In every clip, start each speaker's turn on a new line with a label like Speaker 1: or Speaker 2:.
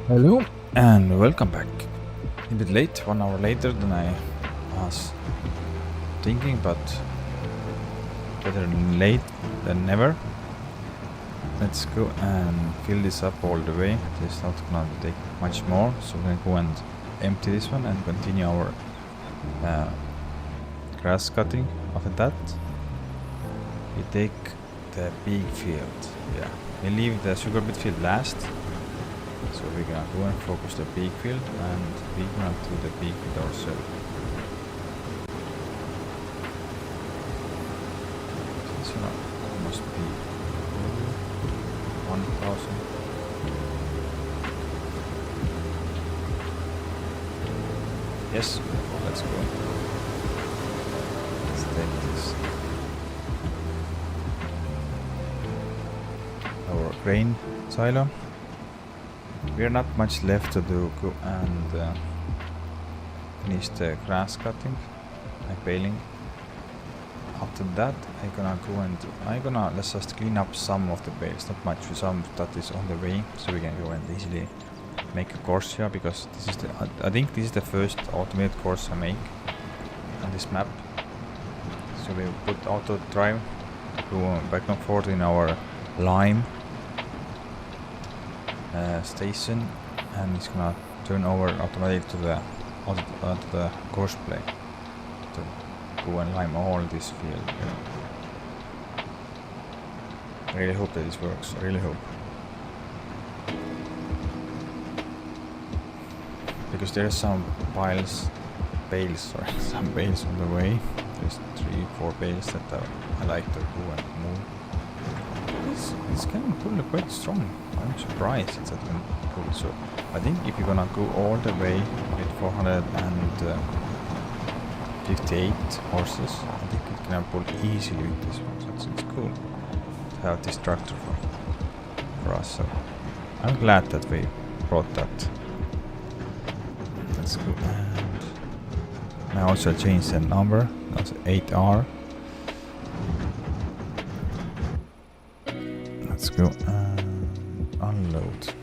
Speaker 1: Hello and welcome back. A bit late, 1 hour later than I was thinking, but better late than never. Let's go and fill this up all the way. It's not gonna take much more, so we're gonna go and empty this one and continue our grass cutting. After that, we take the big field. Yeah, we leave the sugar beet field last. So we're gonna go and focus the big field and we're gonna do the big field ourselves. It's gonna almost be 1,000. Yes, let's go. Let's take this. Our grain silo. We're not much left to do. Go and finish the grass cutting, like baling. After that, let's just clean up some of the bales, not much, some that is on the way, so we can go and easily make a course here, because this is I think this is the first automated course I make on this map. So we put auto drive to go back and forth in our lime station, and it's gonna turn over automatically to the course play to go and lime all this field. I really hope that this works. I really hope, because there are some bales on the way. There's 3-4 bales that I like to go and move. It's kind of pull quite strong. I'm surprised it's that can pull. So I think if you're gonna go all the way with 458 horses, I think it can pull easily with this one. So it's cool to have this tractor for us. So I'm glad that we brought that. Let's go. And I also changed the number. That's 8R. Let's go and unload.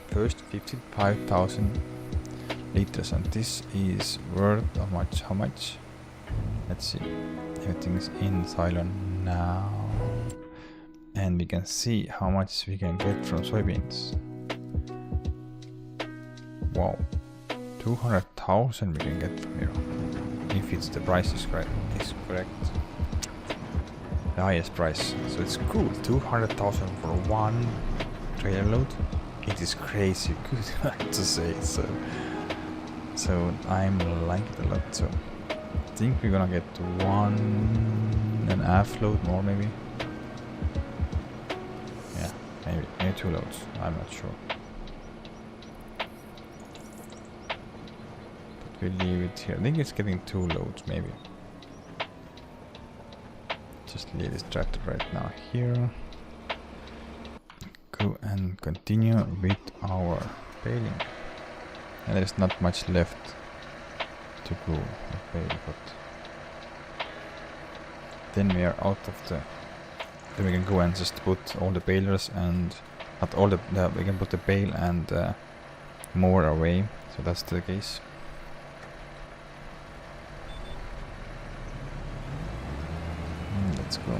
Speaker 1: First 55,000 liters, and this is worth how much? Let's see. Everything is in silo now, and we can see how much we can get from soybeans. Wow. 200,000 we can get from here, if it's the price is correct. The highest price, so it's cool. 200,000 for one trailer load. It is crazy good to say. So I'm like it a lot. So I think we're gonna get 1.5 load more, maybe. Yeah, maybe 2 loads. I'm not sure. We leave it here. I think it's getting 2 loads, maybe. Just leave this tractor right now here. Go and continue with our baling. And there's not much left to go with bale, but then we are out of the. Then we can go and just put all the balers and not all the we can put the bale and mower away. So that's the case. Let's go. I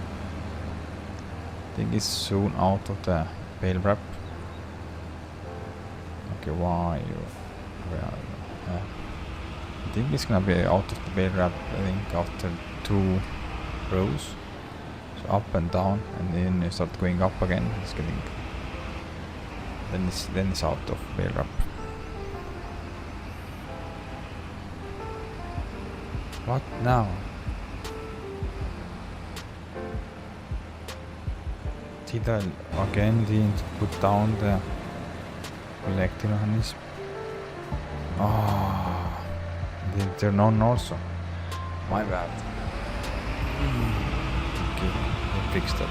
Speaker 1: think it's soon out of the bale wrap. Okay, why? I think it's gonna be out of the bale wrap. I think after 2 rows, so up and down, and then you start going up again. It's getting. Then it's out of bale wrap. What now? Did I again didn't put down the collecting mechanism? Oh, didn't turn on also. My bad. Okay, we'll fix that.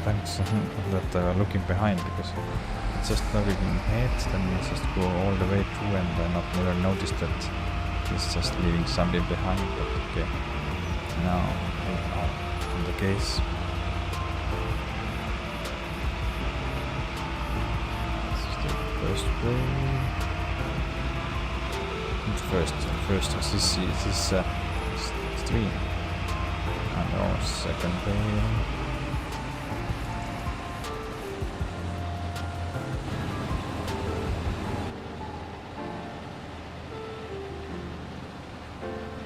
Speaker 1: Thanks that looking behind, because just navigating ahead, then we just go all the way through, and I never noticed that it's just leaving somebody behind. But okay, now we are in the case. This is the first way. First this stream, and our second way.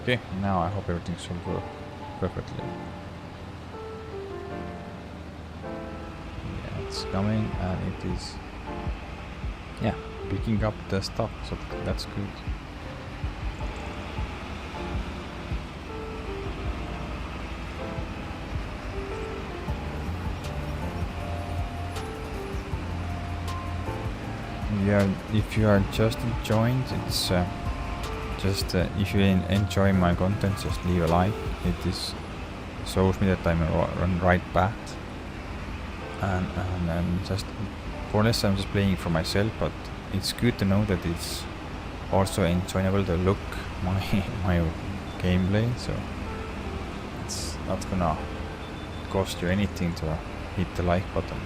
Speaker 1: Okay, now I hope everything should work perfectly. Yeah, it's coming, and it is, yeah, picking up the stuff, so that's good. Yeah, if you are just joined, it's if you enjoy my content, just leave a like. It is shows me that I'm on right path, and just more or less I'm just playing for myself. But it's good to know that it's also enjoyable to look my gameplay. So it's not gonna cost you anything to hit the like button.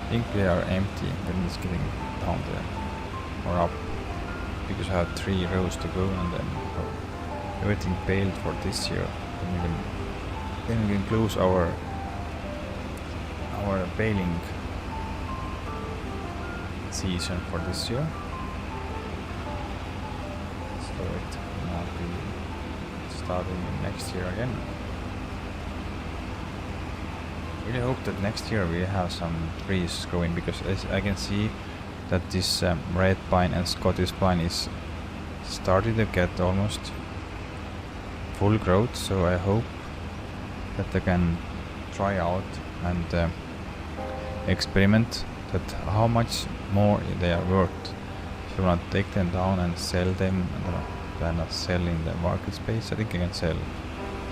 Speaker 1: I think they are empty when it's getting down there or up, because I have 3 rows to go, and then everything failed for this year. Then we can close our baling season for this year. So it will not be starting next year again. Really hope that next year we have some trees growing, because as I can see that this red pine and Scottish pine is starting to get almost full growth. So I hope that I can try out and experiment that how much more they are worth. If I want to take them down and sell them, then not sell in the market space, I think I can sell.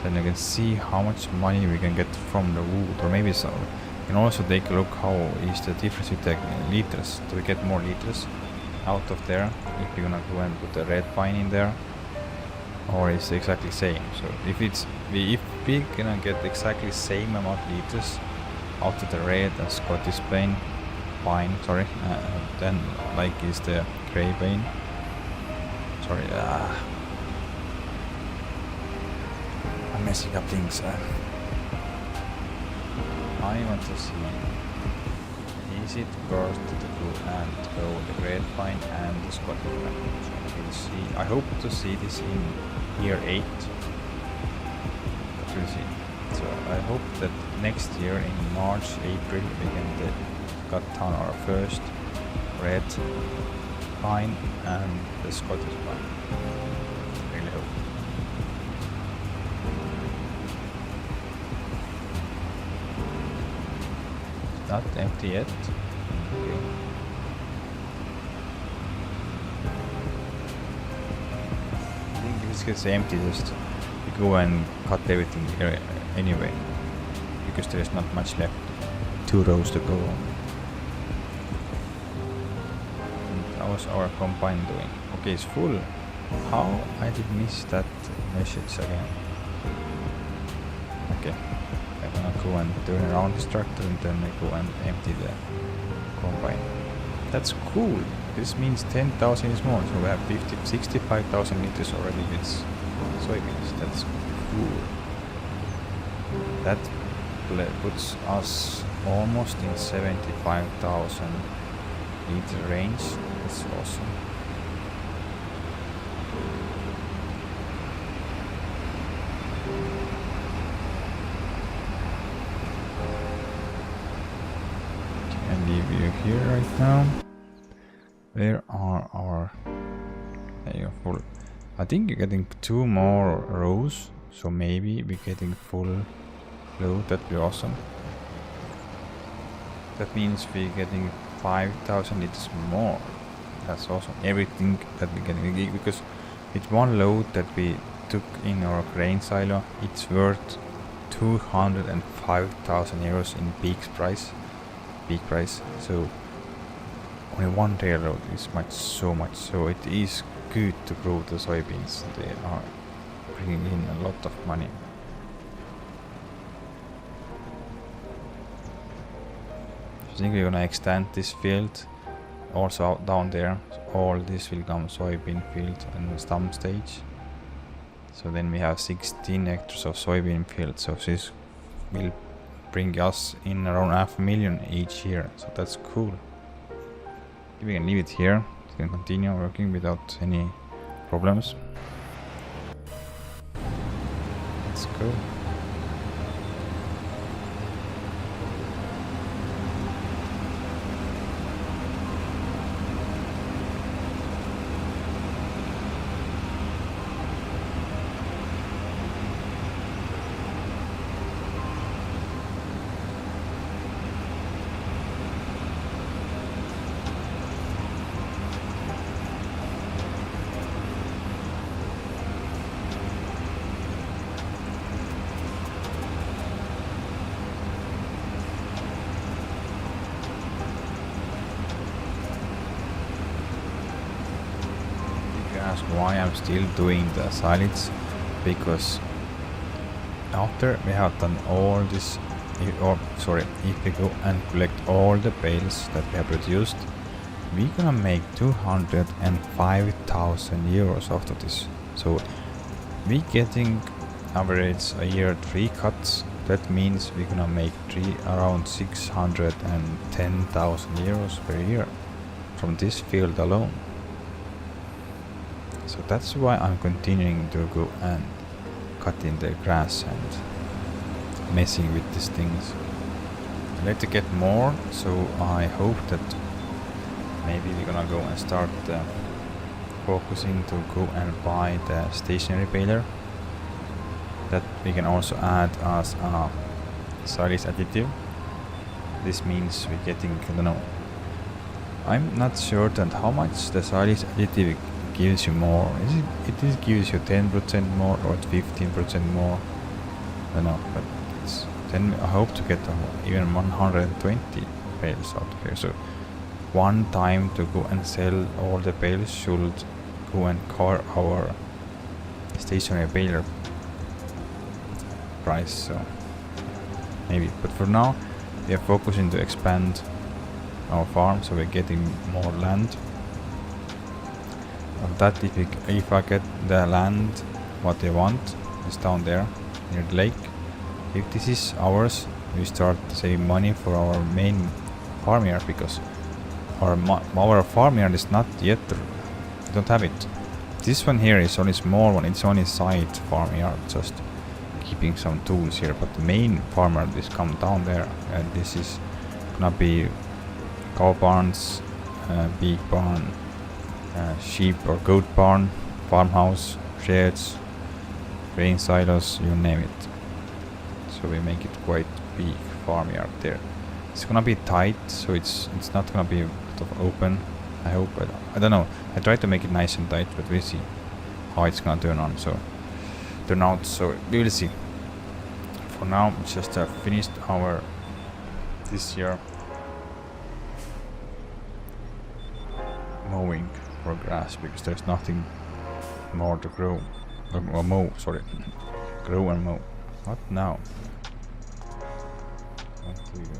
Speaker 1: Then you can see how much money we can get from the wood, or maybe so. You can also take a look how is the difference with the liters. Do we get more liters out of there if you're gonna go and put the red pine in there, or is it exactly same? So if we gonna get exactly same amount of liters out of the red and Scottish pine, then like is the grey pine. Sorry. I'm messing up things. I want to see, is it worth to go and go the red pine and the Scottish pine? So we'll see. I hope to see this in year 8. But we'll see. So I hope that next year in March, April we can cut down our first red pine and the Scottish pine. Really hope. Not empty yet. Okay. I think if it gets empty, just we go and cut everything here anyway, because there is not much left. 2 rows to go on. And how's our combine doing? Okay, it's full. How I did miss that message again? Okay. I'm gonna go and turn around this tractor, and then I go and empty the combine. That's cool. This means 10,000 is more, so we have 65,000 liters already with soybeans. That's cool. That puts us almost in 75,000 liter range. That's awesome. Leave you here right now. Where are our... There you go, full. I think you're getting 2 more rows So maybe we're getting full load. That'd be awesome. That means we're getting 5,000 liters more. That's awesome. Everything that we're getting, because with one load that we took in our grain silo, it's worth 205,000 euros in peak price. So only one railroad is so much. So it is good to grow the soybeans. They are bringing in a lot of money. I think we're gonna extend this field also out down there. All this will come soybean field in some stage. So then we have 16 hectares of soybean field. So this will bring us in around 500,000 each year. So that's cool. We can leave it here. We can continue working without any problems. Let's go. Ask why I'm still doing the silage, because after we have done all this, if we go and collect all the bales that we have produced, we're gonna make 205,000 euros after this. So we getting average a year 3 cuts. That means we're gonna make around 610,000 euros per year from this field alone. So that's why I'm continuing to go and cutting the grass and messing with these things. I'd like to get more, so I hope that maybe we're gonna go and start focusing to go and buy the stationary baler. That we can also add as a silage additive. This means we're getting, I don't know, I'm not sure that how much the silage additive gives you more. It gives you 10% more or 15% more. I don't know, but then I hope to get even 120 bales out of here. So one time to go and sell all the bales should go and cover our stationary baler price. So maybe, but for now we are focusing to expand our farm, so we're getting more land. Of that, if I get the land what they want, is down there near the lake. If this is ours, we start saving money for our main farmyard, because our farmyard is not yet, we don't have it. This one here is only small one, it's only side farmyard, just keeping some tools here, but the main farmyard is come down there, and this is gonna be cow barns, pig barn, sheep or goat barn, farmhouse, sheds, grain silos, you name it. So we make it quite big farmyard there. It's gonna be tight, so it's not gonna be a lot of open. I hope. I don't know. I try to make it nice and tight, but we'll see how it's gonna turn out. So we will see. For now, we just finished our this year mowing for grass, because there's nothing more to grow or mow. Sorry, grow and mow. What now? What do you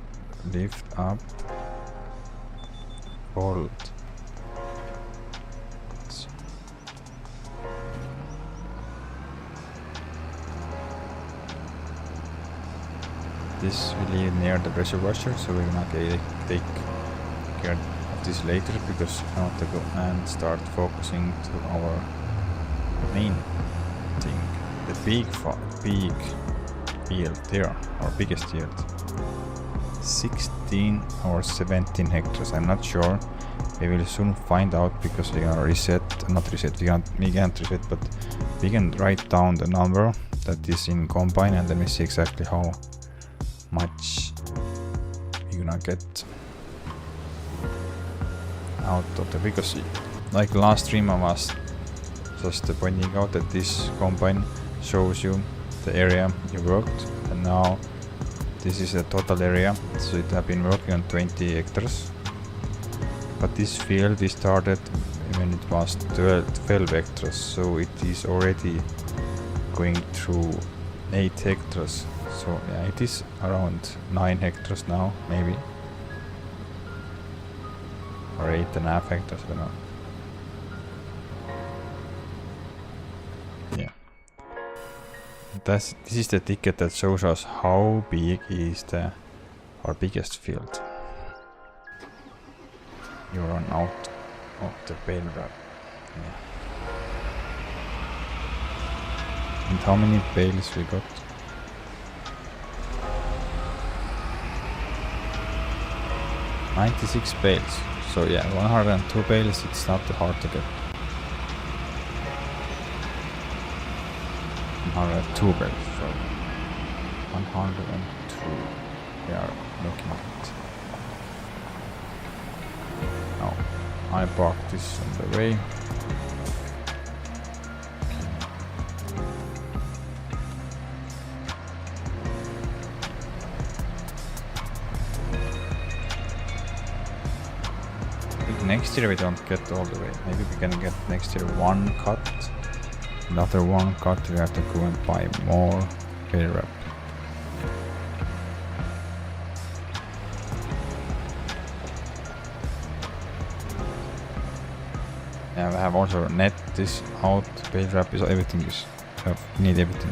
Speaker 1: lift up? Hold. This we leave near the pressure washer, so we're gonna take care of this later, because I want to go and start focusing to our main thing, the big yield there, our biggest yield. 16 or 17 hectares, I'm not sure. We will soon find out, because we're gonna we can't reset, but we can write down the number that is in combine, and then we see exactly how much you're gonna get out of the, because like last stream I was just pointing out that this combine shows you the area you worked, and now this is the total area, so it have been working on 20 hectares. But this field we started when it was 12 hectares, so it is already going through 8 hectares. So yeah, it is around 9 hectares now, maybe. Or 8.5 hectares, I don't know. Yeah. This is the ticket that shows us how big is our biggest field. You run out of the bale wrap. Yeah. And how many bales we got? $96 bales. So yeah, 102 bales, it's not too hard to get. 102 bales, so 102 we are looking at. Now, I parked this on the way. Next year we don't get all the way. Maybe we can get next year one cut. Another one cut, we have to go and buy more bale wrap. Yeah, we have also net this out, bale wrap is everything is, we need everything.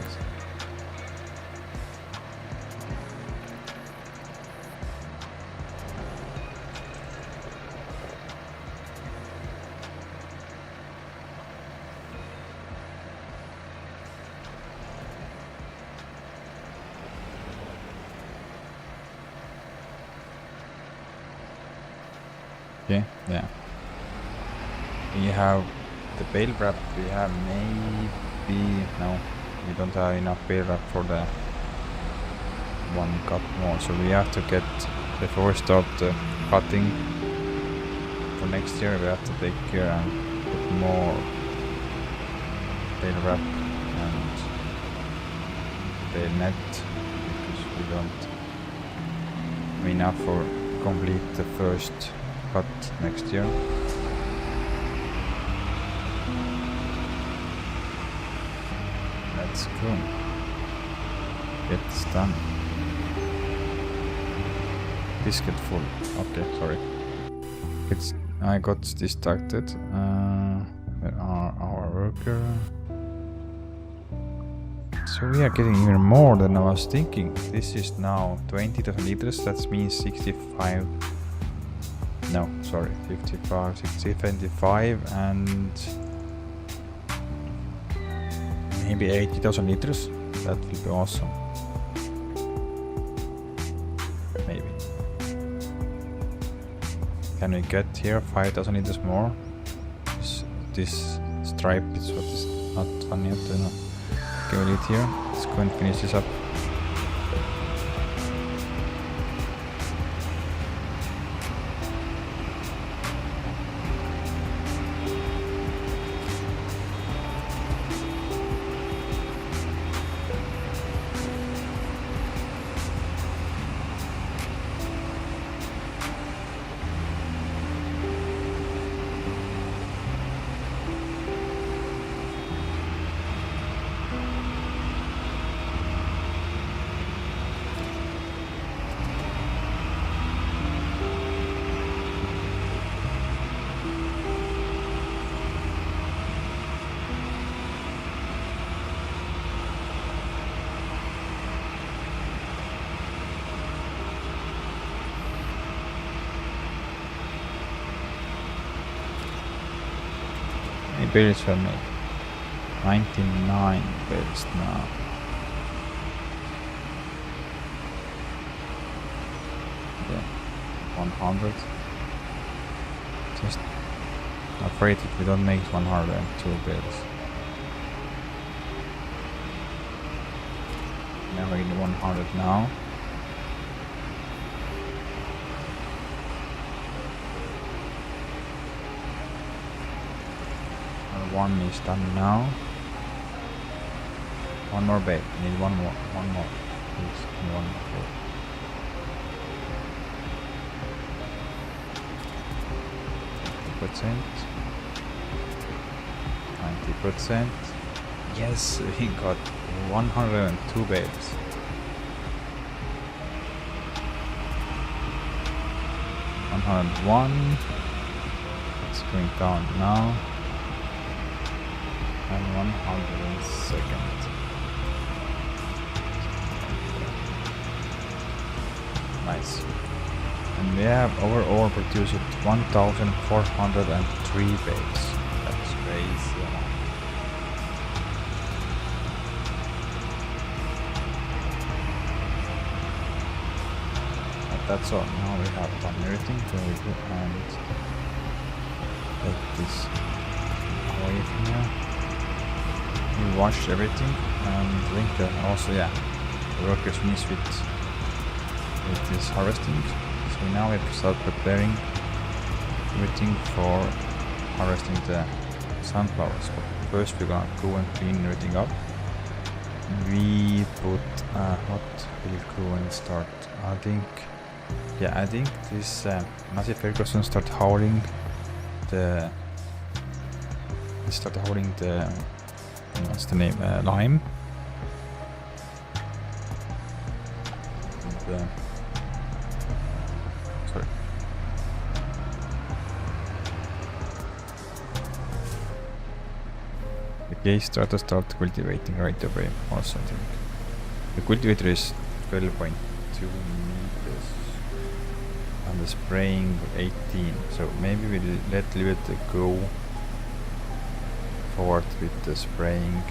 Speaker 1: Okay, yeah. We have the bale wrap, we have maybe, no, we don't have enough bale wrap for the one cut more, so we have to get, before we start the cutting for next year, we have to take care and put more bale wrap and bale net, because we don't have enough for complete the first cut next year. Let's go. Get this done. Biscuit full. Okay, sorry. I got distracted. Where are our worker? So we are getting even more than I was thinking. This is now 20,000 liters. That means 65. No, sorry, 55, 60, 75, and maybe 80,000 liters. That will be awesome. Maybe. Can we get here 5,000 liters more? This stripe is what is not funny yet. Okay, we'll eat here. Let's go and finish this up. Bales were made. 99 bales now. Yeah, 100. Just afraid if we don't make 102 bales. Now we're in 100 now. One is done now. One more bait. Need one more. One more. Please. One more bait. %. 90%. Yes, we got 102 baits. $101. It's going down now. And 102nd. Nice. And we have overall produced 1,403 baits. That's crazy. But that's all. Now we have done everything. So we go and take this away from here. We wash everything and drink also, yeah, the workers finish with this harvesting. So now we have to start preparing everything for harvesting the sunflowers. But first we're gonna go and clean everything up. We put what will go and start. I think this Nancy Ferguson start holding the. What's the name? Lime. And, sorry. The case start cultivating right away. Also, I think the cultivator is 12.2 meters and the spraying 18. So maybe we leave it go forward with the spraying.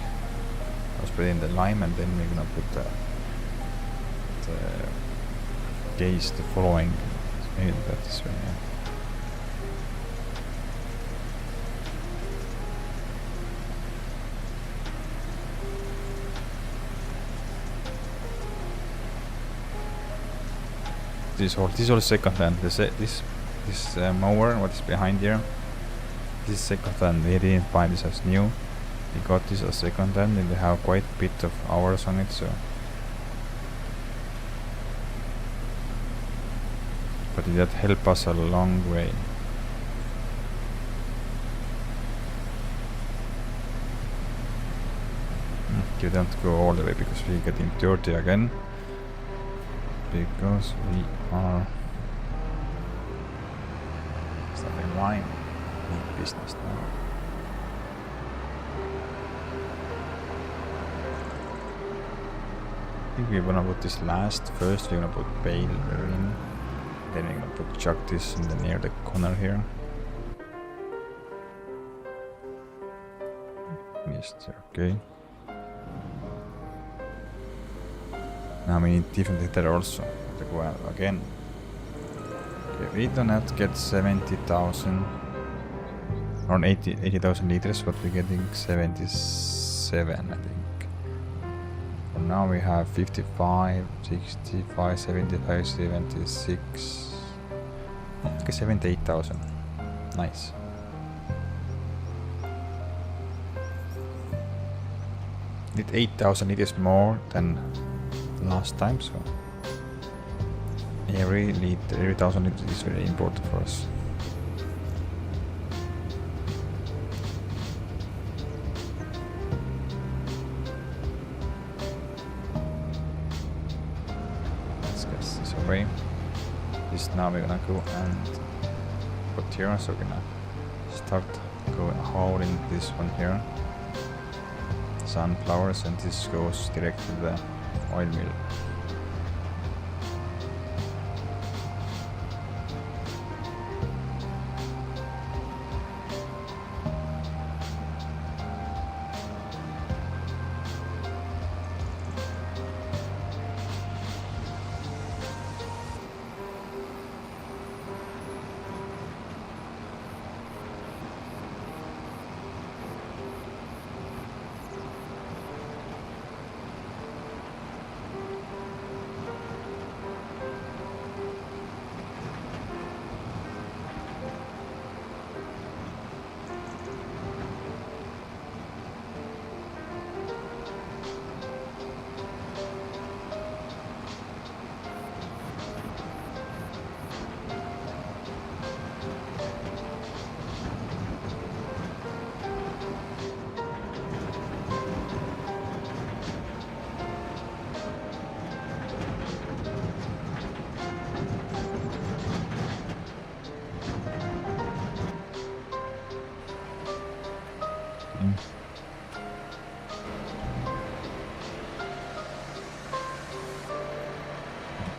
Speaker 1: I spraying the lime, and then we're gonna put the case the following. Maybe that is way. Yeah. This all second hand. This mower, what is behind here, this is second hand. We didn't buy this as new. We got this as second hand, and they have quite a bit of hours on it, so. But that helped us a long way. You don't go all the way because we're getting dirty again. Because we are starting wine business now. I think we're gonna put this last. First we're gonna put bale in. Then we're gonna put chuck this in near the corner here. Yes, okay. Now we need different hitter also to go out again. Okay, we do not get 70,000 around 80,000 liters, but we're getting 77, I think. For now we have 55, 65, 75, 76. Okay, 78,000. Nice. Did 8,000 liters more than last time, so every 1,000 liters is very important for us. Let's get this away. This now we're gonna go and put here, so we're gonna start going holding this one here. Sunflowers, and this goes direct to the oil mill.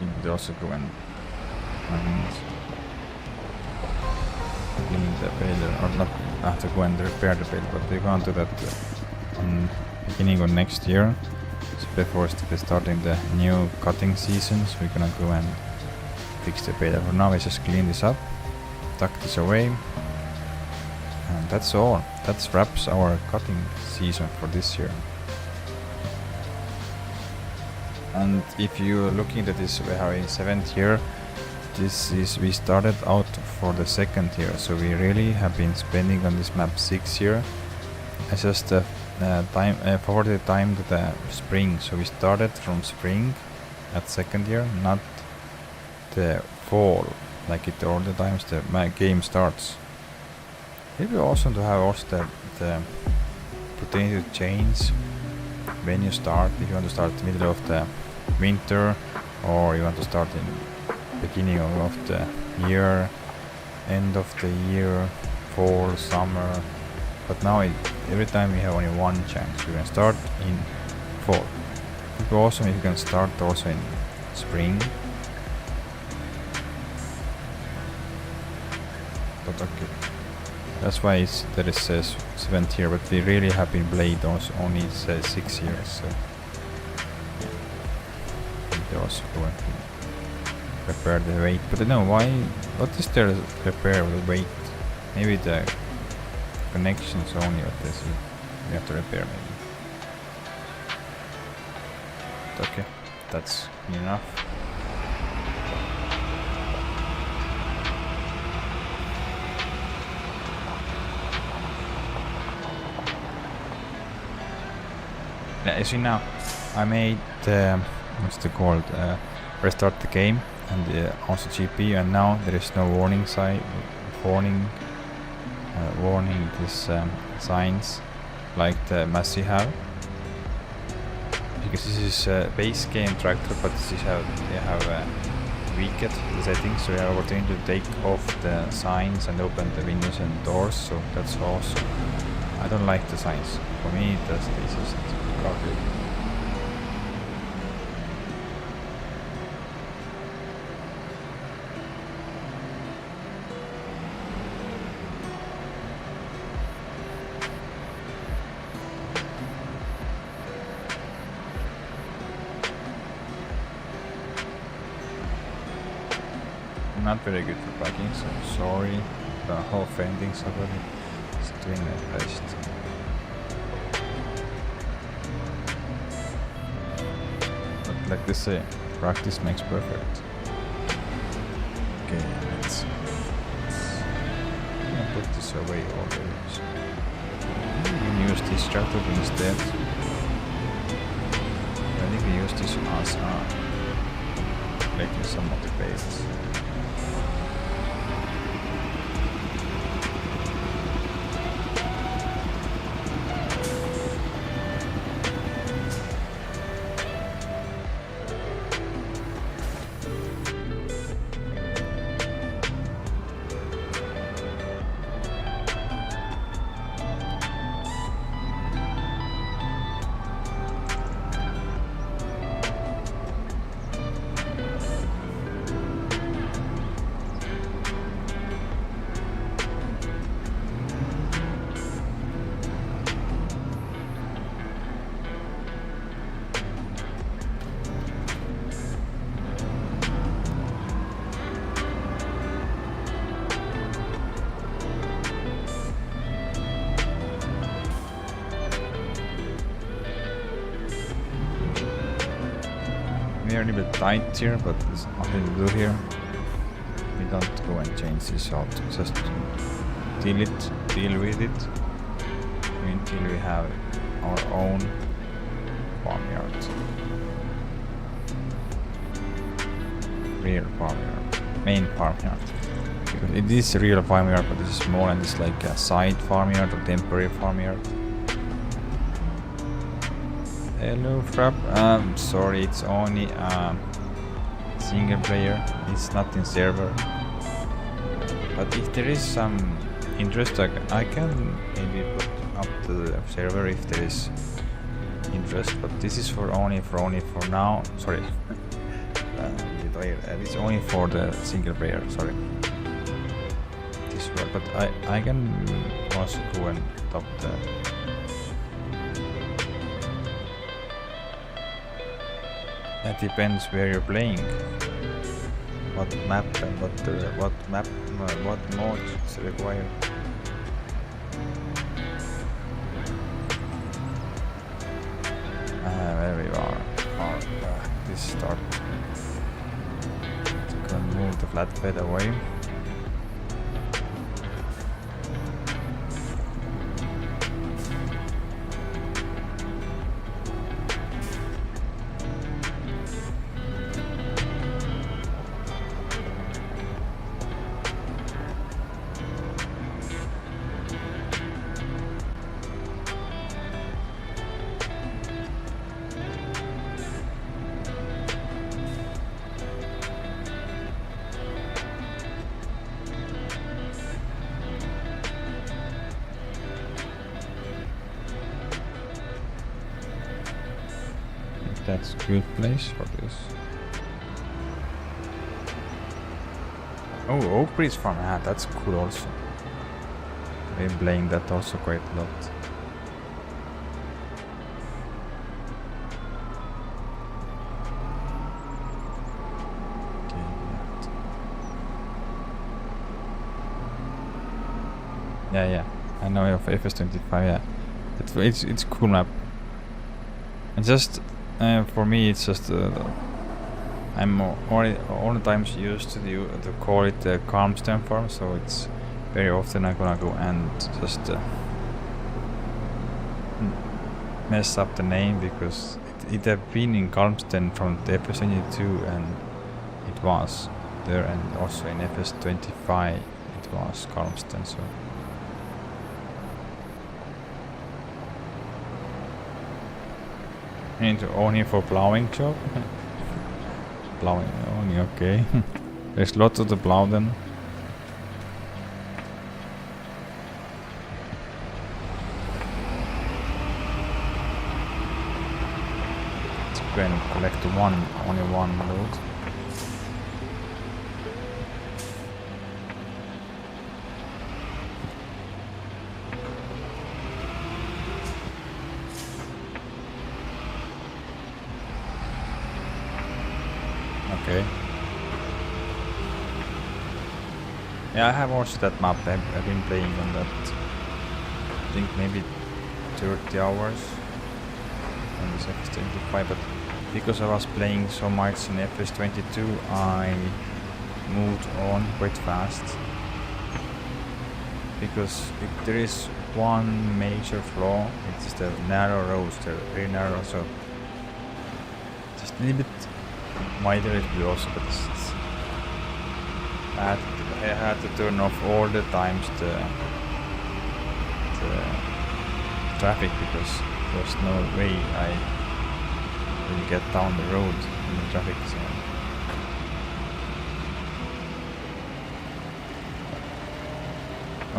Speaker 1: You could also go and clean the baler, or not have to go and repair the baler, but we're going to do that on beginning of next year. So before starting the new cutting season, so we're gonna go and fix the baler. For now we just clean this up, tuck this away, and that's all. That wraps our cutting season for this year. And if you're looking at this, we're having 7th year. We started out for the 2nd year, so we really have been spending on this map 6 years. It's just forward the time to the spring, so we started from spring at 2nd year, not the fall like it all the times the game starts. It would be awesome to have also the opportunity to change when you start. If you want to start in the middle of the winter, or you want to start in beginning of the year, end of the year, fall, summer. But now every time we have only one chance. We can start in fall. It would be awesome if you can start also in spring. But okay, that's why there is 7th year, but we really have been played also only 6 years. So they also go and prepare the weight. But I don't know why. What is there to prepare the weight? Maybe the connections only of this. We have to repair maybe. But okay, that's enough. Yeah, you see now, I made what's it called? Restart the game and also GP, and now there is no warning this signs like the Massey have, because this is a base game tractor, but they have tweaked the settings, so you have opportunity to take off the signs and open the windows and doors. So that's awesome. I don't like the signs. For me, this is garbage. Not very good for packing, so sorry. The whole endings already is doing their best. But like they say, practice makes perfect. Okay, let's put this away already. So we can use this tractor instead. I think we use this as making some of the bales. We are a little bit tight here, but there's nothing to do here. We don't go and change this out, just deal with it until we have our own farmyard. Real farmyard, main farmyard. Because it is a real farmyard, but this is small and it's like a side farmyard or temporary farmyard. Hello Frap, sorry, it's only single player, it's not in server. But if there is some interest, I can maybe put up the server if there is interest. But this is for only for now. Sorry, multiplayer. It's only for the single player. Sorry. This world, but I can also go and top the. That depends where you're playing. What map and what modes is required. Where we are. This start. So can move the flatbed away. That's a good place for this. Oh, Oak Breeze Farm, that's cool also. I've been playing that also quite a lot. Yeah, I know of FS25, yeah. It's a cool map. And just for me, it's just I'm all the times used to call it the Calmstone farm, so it's very often I'm gonna go and just mess up the name because it have been in Calmstone from the FS22 and it was there, and also in FS25 it was Calmstone, so. I need to own him for plowing job. Plowing only, okay. There's lots of the plow then. Let's go and collect only one load. Okay. Yeah, I have watched that map. I've been playing on that. I think maybe 30 hours on this FS25, but because I was playing so much in FS22, I moved on quite fast. Because if there is one major flaw, it's the narrow roads. They're very narrow, so just a little bit wider it will also, but I had to turn off all the times the traffic because there's no way I will get down the road in the traffic zone.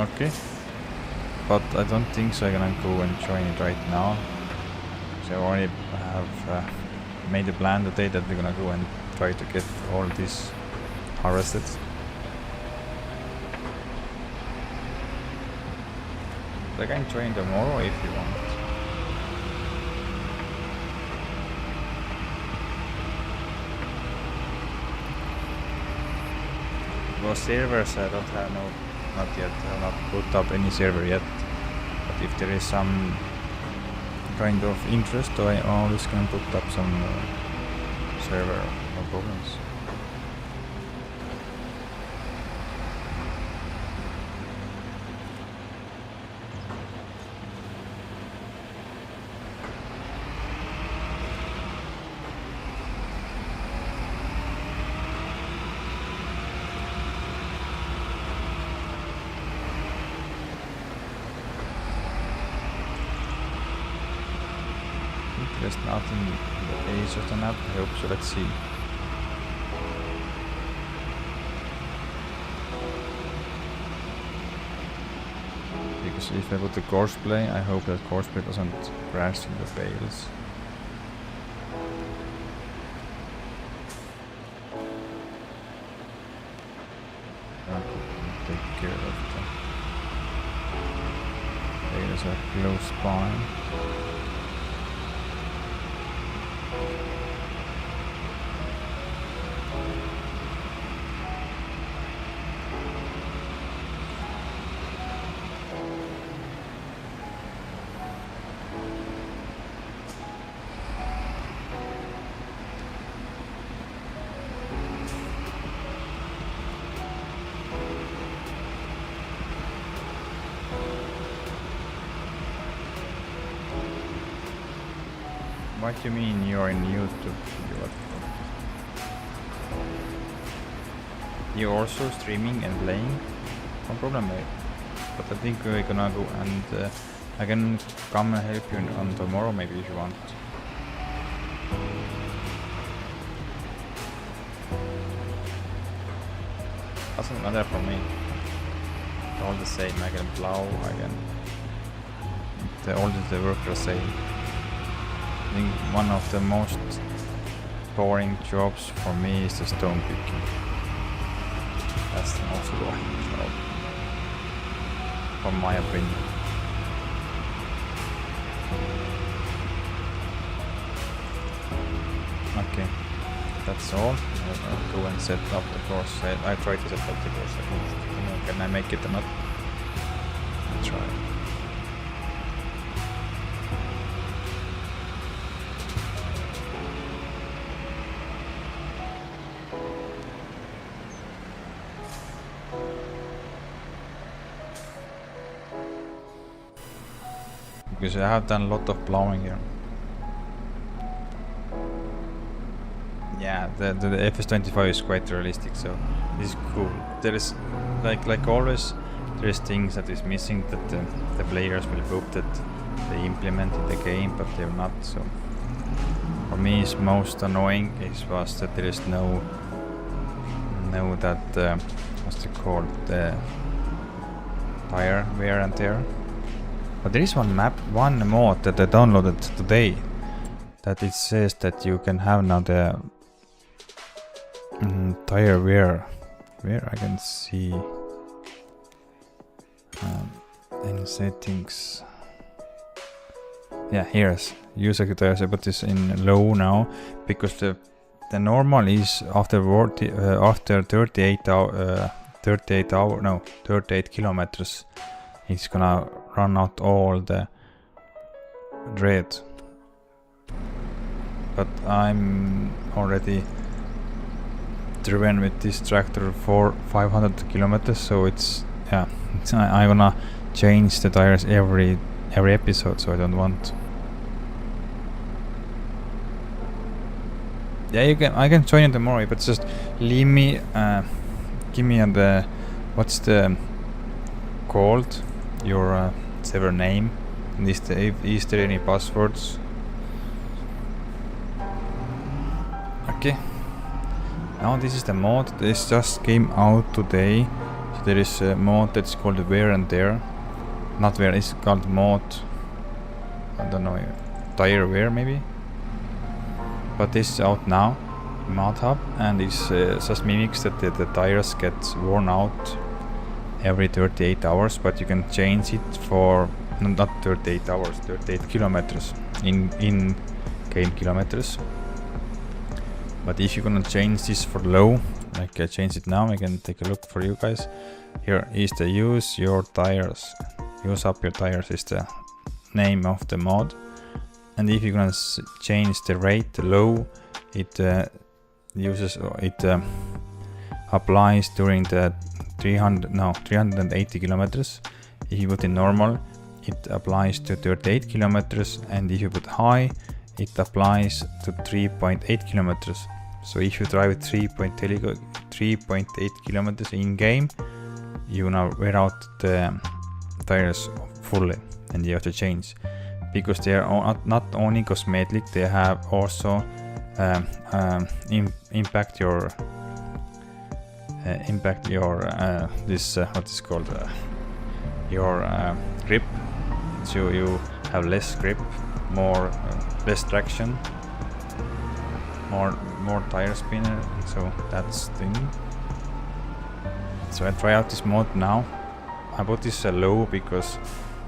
Speaker 1: Okay, but I don't think so I'm gonna go and join it right now. So I already have made a plan today that we're gonna go and try to get all this harvested. I can join tomorrow if you want. Well, servers I don't have not yet. I have not put up any server yet. But if there is some kind of interest, I always can put up some server, no problems. There's nothing in the base of the map, I hope so, let's see. Because if I put the courseplay, I hope that courseplay doesn't crash in the bales. I could take care of the players are close by. What do you mean you're in YouTube? You're also streaming and playing? No problem, mate. But I think we're gonna go and I can come and help you on tomorrow maybe if you want. Doesn't matter for me. All the same, I can plow, I can... all the work the same. I think one of the most boring jobs for me is the stone picking. That's the most boring job, from my opinion. Okay, that's all. I'll go and set up the course. I try to set up the course at least. Can I make it or not? I'll try. Because I have done a lot of plowing here. Yeah, the Ep.23 is quite realistic, so it's cool. There is, like always, there is things that is missing that the players will hope that they implement in the game, but they're not. So for me, it's most annoying was that there is no that what's it called, the tire wear and tear. But there is one mod that I downloaded today, that it says that you can have now the tire wear. Where I can see in settings. Yeah, here's user tires, but it's in low now because the normal is after 38 kilometers. It's gonna run out all the dread. But I'm already driven with this tractor for 500 kilometers, so it's I'm gonna change the tires every episode, so I don't want. Yeah, I can join you tomorrow, but just leave me give me the what's the called your server name, and is there any passwords? Okay, now this is the mod. This just came out today. So there is a mod that's called wear and tear. Not wear, it's called mod, I don't know, tire wear maybe. But this is out now, mod hub, and it's just mimics that the tires get worn out every 38 hours, but you can change it for not 38 hours, 38 kilometers in game kilometers. But if you're gonna change this for low, like I change it now, I can take a look for you guys. Here is the use your tires. Use up your tires is the name of the mod. And if you're gonna change the rate to low, it applies during the 380 kilometers. If you put in normal, it applies to 38 kilometers, and if you put high, it applies to 3.8 kilometers. So if you drive 3.8 kilometers in game, you now wear out the tires fully, and you have to change, because they are not only cosmetic, they have also impact your this what is called your grip. So you have less grip, more less traction, more tire spinner, so that's thing. So I try out this mod now. I put this low because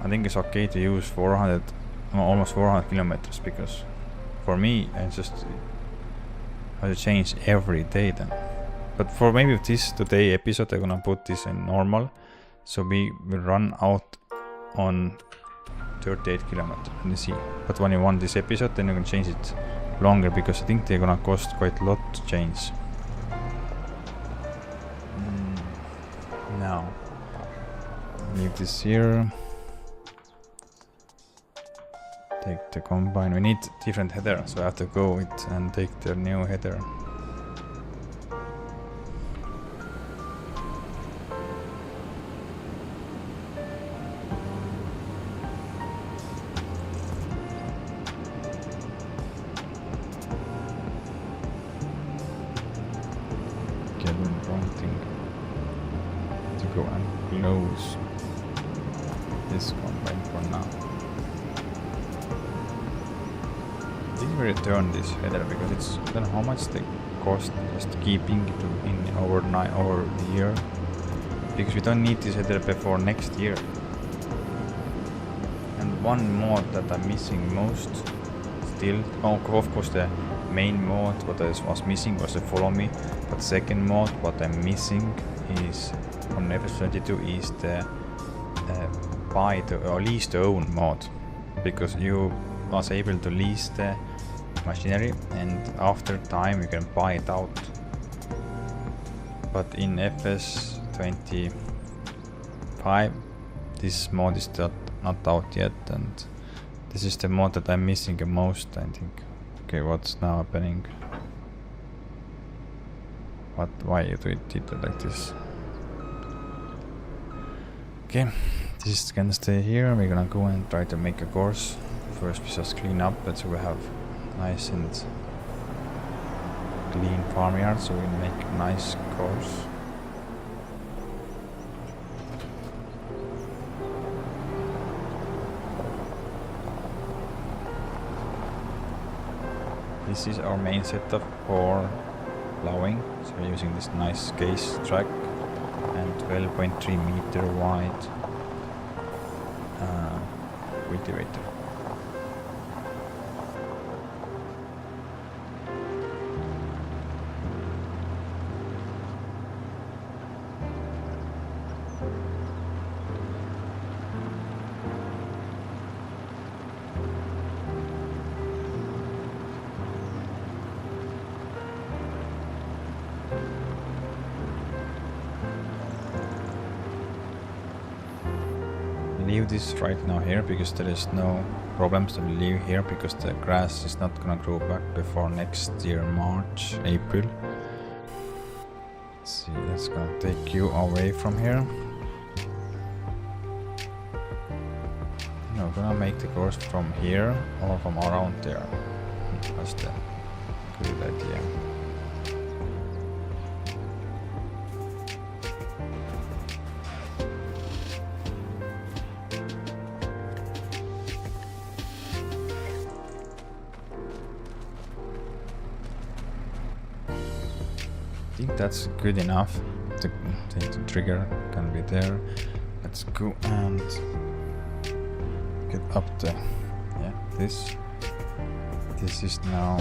Speaker 1: I think it's okay to use 400, almost 400 kilometers, because for me I just have to change every day then. But for maybe this today episode I'm gonna put this in normal, so we will run out on 38 kilometers. Let me see. But when you want this episode, then you can change it longer, because I think they're gonna cost quite a lot to change. Now leave this here. Take the combine. We need different header, so I have to go with and take the new header. Wrong thing to go and close this combine for now. I think we return this header because it's, I don't know how much they cost just keeping it in overnight over the year, because we don't need this header before next year. And one mod that I'm missing most still, of course the main mod what I was missing was the follow me, but second mod what I'm missing is on Ep.22 is the buy the or lease to own mod, because you was able to lease the machinery and after time you can buy it out. But in Ep.25 this mod is not out yet, and this is the mod that I'm missing the most, I think. Okay, what's now happening? Why you did it like this? Okay, this is gonna stay here. We're gonna go and try to make a course. First we just clean up, but so we have nice and clean farmyard, so we can make a nice course. This is our main setup for plowing, so we're using this nice case track and 12.3 meter wide cultivator. Leave this right now here because there is no problems to leave here, because the grass is not gonna grow back before next year March, April. Let's see, that's gonna take you away from here. No, gonna make the course from here or from around there. That's the good idea. I think that's good enough. The trigger can be there. Let's go and get up the this is now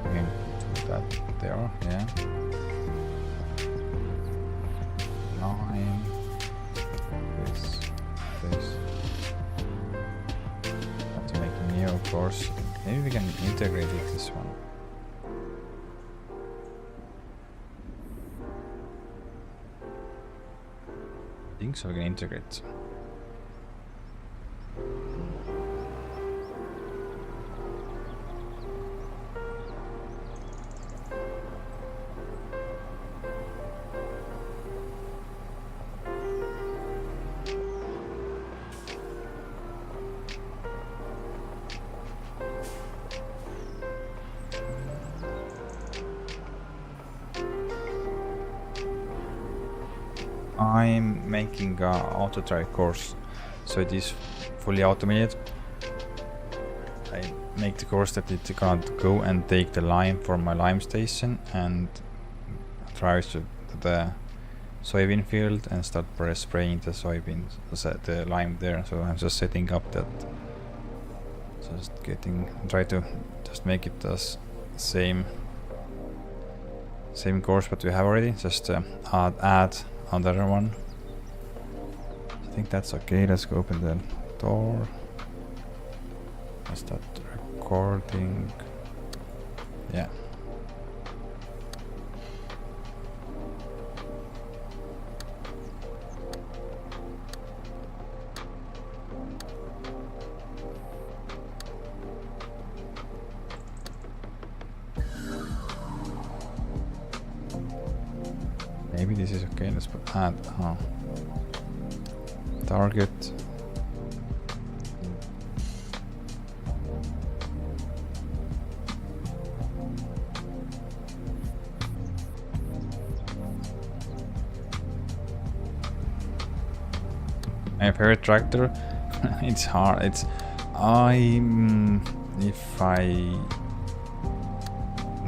Speaker 1: we can put that there, this. Have to make a new, of course. Maybe we can integrate it this one. I think so, we can integrate. I'm making a auto drive course, so it is fully automated. I make the course that it can't go and take the lime from my lime station and drive to the soybean field and start spraying the soybeans, the lime there. So I'm just setting up that, try to just make it as same course what we have already, just add another one. I think that's okay. Let's go open the door. Let's start recording. Yeah. Maybe this is okay. Let's put add target. My favorite tractor. It's hard. It's if I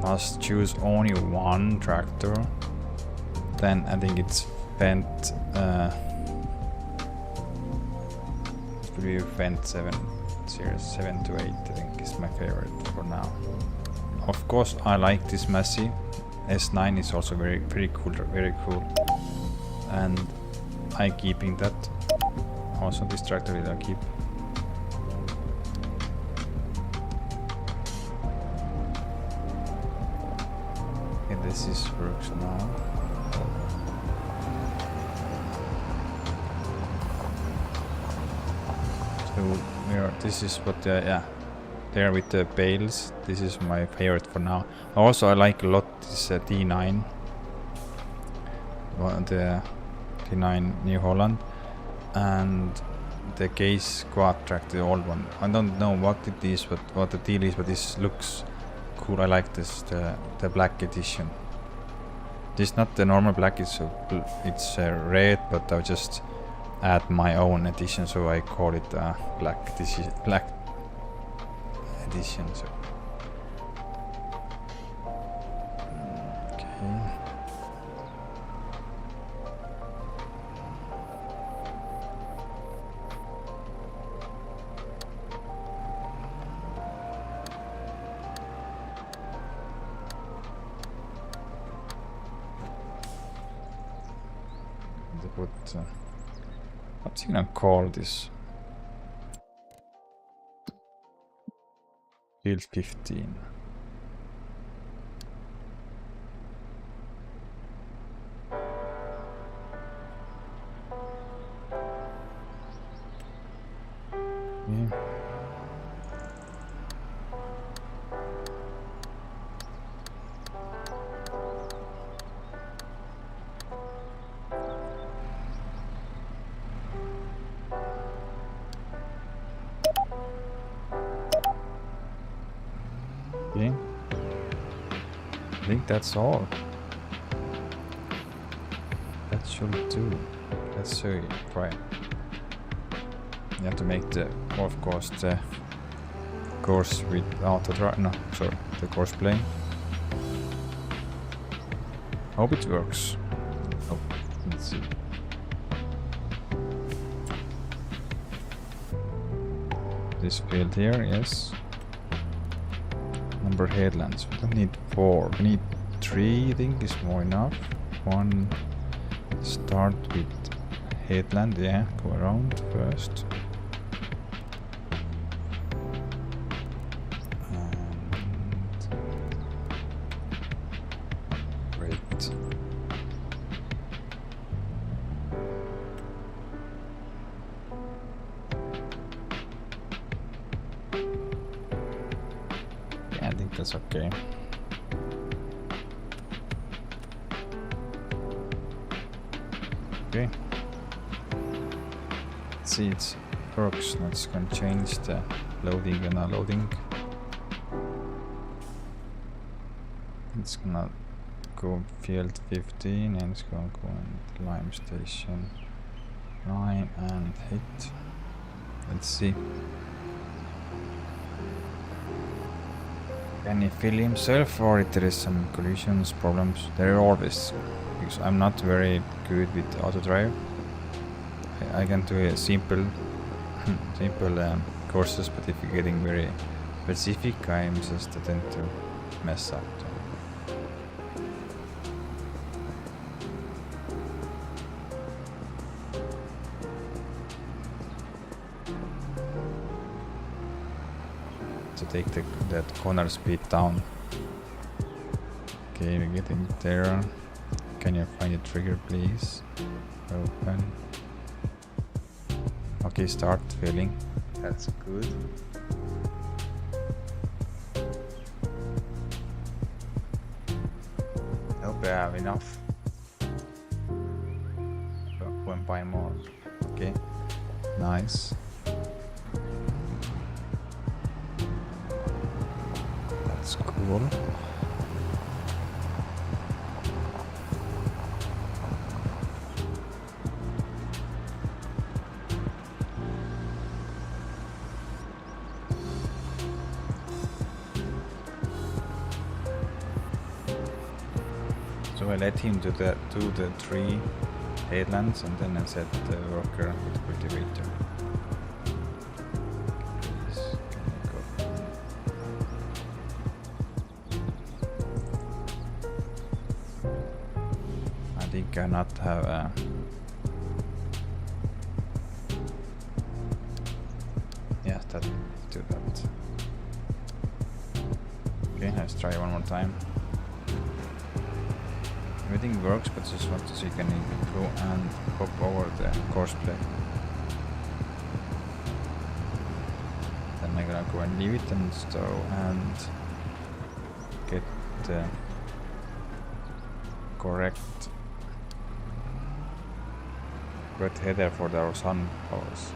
Speaker 1: must choose only one tractor, then I think it's Fendt. It could be Fendt 7 series 7 to 8. I think is my favorite for now. Of course, I like this Massey. S9 is also very cool, very cool, and I keeping that. Also, this tractor will I keep. Okay, this is works now. So this is what yeah, there with the bales. This is my favorite for now. Also, I like a lot this D9. The D9 New Holland. And the case quad track, the old one. I don't know what it is, but what the deal is, but this looks cool. I like this, the black edition. This is not the normal black, it's red, but I'll just add my own edition, so I call it black. This is black edition. So okay. What's he gonna call this? Field 15. Yeah. Okay. I think that's all. That should do. Let's see. Try. You have to make the, of course, the course with auto drive. No, sorry, the course plane. Hope it works. Oh, let's see. This field here, yes. Number headlands. We don't need 4. We need 3. I think is more enough. 1. Start with headland. Yeah, go around first. Great. Yeah, I think that's okay. Okay. Let's see, it works. Let's gonna change the loading and unloading. It's gonna go field 15 and it's going to go in lime station 9 and hit. Let's see. Can he fill himself, or if there is some collisions problems? There are always, because I'm not very good with auto drive. I can do a simple courses, but if you're getting very specific, I'm just tend to mess up. To take that corner speed down. Okay, we're getting there. Can you find a trigger, please? Open. Okay, start filling. That's good. Hope I have enough. Go and buy more. Okay, nice. That's cool. So I let him do the 3 headlands, and then I set the worker with cultivator. Please, can you go? I think I not have a... Yeah, that do that. Okay, let's try one more time. Everything works, but just want to see can you go and hop over the course play. Then I'm gonna go and leave it and stow and get the correct header for our sun powers.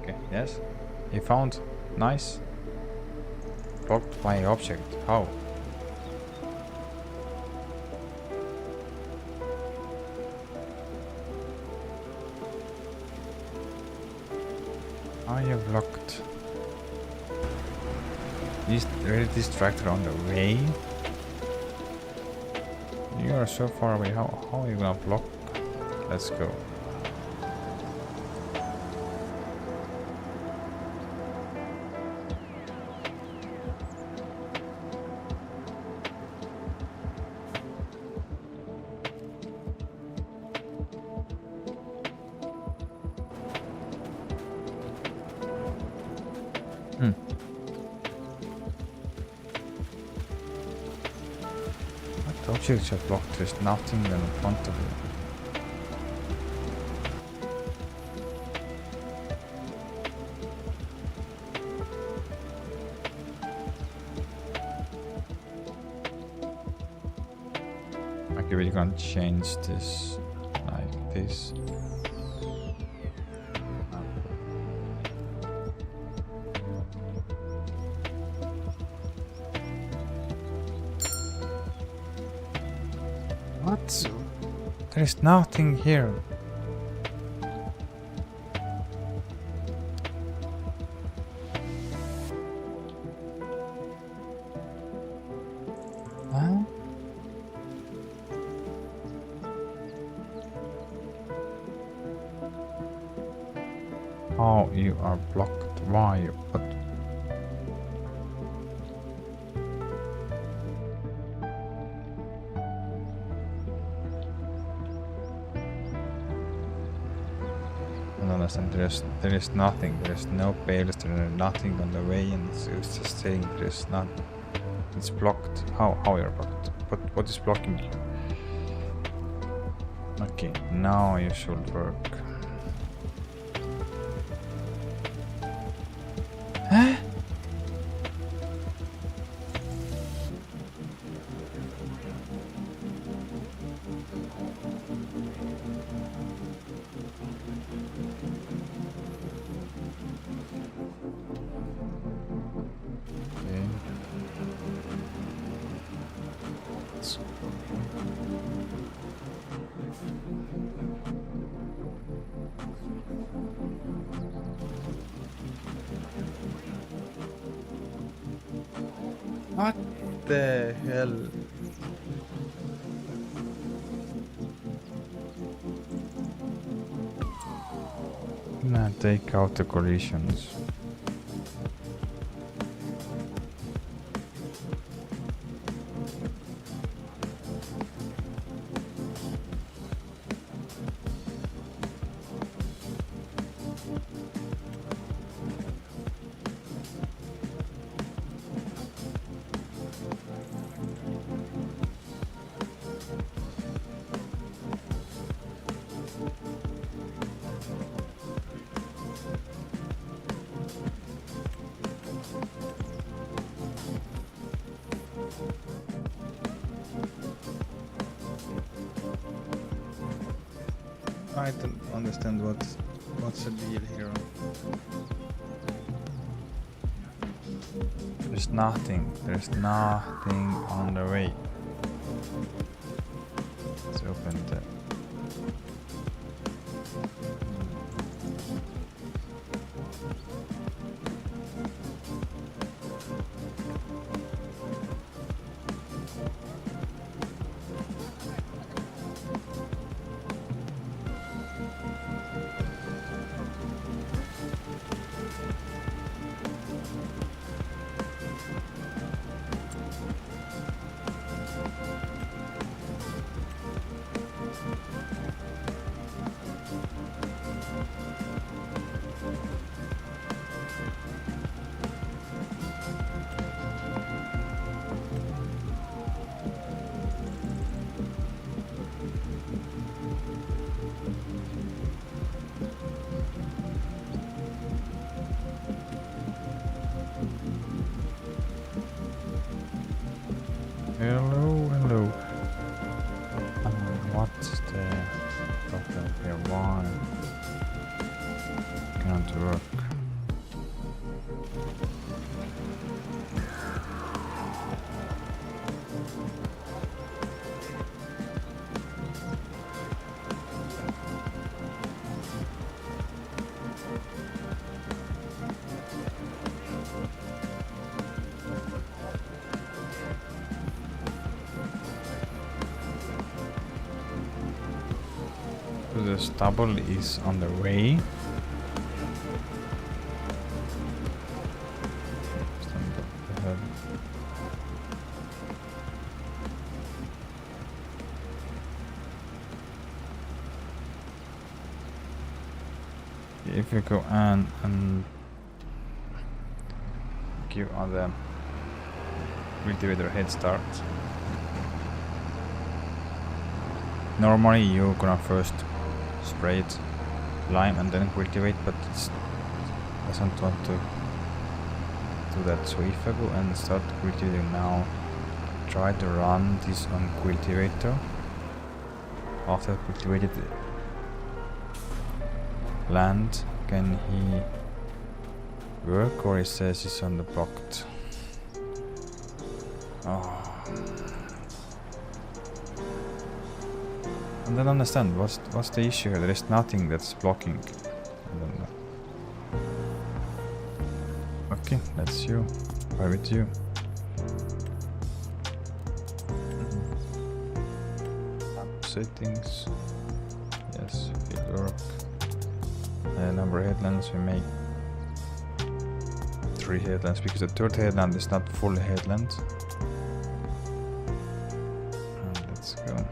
Speaker 1: Okay, yes, he found. Nice. Blocked by object. How? Are you blocked? Is there this tractor on the way? You are so far away. How are you gonna block? Let's go. What objects are blocked? There's nothing in front of you. Okay, we can change this like this. What? There is nothing here. Huh? Oh, you are blocked. Why? But and there is nothing. There is no bales. There is nothing on the way, and it's just saying there is none. It's blocked. How you're blocked? What is blocking you? Okay, now you should work. Huh? What the hell? Nah, take out the collisions. I don't understand what's the deal here. There's nothing on the way. Let's open the... Hello. What's the problem here? Why cannot work? The stubble is on the way. If you go and give other cultivator head start, normally you're gonna first spray it lime and then cultivate, but it doesn't want to do that. So if I go and start cultivating now, try to run this on cultivator. After cultivated land, can he work, or it says he's on the blocked? Oh. I don't understand what's the issue here. There is nothing that's blocking. I don't know. Okay, that's you. Why with you? App settings. Yes, it work. Number of headlands, we make 3 headlands because the third headland is not full headland. And let's go.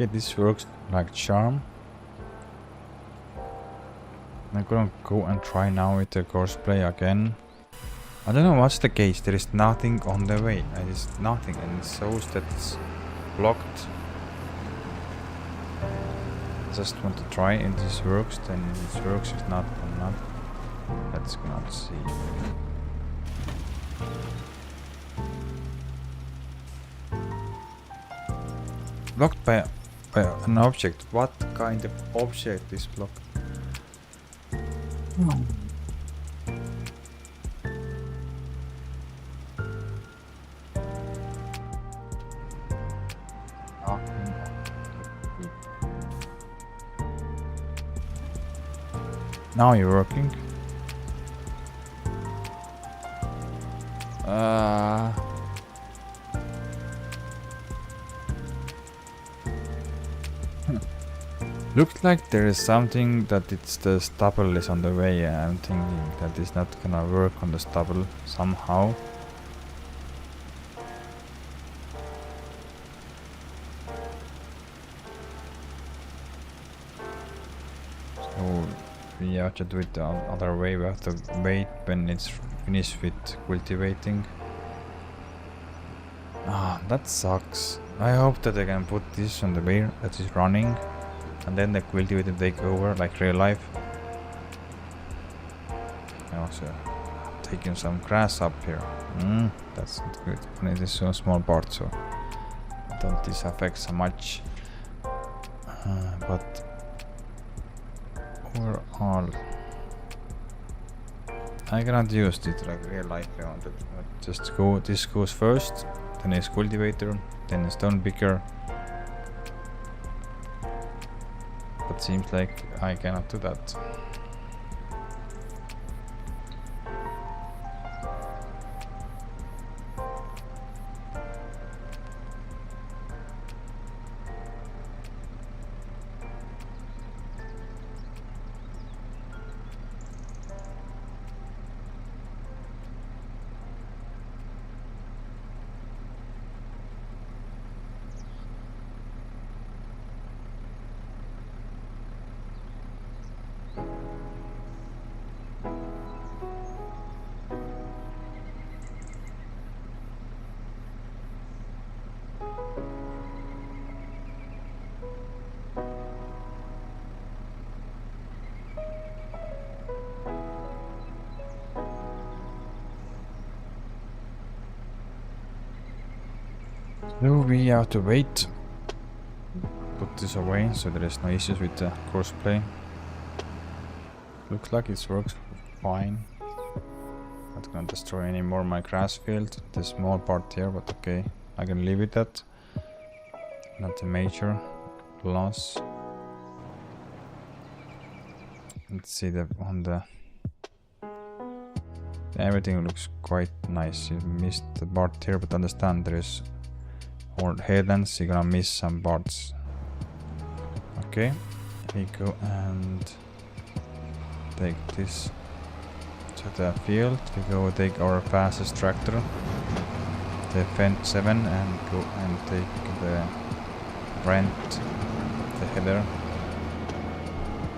Speaker 1: Okay, this works like charm. I'm gonna go and try now with the cosplay again. I don't know what's the case. There is nothing on the way. There is nothing, and it shows that it's blocked. I just want to try if this works. Then this works. If not, then not. Let's go see. Blocked by an object. What kind of object is blocked? Now you're working. Looks like there is something that it's the stubble is on the way. I'm thinking that it's not gonna work on the stubble somehow. So we have to do it the other way. We have to wait when it's finished with cultivating. Ah, that sucks. I hope that I can put this on the way that is running, and then the cultivator take over like real life. I also taking some grass up here. That's not good. And it is a small part, so don't this affect so much. But overall, I cannot use it like real life. I wanted. Just go. This goes first, then it's cultivator, then a stone picker. But seems like I cannot do that. So we have to wait. Put this away so there is no issues with the crossplay. Looks like it works fine. Not gonna destroy any more my grass field. The small part here, but okay, I can leave it at. Not a major loss. Let's see on the. Everything looks quite nice. You missed the part here, but understand there is. Or headlands, you're gonna miss some parts. Okay, we go and take this to the field. We go take our fastest tractor, the Fendt 7, and go and take the Brent, the header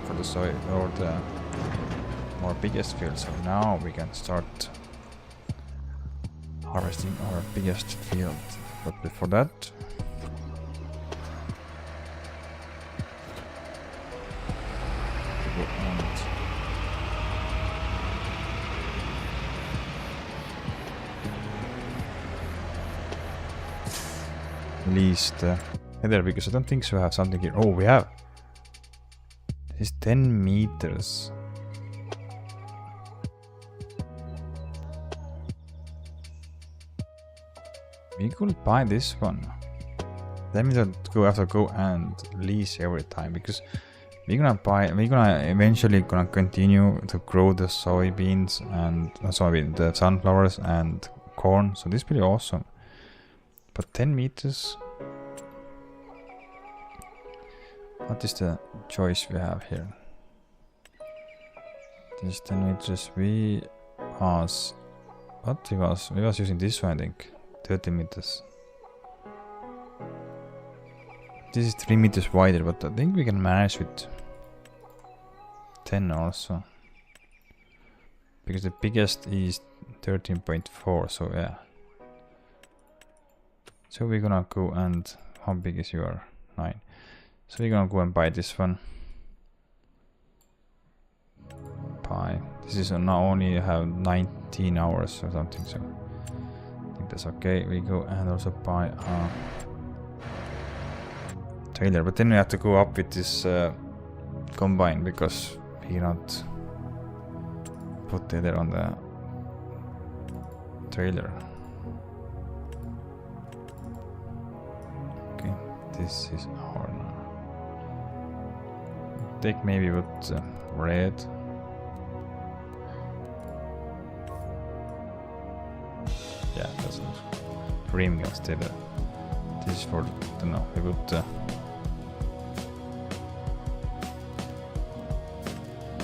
Speaker 1: for the soil or the more biggest field. So now we can start harvesting our biggest field. But before that, release the header because I don't think so. I have something here. Oh, we have. This is 10 meters. We could buy this one. That means that we have to go and lease every time because we're gonna eventually continue to grow the soybeans and the sunflowers and corn. So this is pretty awesome. But 10 meters. What is the choice we have here? This 10 meters. We was using this one, I think. 30 meters. This is 3 meters wider, but I think we can manage with 10 also. Because the biggest is 13.4, so yeah. So we're gonna go and... How big is your? 9. So we're gonna go and buy this one. Buy. This is now only have 19 hours or something, so... I think that's okay. We go and also buy a... trailer, but then we have to go up with this combine because we cannot put the other on the trailer. Okay, this is our now. Take maybe with red. Yeah, that's not green can stay there. This is for the no. We would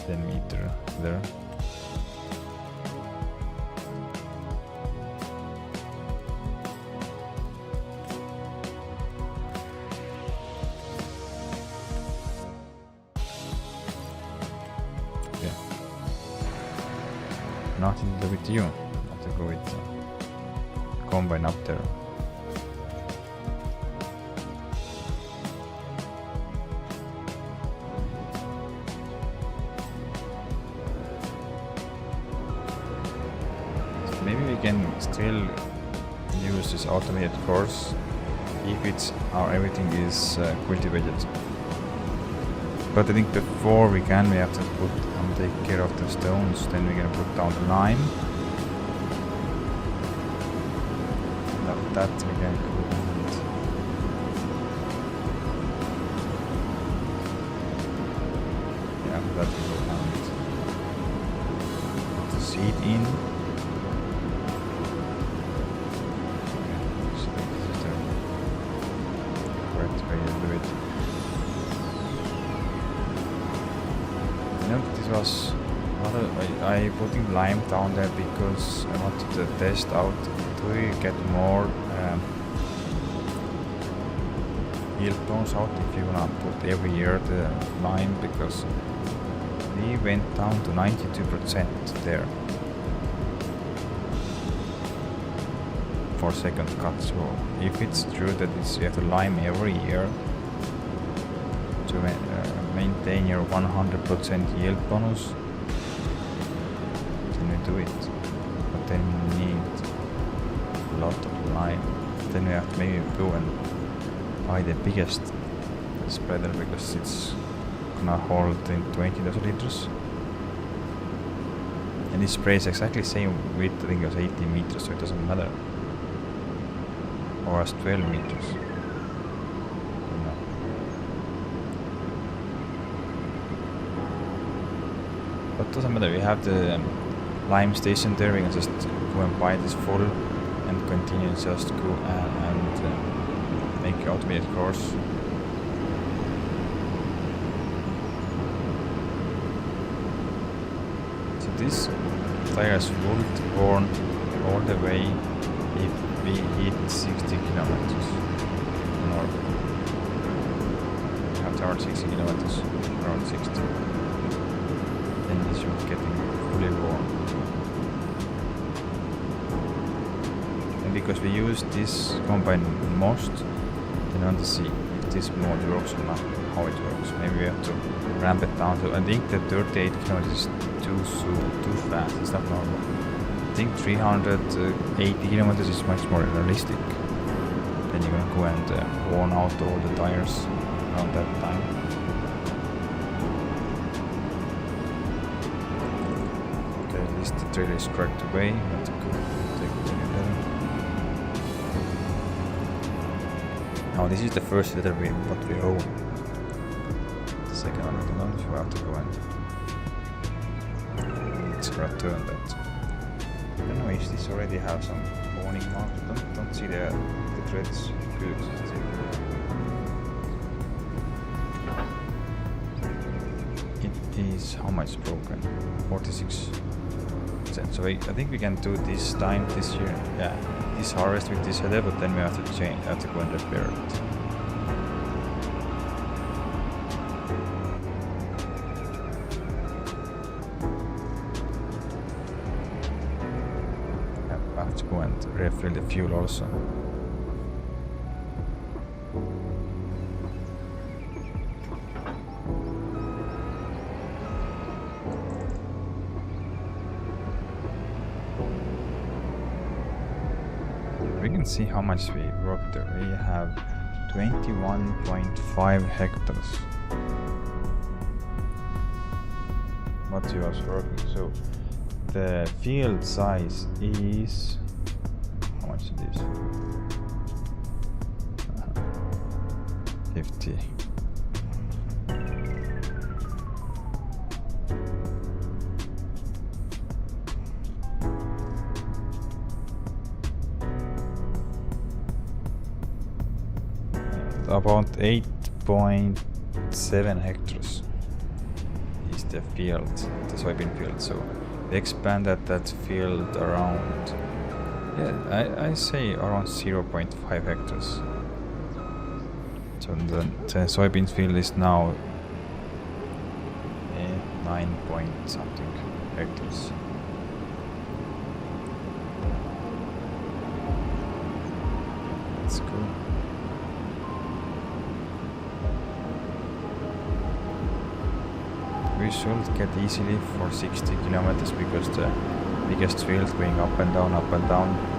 Speaker 1: 10 meter there. Yeah. Nothing to do with you. Have to go with combine up there. Maybe we can still use this automated course if it's everything is cultivated. But I think before we have to put and take care of the stones. Then we're gonna put down the lime. After that we can go and after that we go and put the seed in. Was I putting lime down there because I wanted to test out do we get more yield bones out if you wanna put every year the lime, because we went down to 92% there for second cut. So if it's true that you have to lime every year to maintain your 100% yield bonus, then we do it. But then we need a lot of lime. Then we have to maybe go and buy the biggest spreader because it's gonna hold in 20 liters. And this spray is exactly the same width, I think it was 18 meters, so it doesn't matter. Or as 12 meters. But doesn't matter, we have the lime station there, we can just go and buy this full and continue just go and make automated course. So this tire is full to burn all the way if we hit 60 kilometers north. We have to around 60 kilometers, around 60. Then this should getting fully warm. And because we use this combine most, then I want to see if this mode works or not, how it works. Maybe we have to ramp it down to, I think the 38 kilometers is too fast, it's not normal. I think 380 kilometers is much more realistic. Then you're gonna go and worn out all the tires around that time. Okay, at least the trailer is cracked away. Have to go take it together. Now this is the first letter what we own. The second one I don't know if we have to go and let's return that. I don't know if this already have some warning marks. Don't see the threads. Good. It is how much broken? 46%. So I think we can do this time this year. Yeah, this harvest with this header, but then we have to change. Have to go and repair it. refill the fuel also. We can see how much we worked. We have 21.5 hectares. What was working? So the field size is how much it is? 50. About 8.7 hectares is the field, the soybean field. So we expanded that field around, I say around 0.5 hectares. So the soybean field is now 9 point something hectares. That's cool. We should get easily for 60 kilometers because the biggest field going up and down.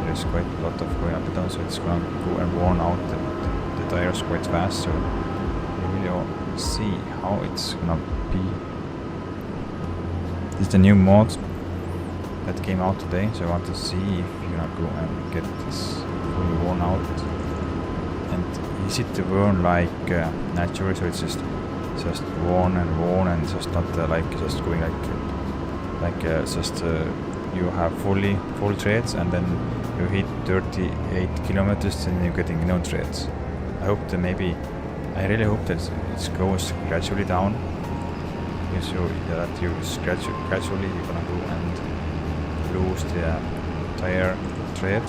Speaker 1: There's quite a lot of going up and down, so it's gonna go and worn out the tires quite fast. So we really see how it's gonna be. This is the new mod that came out today, so I want to see if you're gonna go and get this fully worn out. And is it to burn like naturally? So it's just worn and just not like just going you have full treads and then you hit 38 kilometers and you're getting no treads. I really hope that it goes gradually down, so that gradually you're gonna go and lose the tire tread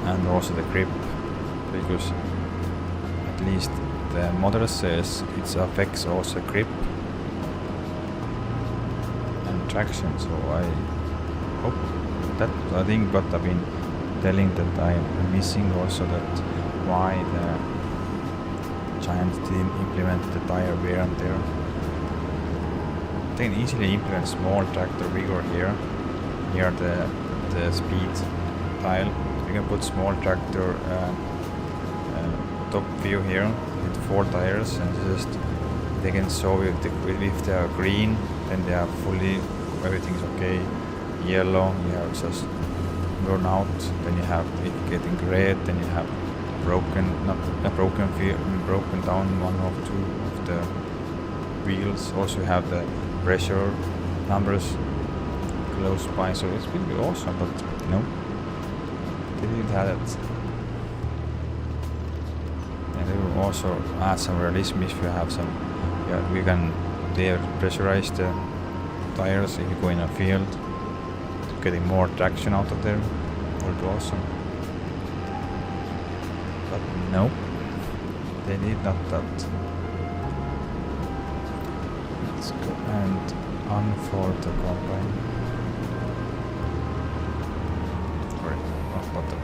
Speaker 1: and also the grip, because at least the model says it affects also grip and traction. So I hope that, I think what I've been telling that I'm missing also that why the Giant didn't implement the tire wear and tear. They can easily implement small tractor vigor here near the speed tile. You can put small tractor top view here with 4 tires, and just they can show if they are green, then they are fully, everything's okay. Yellow, you have just worn out. Then you have it getting red. Then you have broken down 1 or 2 of the wheels. Also you have the pressure numbers close by. So it's will be awesome, but no, they didn't have it. And they will also add some realism if you have some. Yeah, we can pressurize the tires if you go in a field, getting more traction out of there. Would be awesome. But no, they did not that. Let's go and unfold the combine. Sorry, not bottom.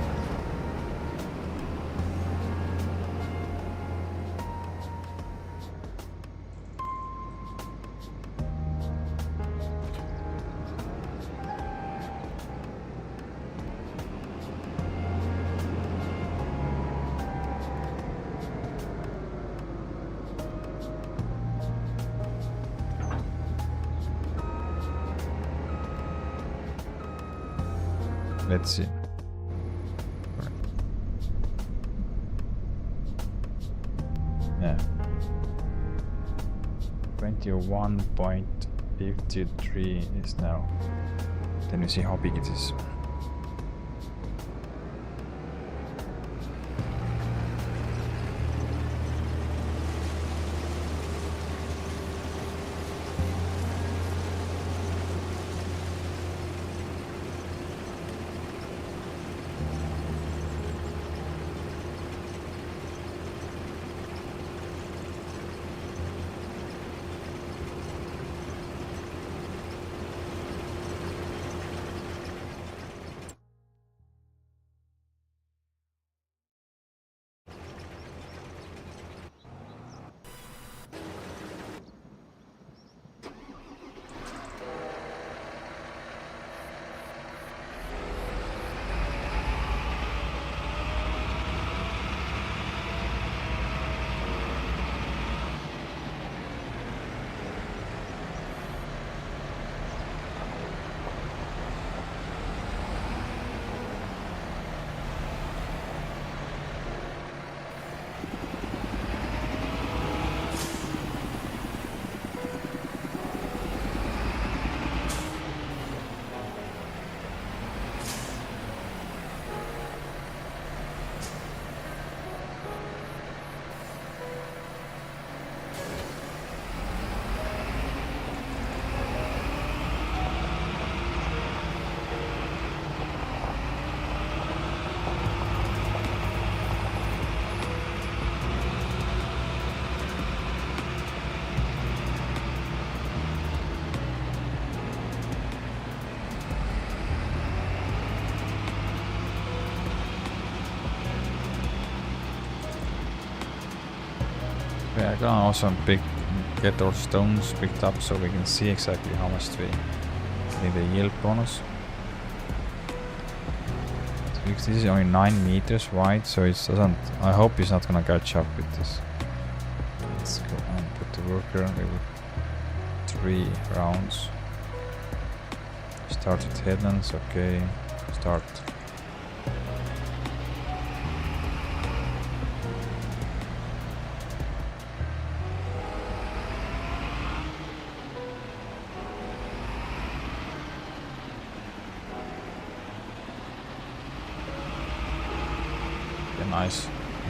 Speaker 1: Let's see. Yeah. 21.53 is now. Then you see how big it is. We are gonna also get our stones picked up so we can see exactly how much we need the yield bonus. This is only 9 meters wide, so it doesn't. I hope it's not gonna catch up with this. Let's go and put the worker with 3 rounds. Start with headlands, okay. Start.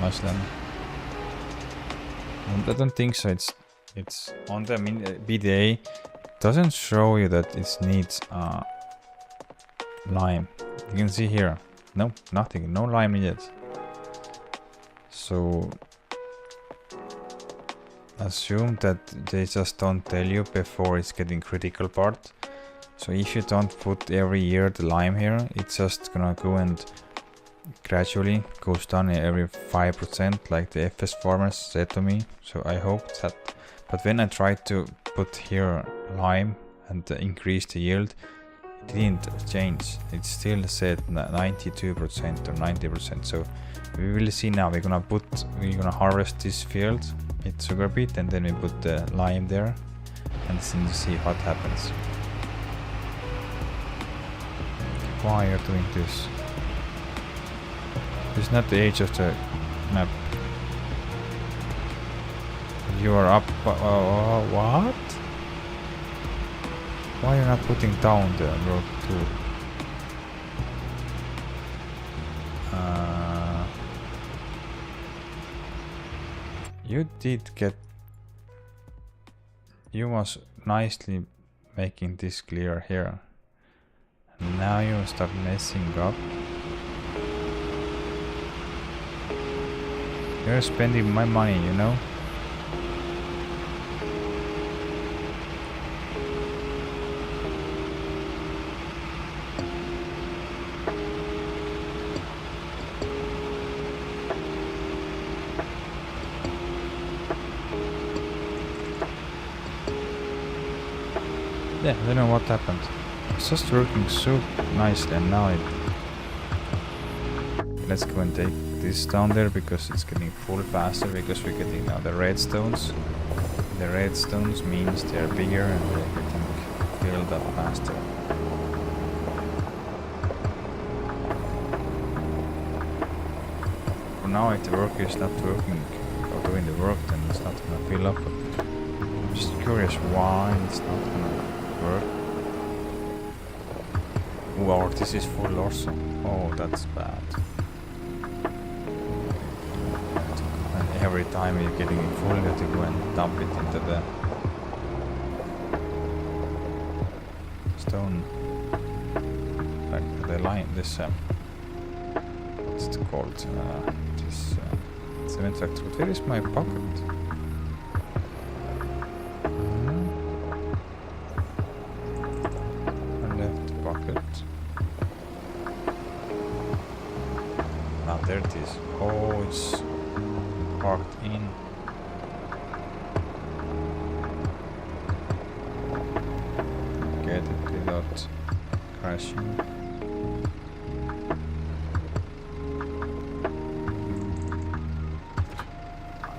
Speaker 1: Nice then. I don't think so. It's on the BDA. It doesn't show you that it needs lime. You can see here. No, nothing. No lime needed. So assume that they just don't tell you before it's getting critical part. So if you don't put every year the lime here, it's just gonna go and gradually goes down every 5% like the FS farmers said to me. So I hope that, but when I tried to put here lime and increase the yield, it didn't change. It still said 92% or 90%. So we will see now. We're gonna harvest this field with sugar beet and then we put the lime there and then see what happens. Why are you doing this? It's not the age of the map. You are up. What? Why are you not putting down the road too? You did get. You was nicely making this clear here. And now you start messing up. You're spending my money, you know? Yeah, I don't know what happened. It's just working so nicely and now it... Let's go and take this down there because it's getting full faster because we're getting now the redstones. The redstones means they're bigger and they're getting filled up faster. For now, if the worker is not working or doing the work, then it's not gonna fill up. But I'm just curious why it's not gonna work. Wow, this is full also. Oh, that's bad. Every time you're getting it full, you have to go and dump it into the stone, like the line. This what's it called? This cement factory. But where is my pocket? I left the pocket. Ah, there it is. Oh, it's parked in. Get it without crashing.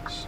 Speaker 1: Nice.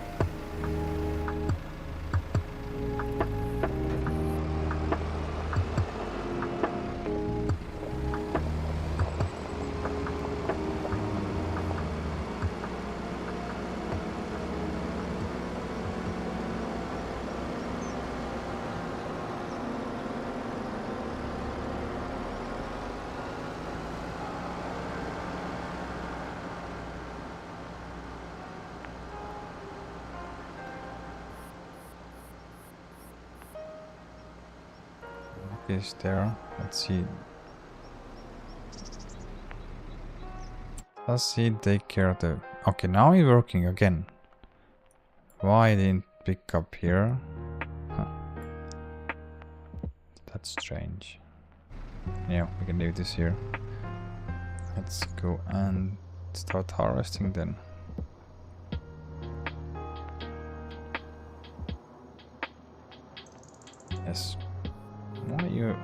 Speaker 1: Is there? Let's see. Let's see. Take care of the. Okay, now it's working again. Why didn't pick up here? Huh. That's strange. Yeah, we can leave this here. Let's go and start harvesting then. Yes. Why you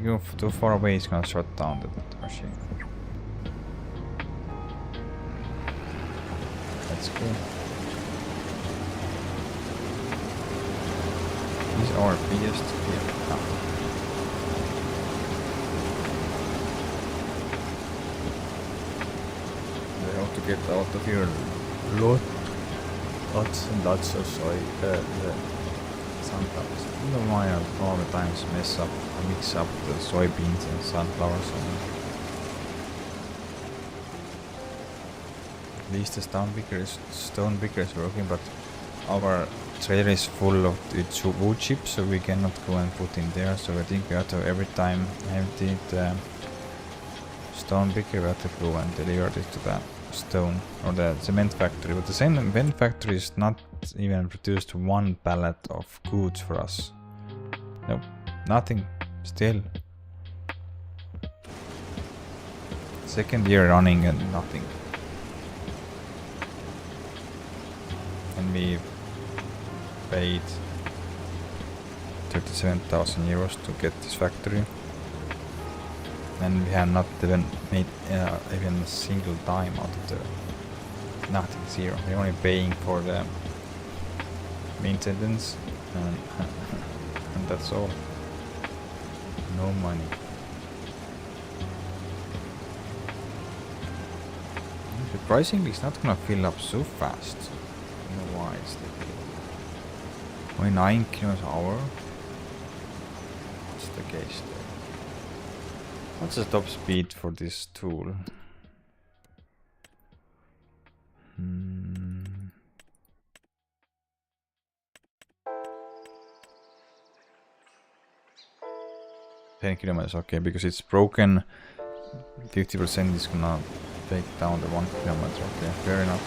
Speaker 1: go too far away, it's gonna shut down the machine. Let's go. These are biggest here. I have to get out of here lots and lots of soy. Sunflowers. I don't know why I all the times mix up the soybeans and sunflowers. At least the stone picker is working, but our trailer is full of the wood chips, so we cannot go and put in there. So I think we have to every time empty the stone picker, we have to go and deliver it to the stone or the cement factory. But the cement factory is not even produced one pallet of goods for us. Nope, nothing. Still. Second year running and nothing. And we paid 37,000 euros to get this factory. And we have not even made even a single dime out of the nothing, zero. We're only paying for the maintenance and, and that's all. No money. Surprisingly, it's not gonna fill up so fast. I don't know why it's like only 9 kilos an hour. What's the case there? What's the top speed for this tool? Hmm. 10 kilometers, okay, because it's broken. 50% is gonna take down the 1 kilometer. Okay, fair enough.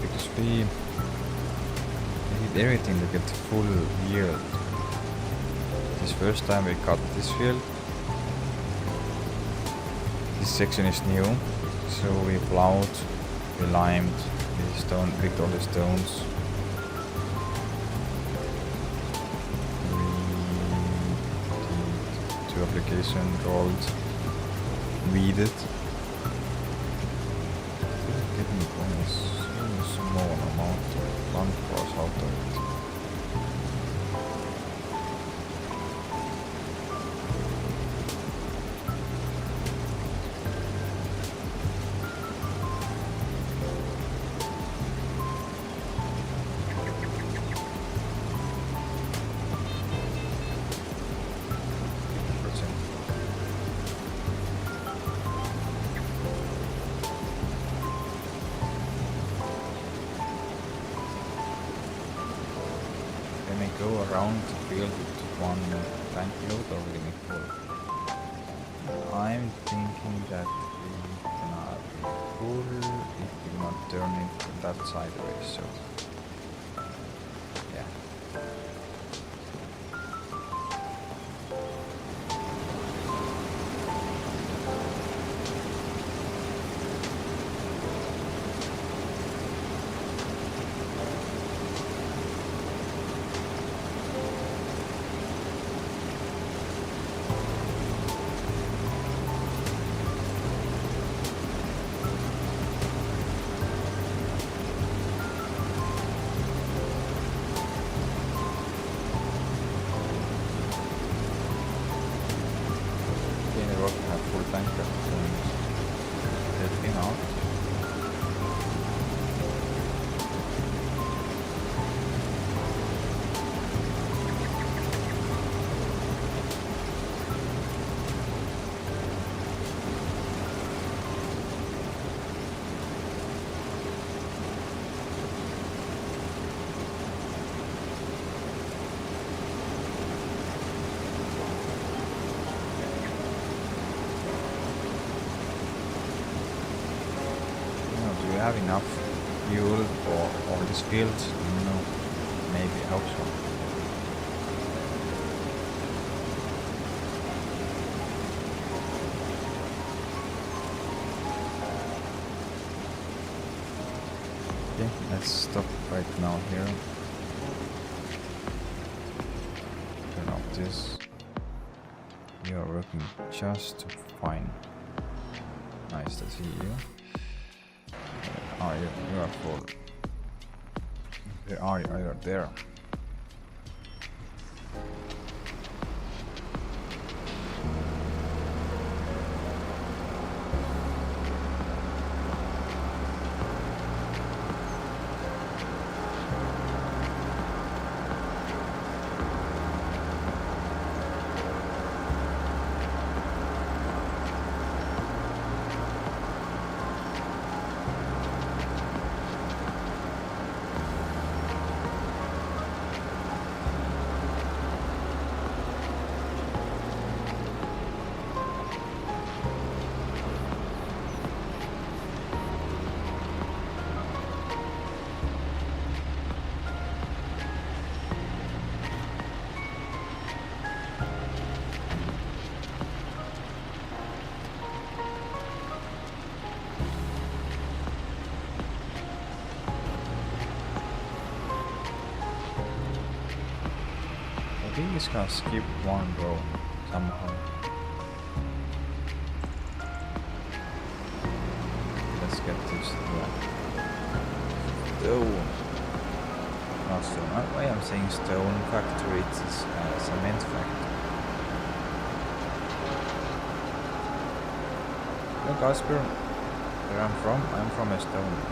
Speaker 1: Because we did everything to get full yield. This first time we cut this field. This section is new, so we plowed, we limed, we picked all the stones. We did 2 applications, rolled, weeded. Getting bonus. Small amount of plant force out of it. Go around the field with one tank load or will we full? I'm thinking that we're gonna be full if we're not turning that sideways, so yeah. fuel for all these fields? No. Maybe also. Okay, let's stop right now here. Turn off this. You are working just fine. Nice to see you. Where are you? You are full. Where are you? You're there. I think it's gonna skip one row somehow. Let's get this one. Stone. Not stone. Why I'm saying stone factory? It's a cement factory. Look, Asper, where I'm from Estonia.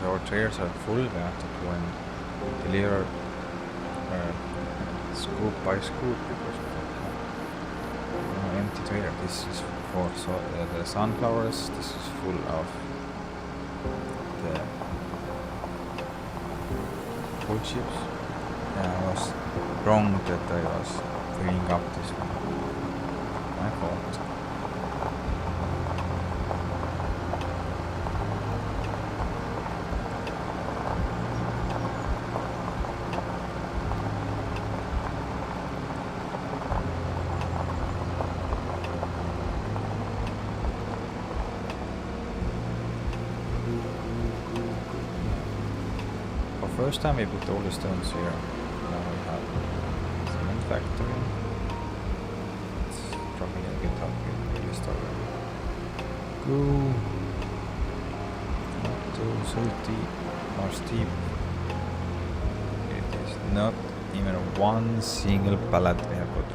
Speaker 1: Our trailers are full, we have to go and deliver scoop by scoop because empty trailer. This is for the sunflowers. This is full of the wood chips. Yeah, I was wrong that I was filling up this one. My fault. First time we put all the stones here. Now we have cement factory. It's probably a bit up with the start. Go! Not too salty or steep. It is not even one single pallet we have put.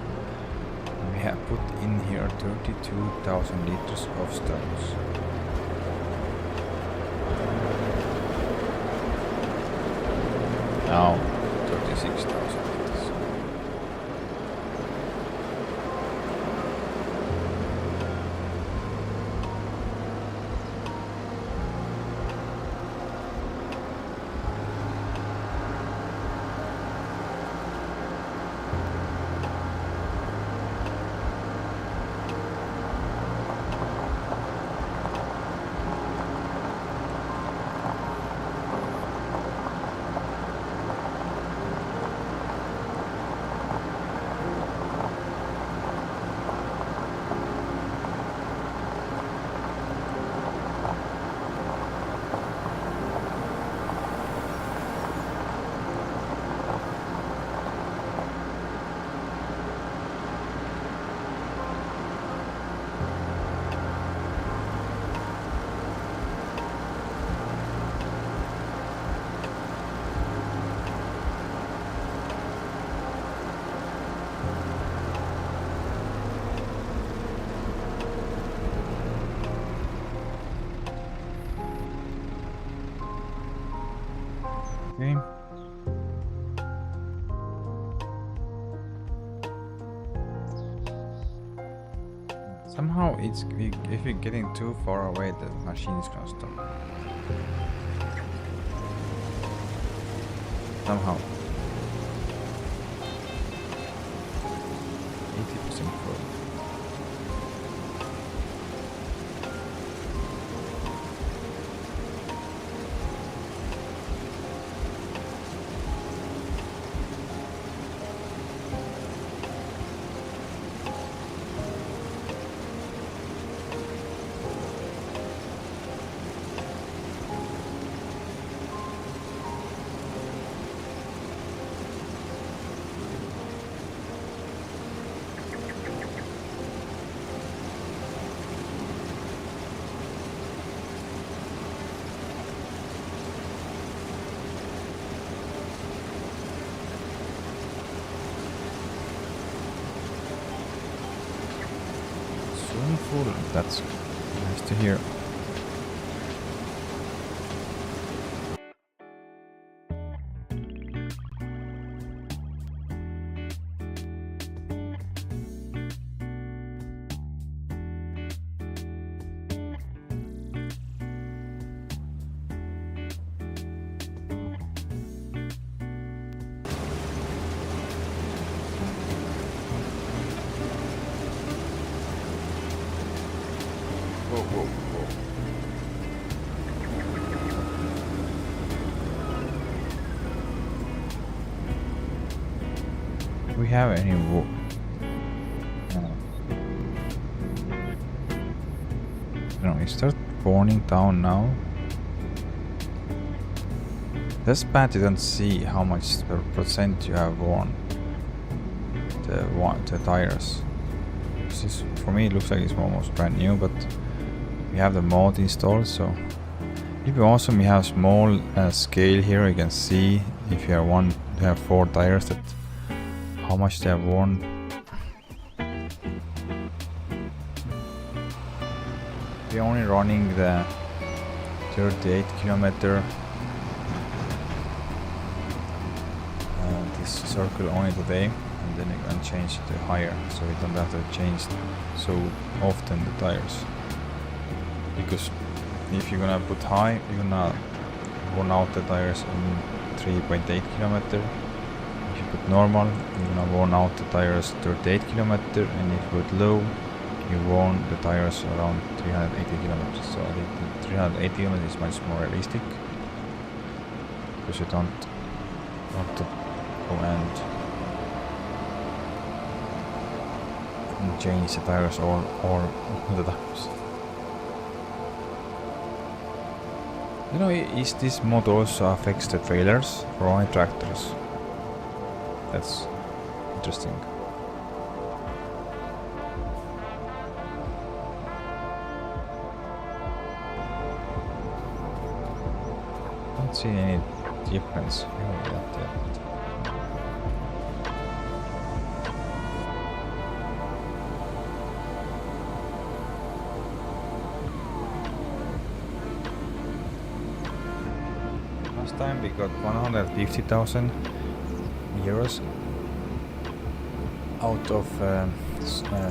Speaker 1: We have put in here 32,000 liters of stones. Now 36,000 liters. Okay. Somehow if you're getting too far away, the machine is gonna stop. Somehow. 80% full. Soon full. That's nice to hear. Whoa, whoa, whoa. Do we have any no, it starts burning down now. That's bad you don't see how much per percent you have worn the tires. This is, for me it looks like it's almost brand new, but we have the mod installed, so it'd be awesome. We have small scale here. You can see if you have 4 tires, that how much they have worn. We're only running the 38 kilometer this circle only today, and then you can change it to higher, so you don't have to change so often the tires. Because if you're gonna put high, you're gonna burn out the tires in 3.8 kilometer. If you put normal, you're gonna burn out the tires 38 kilometer, and if you put low, you burn the tires around 380 kilometers. So I think the 380 kilometers is much more realistic, because you don't want to go and change the tires or the tires. You know, is this mod also affects the trailers or only tractors? That's interesting. Don't see any difference here yet. Time we got 150,000 euros out of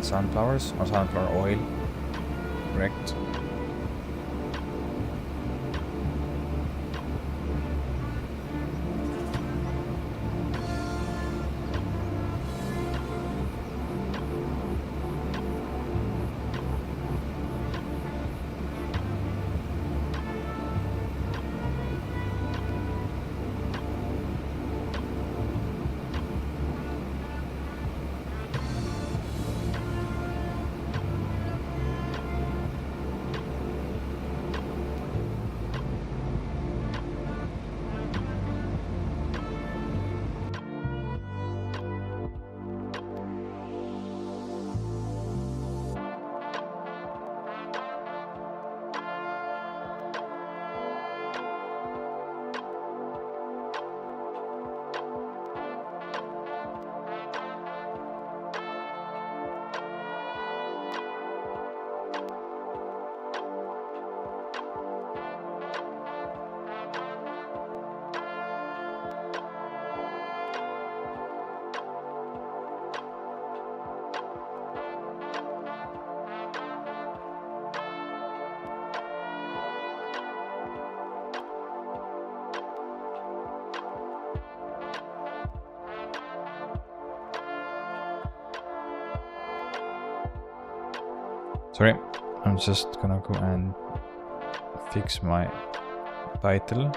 Speaker 1: sunflowers or sunflower oil, correct? Sorry, I'm just gonna go and fix my title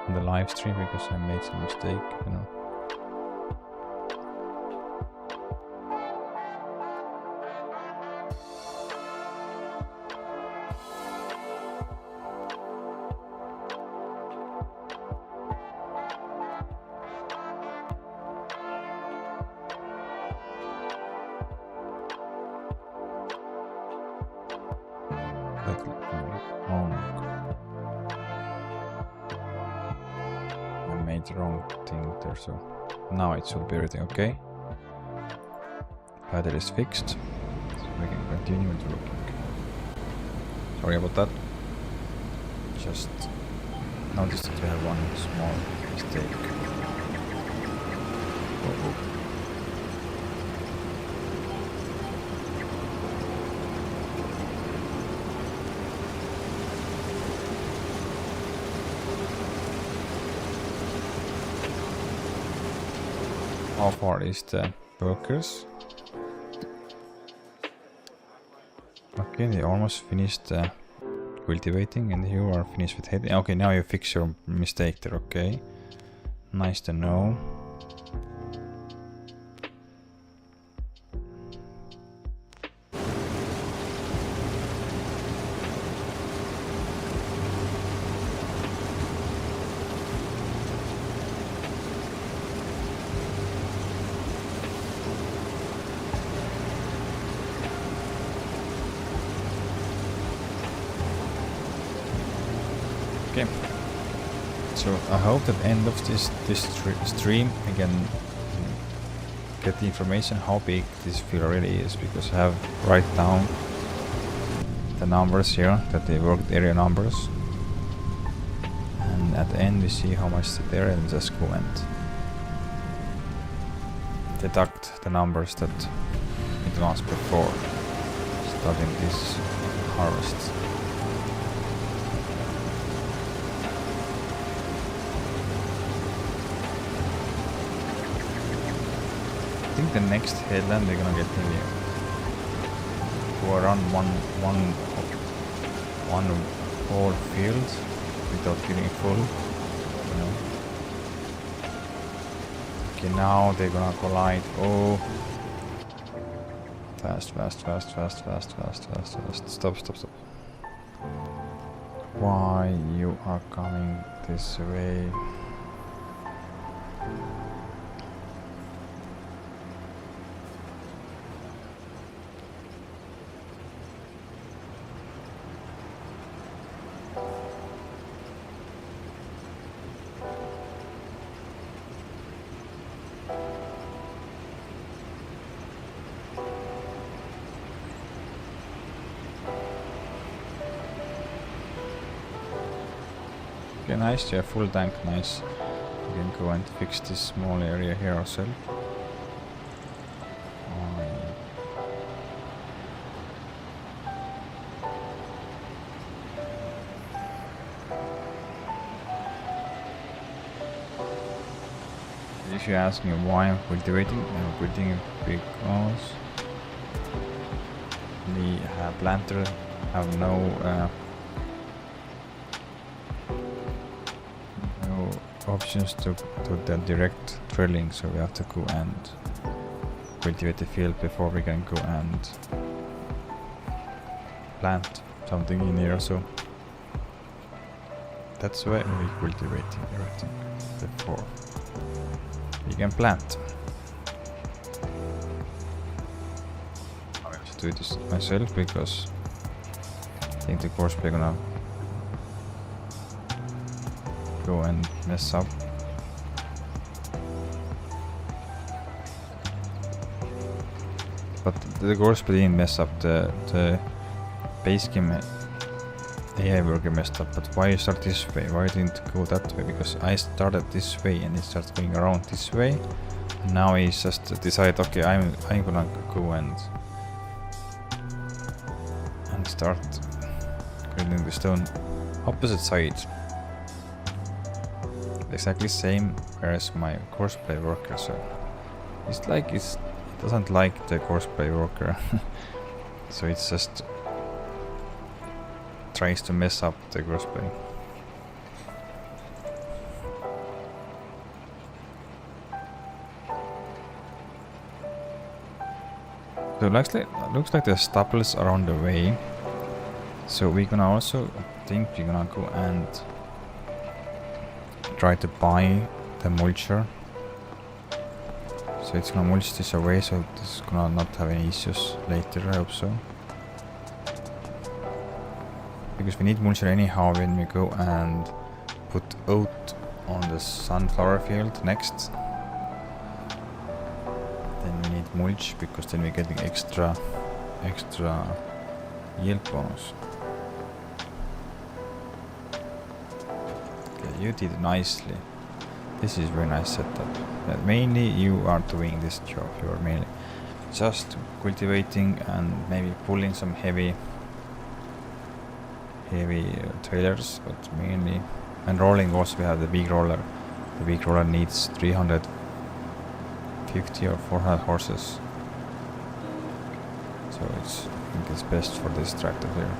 Speaker 1: on the live stream because I made some mistake, you know. I made the wrong thing there, so now it should be everything okay. Title is fixed, so we can continue with working. Sorry about that. Just noticed that we have one small mistake. Oh. How far is the workers? Okay, they almost finished cultivating and you are finished with heading. Okay, now you fix your mistake there, okay. Nice to know. Okay, so I hope at the end of this stream I can get the information how big this field really is, because I have write down the numbers here, that they worked area numbers, and at the end we see how much the area and just go and deduct the numbers that it was before starting this harvest. I think the next headland they're gonna get maybe go around one whole field without getting full, you know. Okay, now they're gonna collide. Oh, fast. Stop. Why you are coming this way? Okay, nice, yeah, full tank, nice. You can go and fix this small area here ourselves. If you ask me why I'm cultivating, I'm cultivating because the planter have no options to the direct drilling, so we have to go and cultivate the field before we can go and plant something in here. So that's why we cultivate everything before we can plant. I have to do this myself because I think the course we're gonna go and mess up. But the course didn't mess up, the base game AI worker messed up. But why start this way? Why didn't go that way? Because I started this way and it starts going around this way. And now he's just decided, okay, I'm gonna go and start creating the stone opposite side. Exactly same as my courseplay worker, so it's like it doesn't like the courseplay worker. So it's just tries to mess up the crossplay. So looks like the staples are on the way. So we're gonna also think we're gonna go and try to buy the mulcher. So it's gonna mulch this away, so this is gonna not have any issues later, I hope so. Because we need mulcher anyhow when we go and put oat on the sunflower field next. Then we need mulch because then we're getting extra yield bonus. Okay, you did nicely. This is very nice setup. Mainly you are doing this job. You are mainly just cultivating and maybe pulling some heavy trailers, but mainly and rolling also. We have the big roller. The big roller needs 350 or 400 horses, so I think it's best for this tractor here.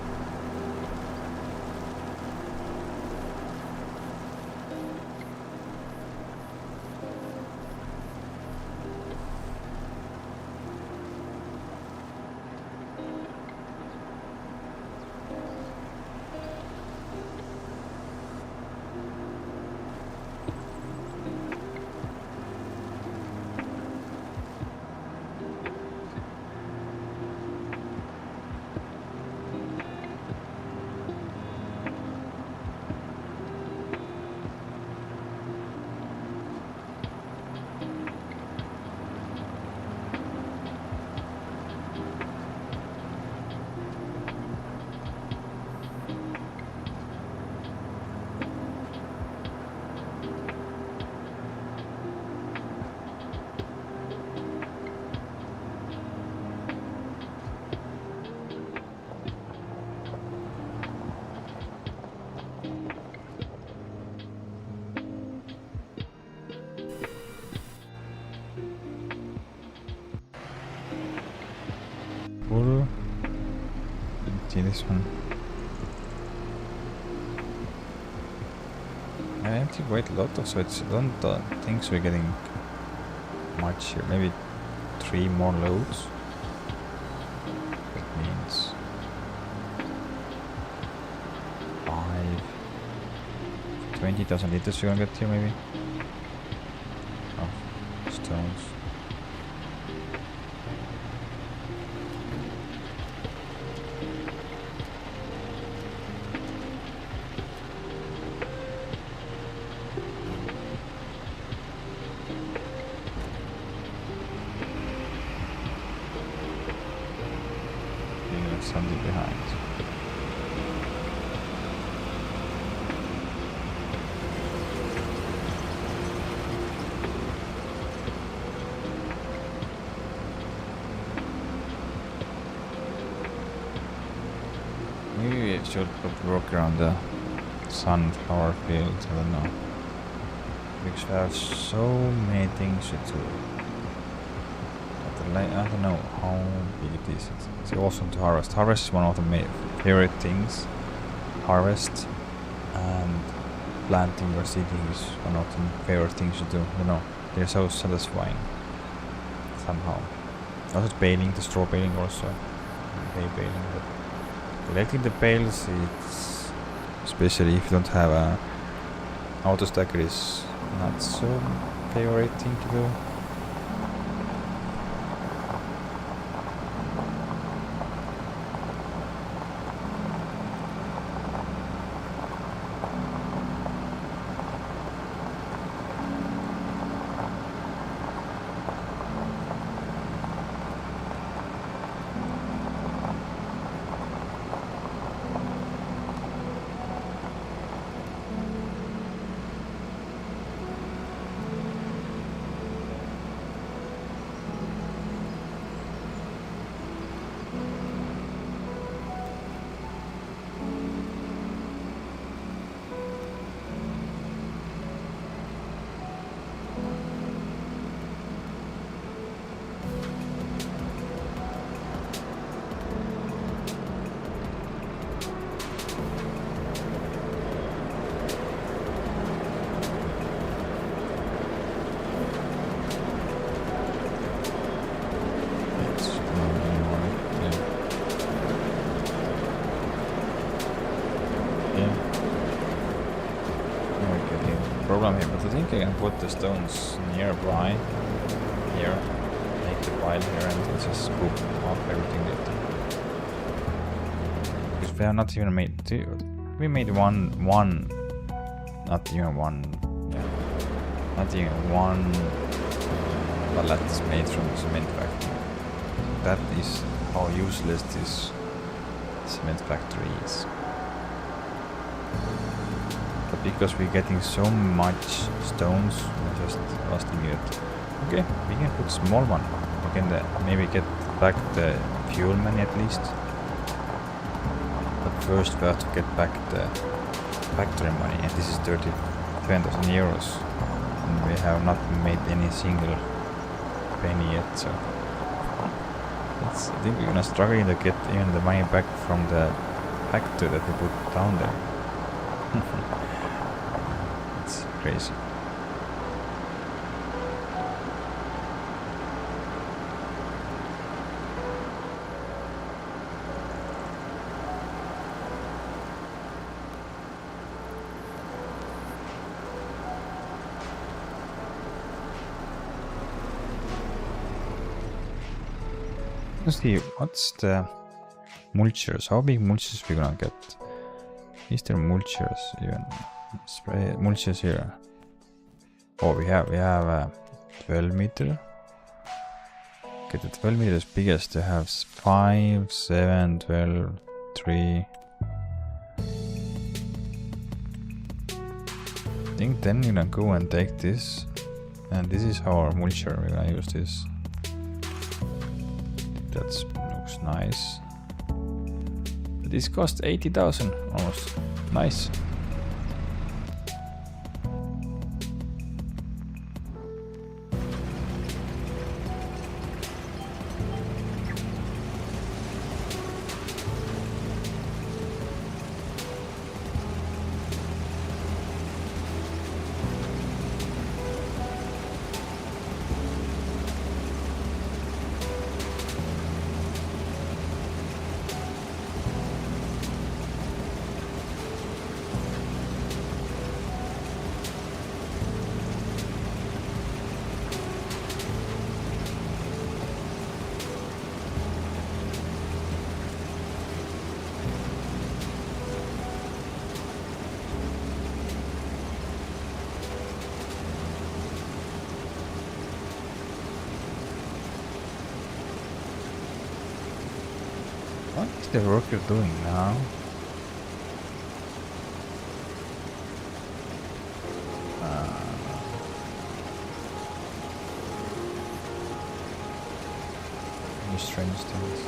Speaker 1: Pull. See this one. I empty quite a lot of, so it's, I don't think we're getting much here. Maybe 3 more loads. That means 20,000 liters we're gonna get here maybe. Oh, stones. Something behind. Maybe we should walk around the sunflower field, I don't know. Because we have so many things to do. I don't know how big it is. It's awesome to harvest. Harvest is one of my favorite things. Harvest and planting or seeding is one of the favorite things to do. You know, they're so satisfying somehow. Also baling, the straw baling also. Hay baling. But collecting the bales, it's especially if you don't have a auto stacker, is not so favorite thing to do. problem here, but I think I can put the stones nearby. Here. Make the pile here and then just scoop off everything later. Because we have not even made two. We made one, not even one, yeah. Not even one pallet is made from the cement factory. That is how useless this cement factory is. But because we're getting so much stones, we're just rusting it. Okay, we can put small one. We can maybe get back the fuel money at least. But first we have to get back the factory money, and this is 30,000 euros. And we have not made any single penny yet, so I think we're gonna struggle to get even the money back from the factory that we put down there. It's crazy. Let's see, what's the mulchers? How big mulchers we gonna get? Is there mulchers even? Spray mulchers here. Oh, we have 12 meter. Okay, the 12 meter is biggest. They have 5, 7, 12, 3. I think then we're gonna go and take this, and this is our mulcher. We're gonna use this. That looks nice. This cost 80,000 almost. Nice. What is the worker doing now? Any strange things?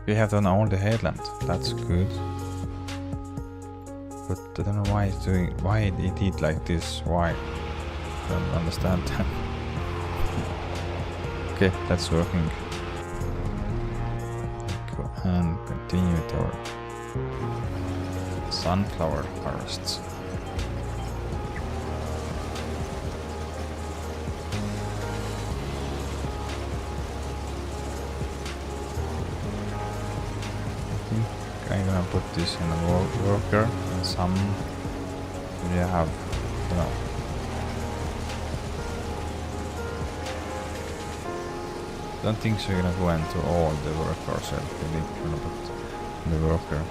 Speaker 1: We have done all the headland. That's good. But I don't know why it's doing. Why it did like this. Why? I don't understand that. Okay, that's working. Go and continue with our sunflower harvests. I'm gonna put this in a worker and some We have, you know, don't think so. You're gonna go into all the workers. I think you're gonna put the worker.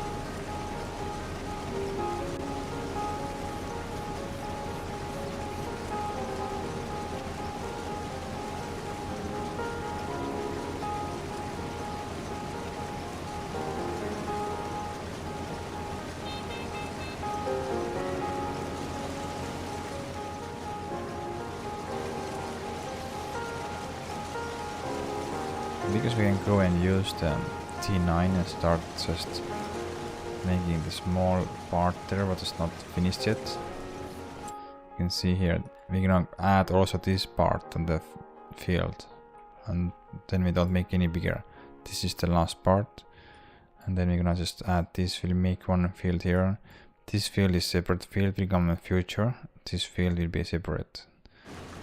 Speaker 1: Because we can go and use the T9 and start just making the small part there what is not finished yet. You can see here we're gonna add also this part on the field, and then we don't make any bigger. This is the last part, and then we're gonna just add this. We'll make one field here. This field is separate field, will come in future. This field will be separate.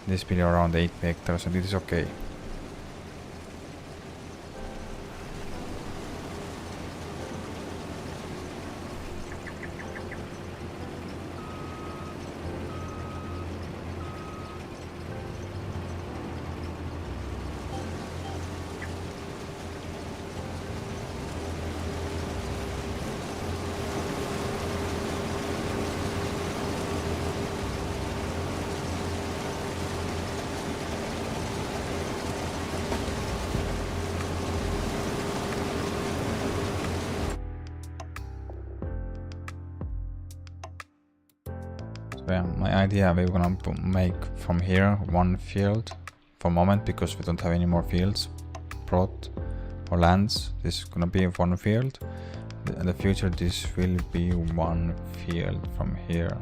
Speaker 1: This will be around 8 hectares, so this is okay. So yeah, my idea, we're gonna make from here one field for a moment because we don't have any more fields brought or lands. This is gonna be one field. In the future this will be one field from here.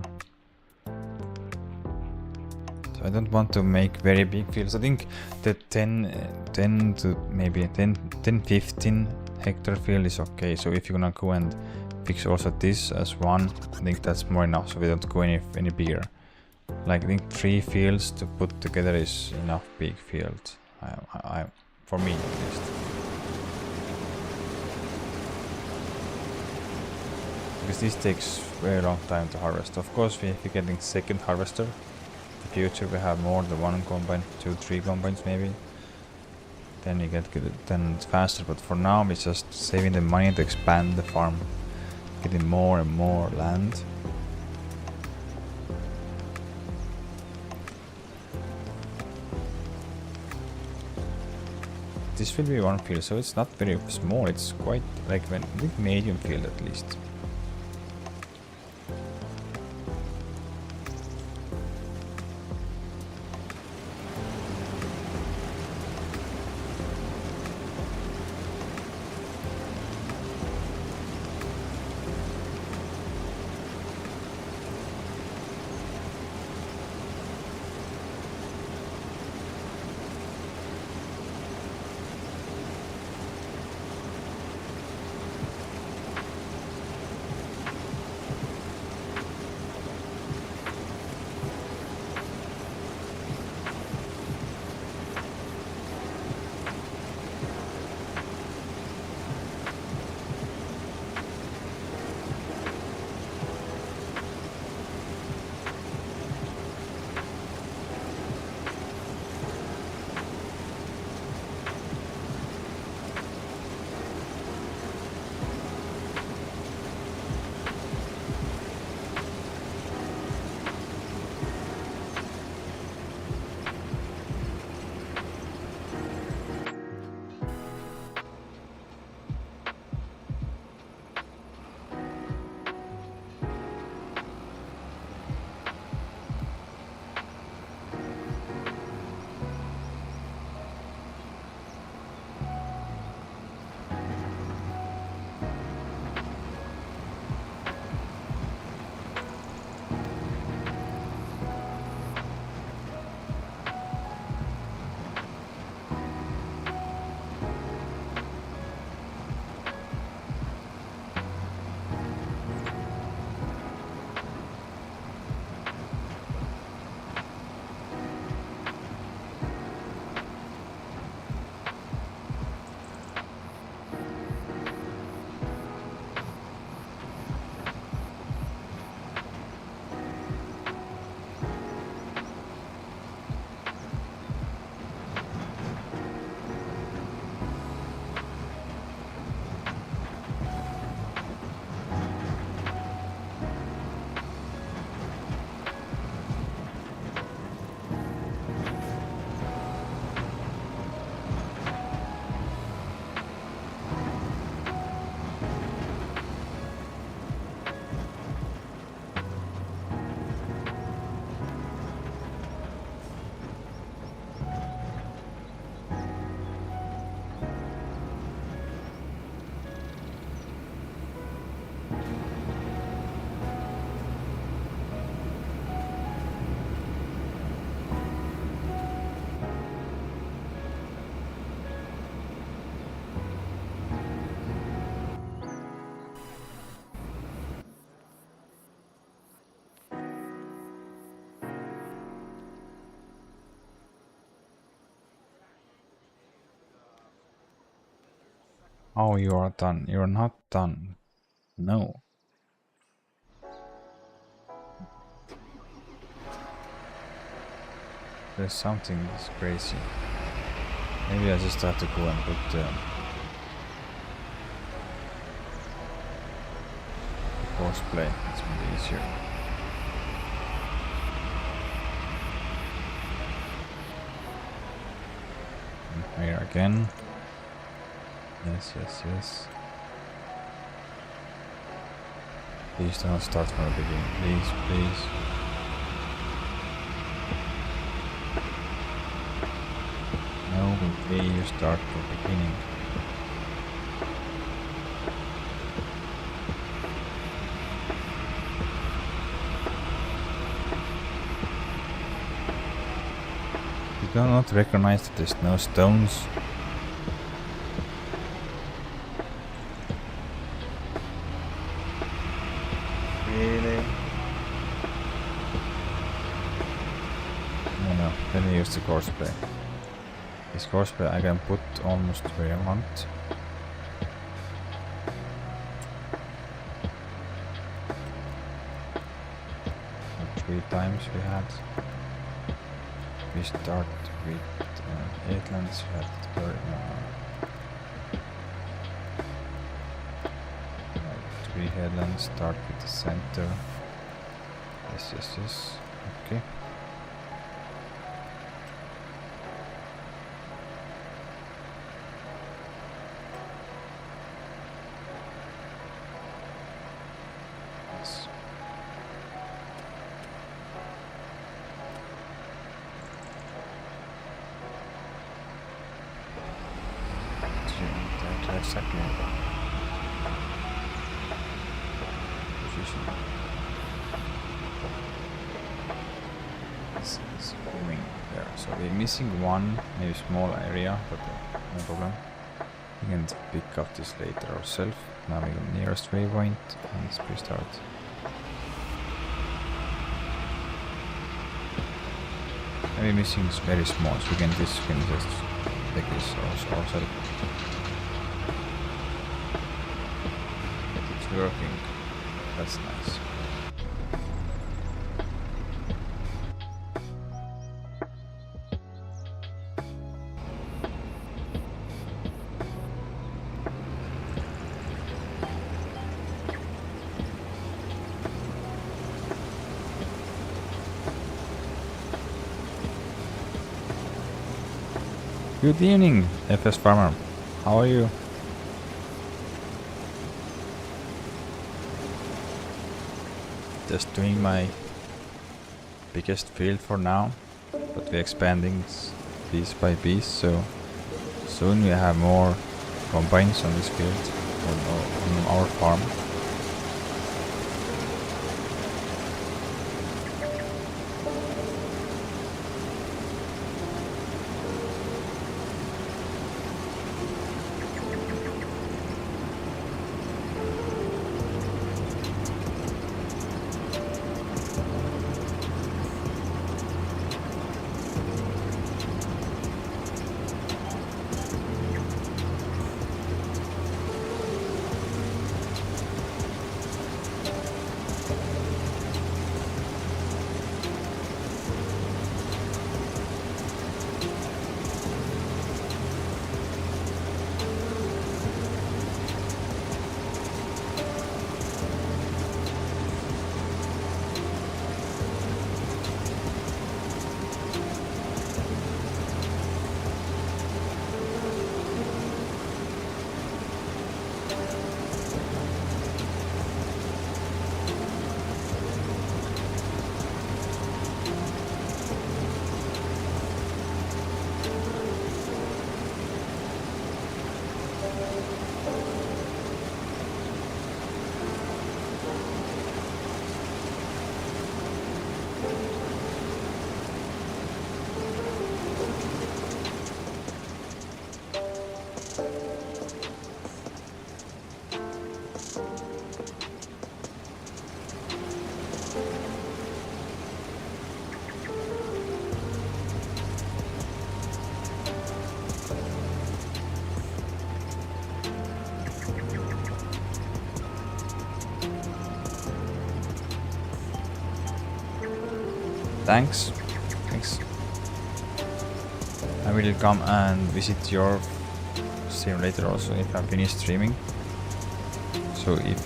Speaker 1: So I don't want to make very big fields. I think the 10 to maybe 10-15 hectare field is okay. So if you're gonna go and fix also this as one, I think that's more enough, so we don't go any bigger. Like I think 3 fields to put together is enough big field. For me at least. Because this takes very long time to harvest. Of course, if we're getting second harvester, in the future we have more than 1 combine, 2, 3 combines maybe. Then you get good, then it's faster. But for now, we're just saving the money to expand the farm. Getting more and more land. This will be one field, so it's not very small. It's quite like a big medium field at least. Oh, you are done. You're not done. No. There's something that's crazy. Maybe I just have to go and put the horseplay. It's maybe easier. And here again. Yes, yes, yes. Please do not start from the beginning. Please, please. No way you start from the beginning. You do not recognize that there's no stones. Really? No, let me use the horseplay. This horseplay I can put almost where I want. 3 times we had. We start with 8 lands, we had 3 headlands, start with the center. Yes, yes, yes. Okay. Yes. Exactly. Position. This is going there. So we're missing one, maybe small area, but no problem. We can pick up this later ourselves. Now we go nearest waypoint and we start. Maybe missing is very small, so we can just take this ourselves. It's working. That's nice. Good evening, FS Farmer. How are you? Just doing my biggest field for now, but we're expanding piece by piece, so soon we have more combines on this field, on our farm. Thanks. I will come and visit your stream later also if I finish streaming. So if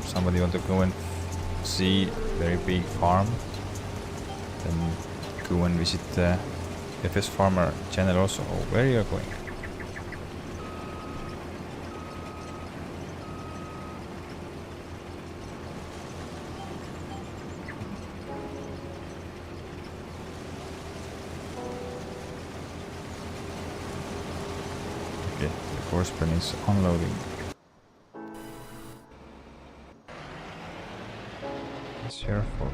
Speaker 1: somebody want to go and see very big farm, then go and visit the FS Farmer channel also. Oh, where are you going? Okay, the horseman is unloading. It's your fault.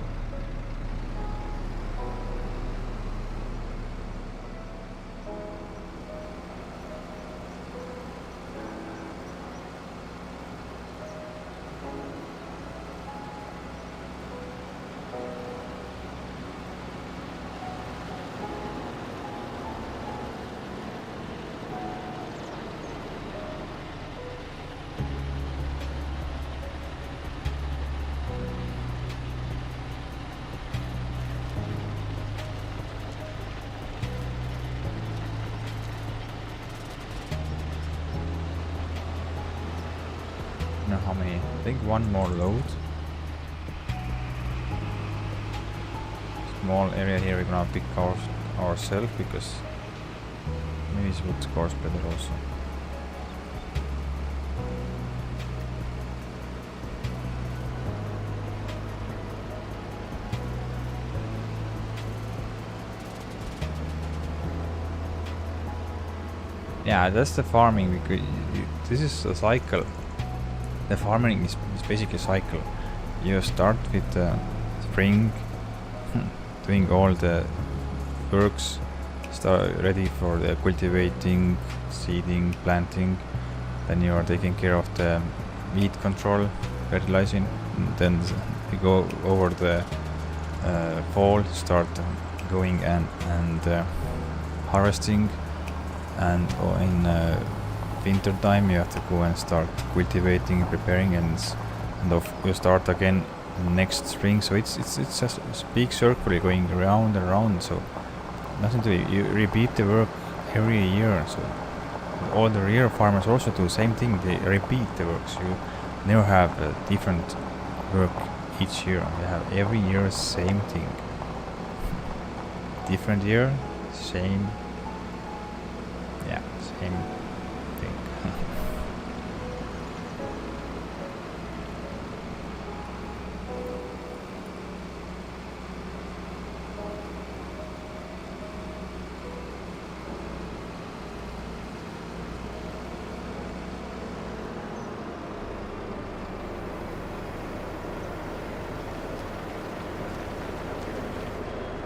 Speaker 1: How many? I think one more load. Small area here we're gonna pick ourselves because maybe it would course better also. Yeah, that's the farming. This is a cycle. The farming is basically a cycle. You start with spring, doing all the works, start ready for the cultivating, seeding, planting. Then you are taking care of the weed control, fertilizing. Then you go over the fall, start going and harvesting, and in winter time you have to go and start cultivating, preparing, and you start again next spring. So it's just a big circle going around and around. So nothing to you repeat the work every year. So all the real farmers also do the same thing. They repeat the work. So you never have a different work each year. You have every year same thing. Different year, same. Yeah, same thing.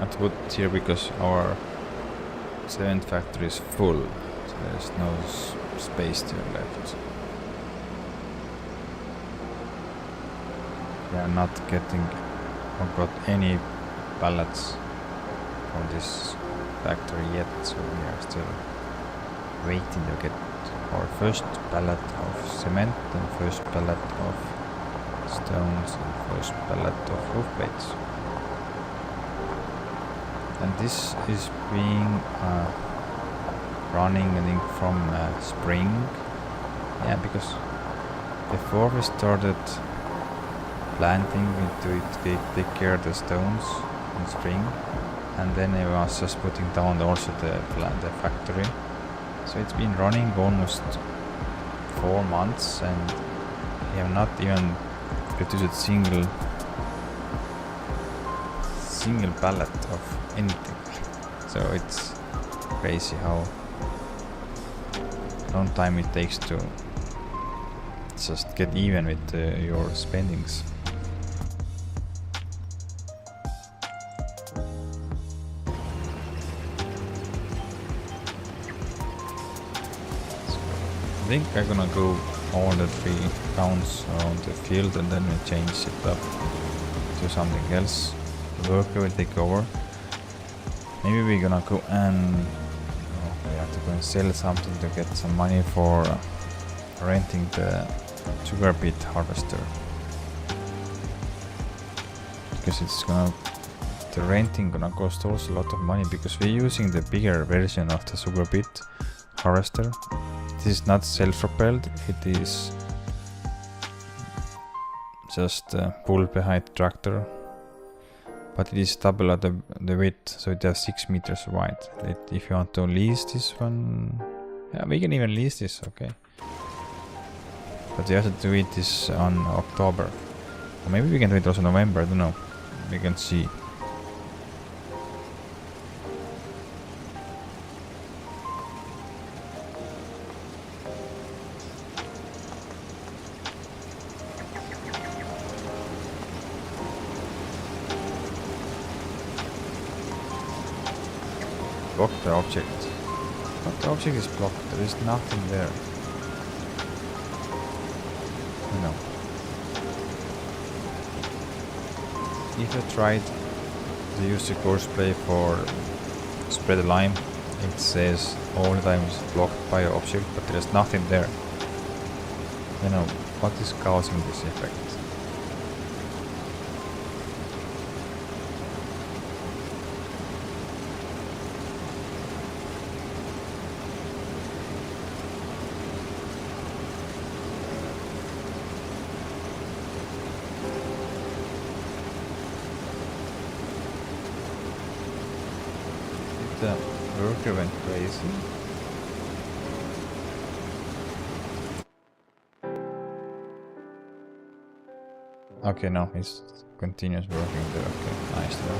Speaker 1: I put here because our 7th factory is full, so there's no space to left. We are not getting or got any pallets from this factory yet, so we are still waiting to get our first pallet of cement and first pallet of stones and first pallet of roof plates. And this is being running, I think, from spring. Yeah, because before we started planting, we take care of the stones in spring, and then I was just putting down also the factory. So it's been running almost 4 months, and we have not even produced single pallet of anything. So it's crazy how long time it takes to just get even with your spendings. I think I'm gonna go all the 3 rounds around the field and then we change it up to something else. The worker will take over. Maybe we're gonna go and we have to go and sell something to get some money for renting the sugar beet harvester, because it's gonna the renting gonna cost also a lot of money because we're using the bigger version of the sugar beet harvester. This is not self-propelled, it is just a pull behind tractor, but it is double of the width, so it has 6 meters wide. If you want to lease this one, yeah, we can even lease this, okay. But you have to do it this on October. Or maybe we can do it also November, I don't know. We can see. Block the object. But the object is blocked, there is nothing there. No. If you tried to use the courseplay for spread the lime, it says all the time is blocked by an object, but there is nothing there. You know, what is causing this effect? The worker went crazy. Okay, no, it continues working there. Okay, nice there.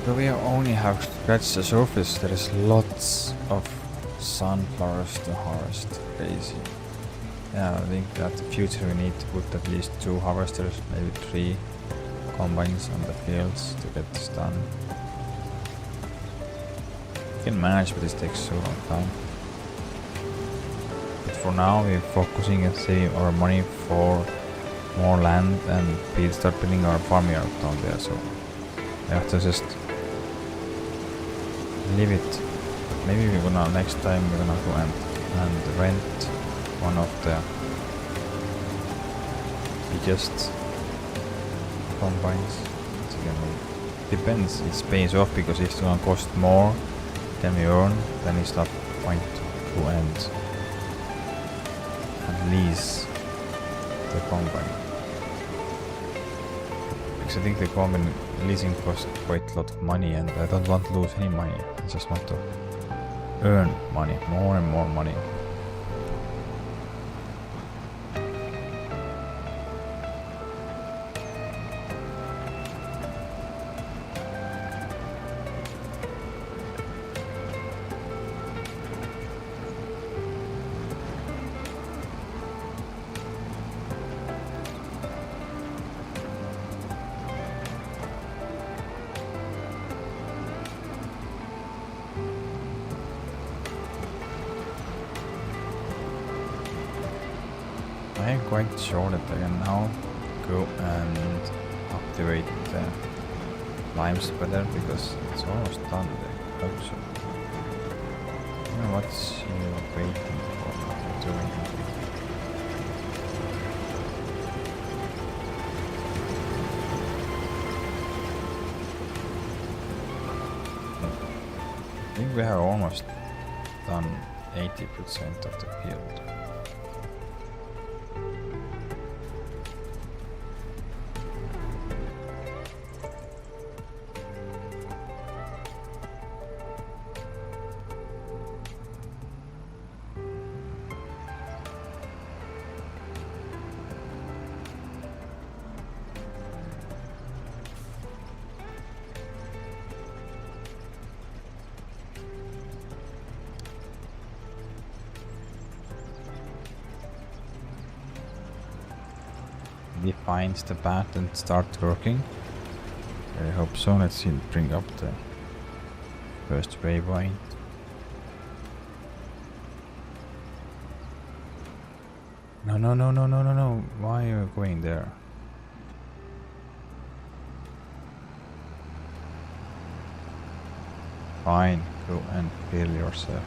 Speaker 1: So we only have scratched the surface. There is lots of sunflowers to harvest. Crazy. Yeah, I think that in the future we need to put at least 2 harvesters, maybe 3 combines on the fields to get this done. We can manage, but this takes so long time. But for now we're focusing and saving our money for more land, and we start building our farmyard down there, so we have to just leave it. Maybe we're gonna next time we're gonna go and rent one of the biggest combines. Depends, it pays off, because if it's gonna cost more than we earn, then it's not point to go and lease the combine. Because I think the combine leasing costs quite a lot of money, and I don't want to lose any money. I just want to earn money, more and more money. I'm quite sure that I can now go and activate the lime spreader because it's almost done. I hope so. What's she waiting for? What are you doing? I think we have almost done 80% of the field. Defines the path and start working. I hope so. Let's see, bring up the first waypoint. No. Why are you going there? Fine, go and kill yourself.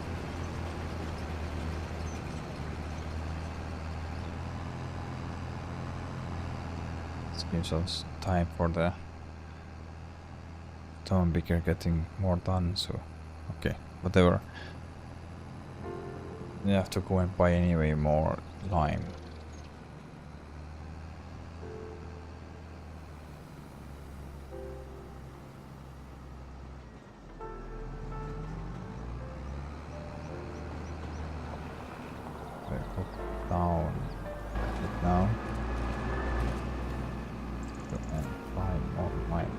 Speaker 1: Gives us time for the stone picker getting more done, so okay, whatever. You have to go and buy anyway more lime. So put down it now. And buy more lime.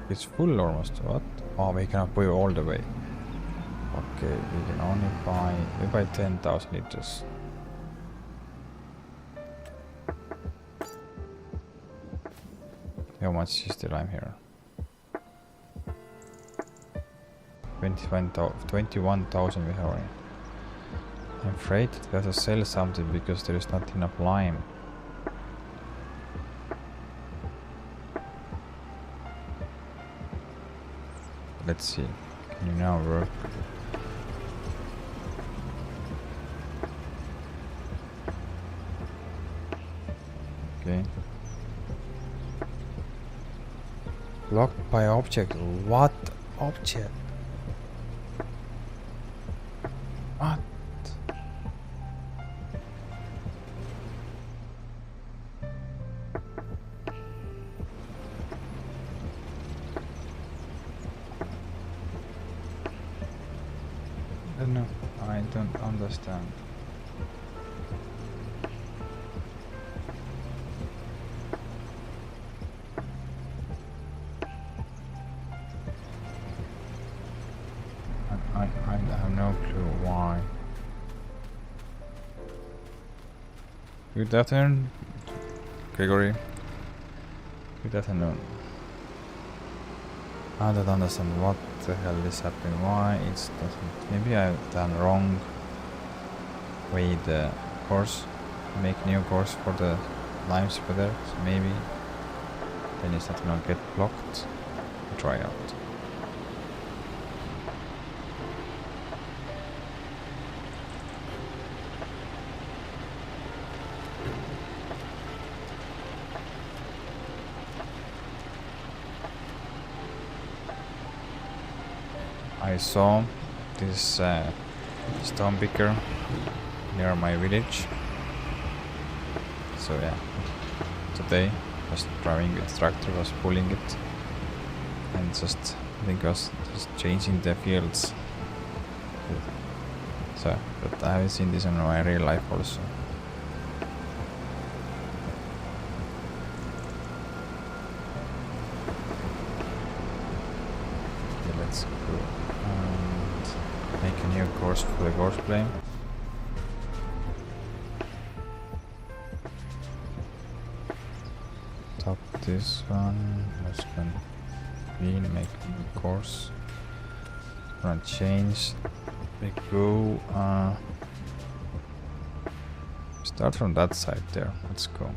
Speaker 1: It's full almost. What? Oh, we cannot buy all the way. Okay, we can only buy. We buy 10,000 liters. How much is the lime here? 21,000 we have. I'm afraid we have to sell something because there is not enough lime. Let's see. Can you now work? Okay. Blocked by object. What object? What? No, I don't understand. I have no clue why. Good afternoon, Gregory. Good afternoon. I don't understand what the hell is happening. Why it's doesn't. Maybe I've done wrong way the course. Make new course for the lime spreader. So maybe then it's not gonna get blocked. Try out. I saw this stone picker near my village. So yeah, today I was driving with tractor, was pulling it, and just I think I was just changing the fields. So, but I haven't seen this in my real life also. Okay, let's go and make a new course for the course play. Top this one, let's go clean, make a new course. Gonna change. We go Start from that side there. Let's go.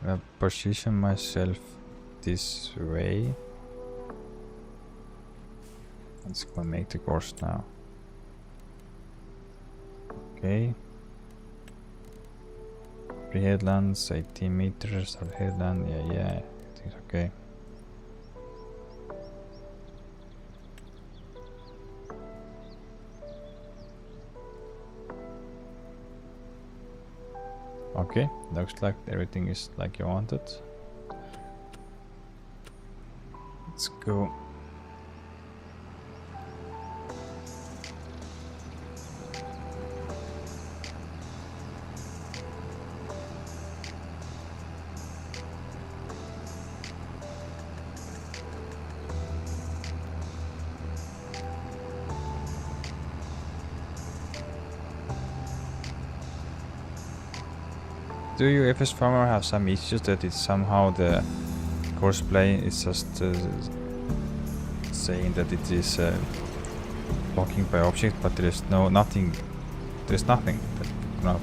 Speaker 1: I position myself this way. Let's go and make the course now. Okay. Pre-headlands, 18 meters of headland. Yeah, I think it's okay. Okay, looks like everything is like you wanted. Let's go. Do you FS Farmer have some issues that it's somehow the courseplay is just saying that it is blocking by object, but there is nothing that come up.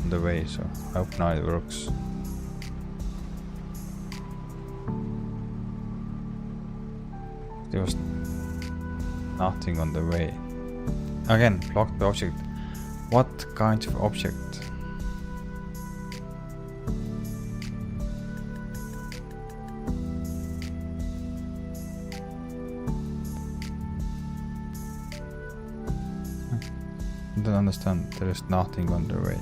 Speaker 1: On the way, so I hope now it works. There was nothing on the way. Again, blocked by object. What kind of object? I don't understand. There is nothing on the way.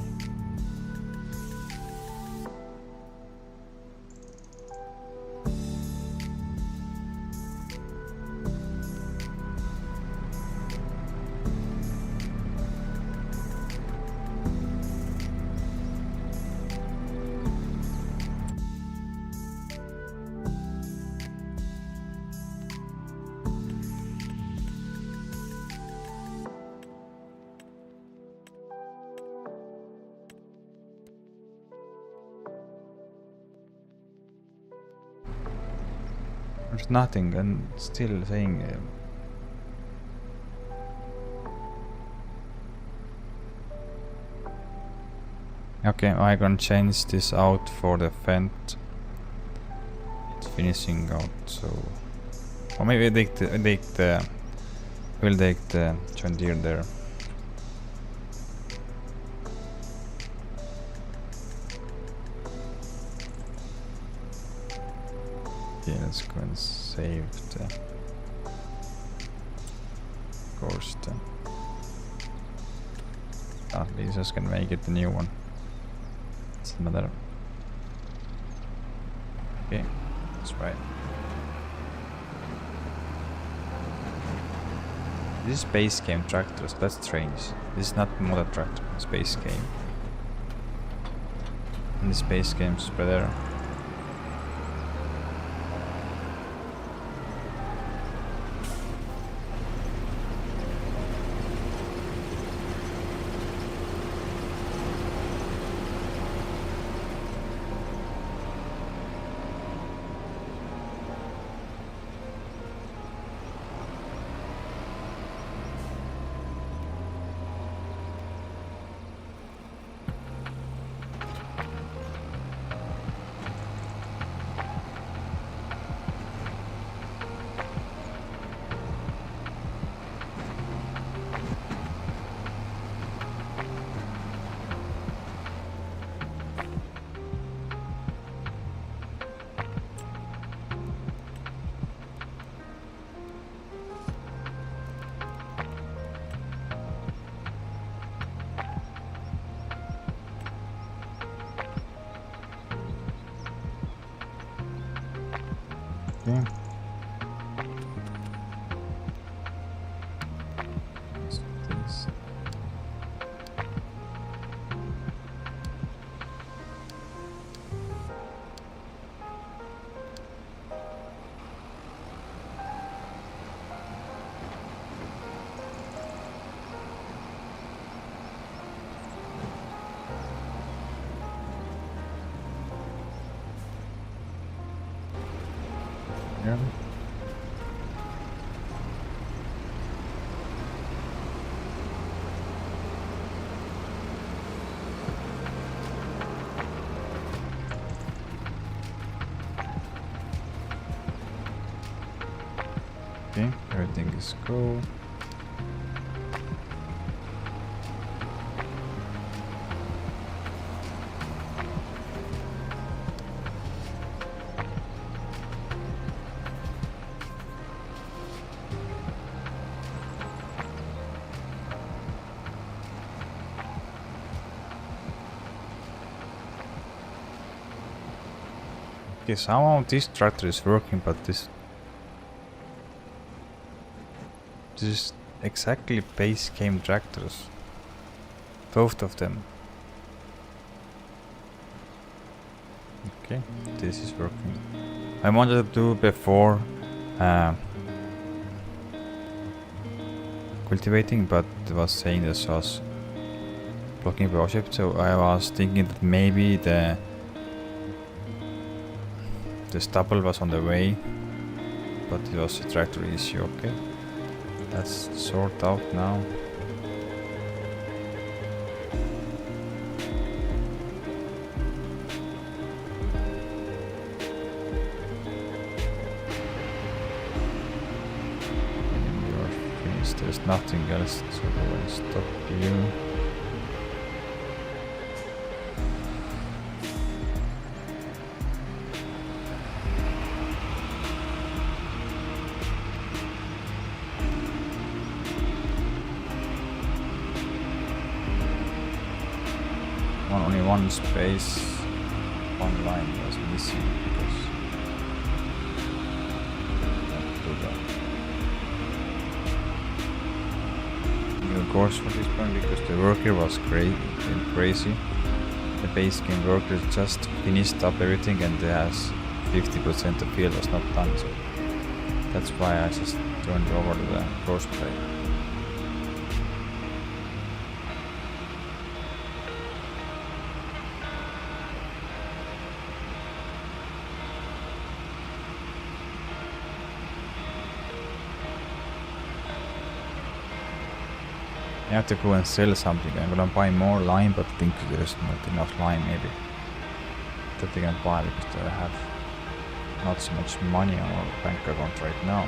Speaker 1: There's nothing, and still saying. Okay, I'm gonna change this out for the vent. It's finishing out, so. Or maybe we'll take the John Deere there. Okay, let's go and save the course then. At least I can make it the new one. It's another. Okay, that's right. This is base game tractors, that's strange. This is not modded tractor, it's base game. And this base game's better. Let's go. Okay, somehow this tractor is working, but this is exactly base game tractors. Both of them. Okay, this is working. I wanted to do before cultivating, but it was saying this was blocking project, so I was thinking that maybe the stubble was on the way, but it was a tractor issue. Okay, let's sort out now. There's nothing else, so I stop you. Only one space, one line was missing because new course for this one because the worker was crazy. The base game worker just finished up everything and there's 50% of the field was not done, so that's why I just turned over to the crossplay. I have to go and sell something. I'm gonna buy more lime, but I think there's not enough lime maybe that I can buy because I have not so much money on our bank account right now.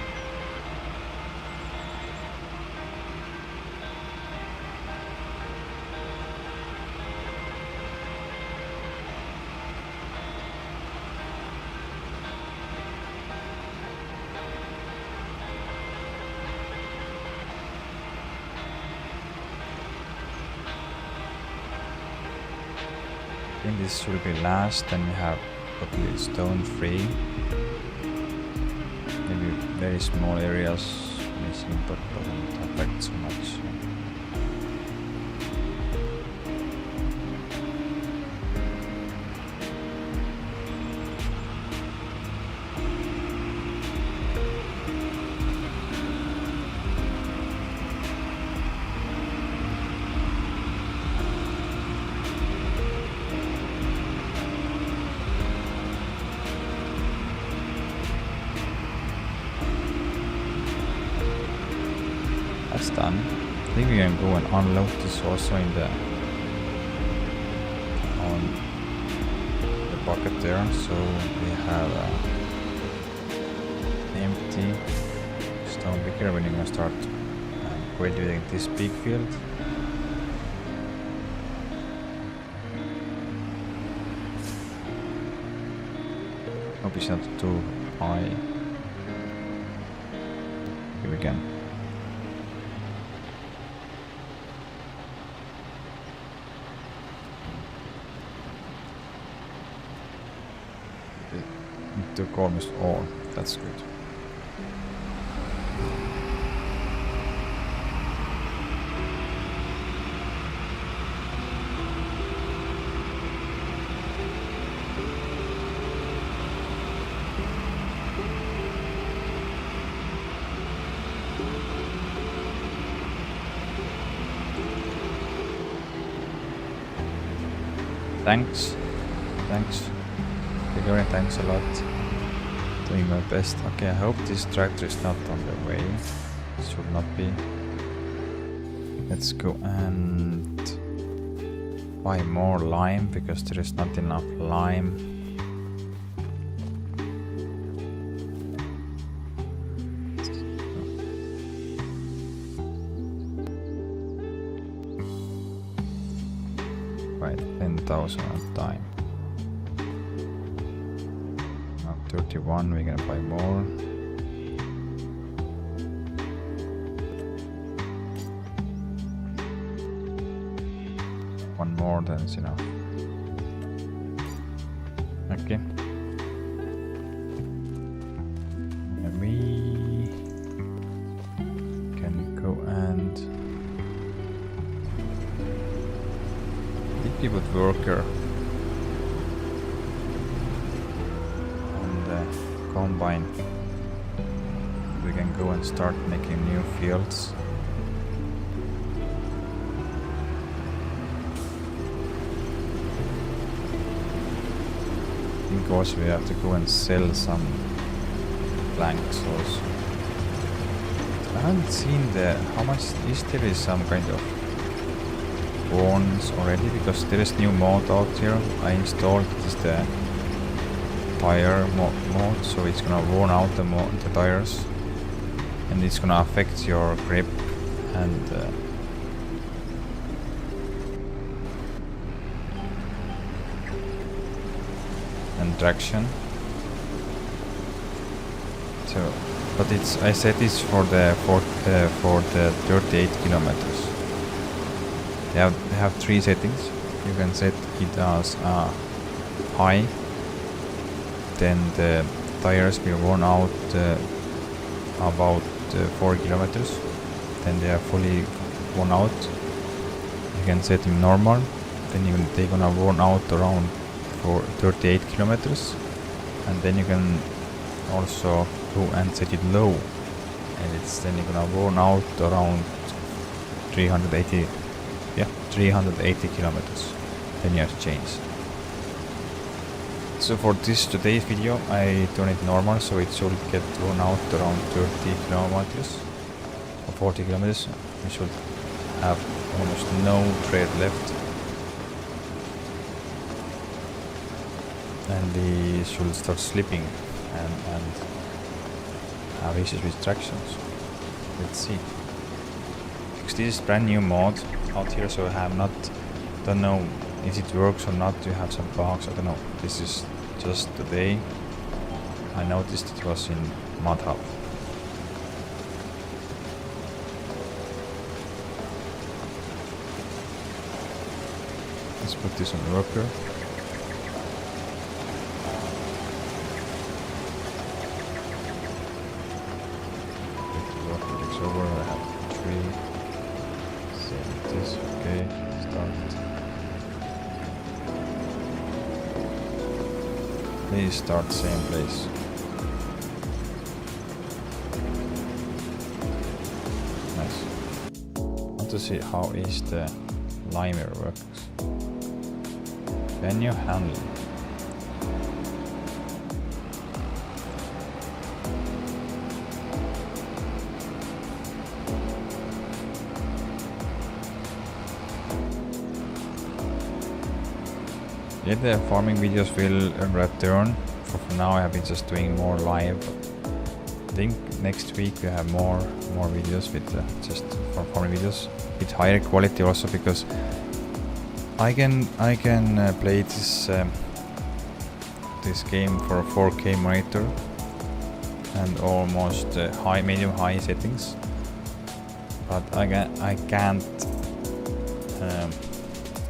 Speaker 1: I think this should be last, then we have probably stone free. Maybe very small areas missing, but doesn't affect so much. That's done. I think we can go and unload this also in the on the bucket there. So we have empty stone picker when you're gonna start cultivating this big field. Hope it's not too high. Here we go. It took almost all. That's good. Thanks. Gregory, thanks a lot. Doing my best. Okay, I hope this tractor is not on the way. It should not be. Let's go and buy more lime because there is not enough lime. Right, 10,000 on time. Now 31, we're gonna buy more. One more, then it's enough. Okay. And we can go and pivot worker on the combine. We can go and start making new fields. I think also we have to go and sell some planks also. I haven't seen how much there is some kind of bones already, because there is new mod out here. I installed the tire mod, so it's gonna worn out the tires, and it's gonna affect your grip and traction. So, but I set this for the 38 kilometers. They have 3 settings. You can set it as high, then the tires will worn out about 4 kilometers, then they are fully worn out. You can set them normal, then they're gonna worn out around for 38 kilometers, and then you can also go and set it low, and then you're gonna worn out around 380 kilometers. Then you have to change. So for today's video, I turn it normal, so it should get worn out around 30 kilometers or 40 kilometers. We should have almost no tread left, and they should start slipping and have issues with tractions. Let's see. Because this is brand new mod out here, so I don't know if it works or not. You have some bugs, I don't know. This is just today I noticed it was in Mod Hub. Let's put this on worker. Over, I have 3. Save this, okay, start. Please start same place. Nice. I want to see how is the limer works. Can you handle? Yeah, the farming videos will return. For now I have been just doing more live. I think next week we have more videos with just for farming videos with higher quality also, because I can play this game for a 4K monitor and almost medium high settings, but I can't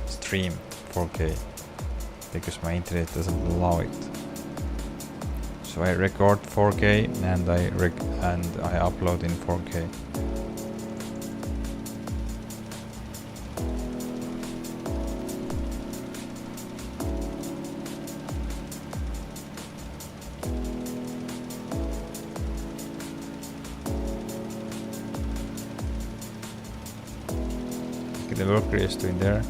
Speaker 1: stream 4K because my internet doesn't allow it. So I record 4K and I upload in 4K. Okay, the worker is doing there.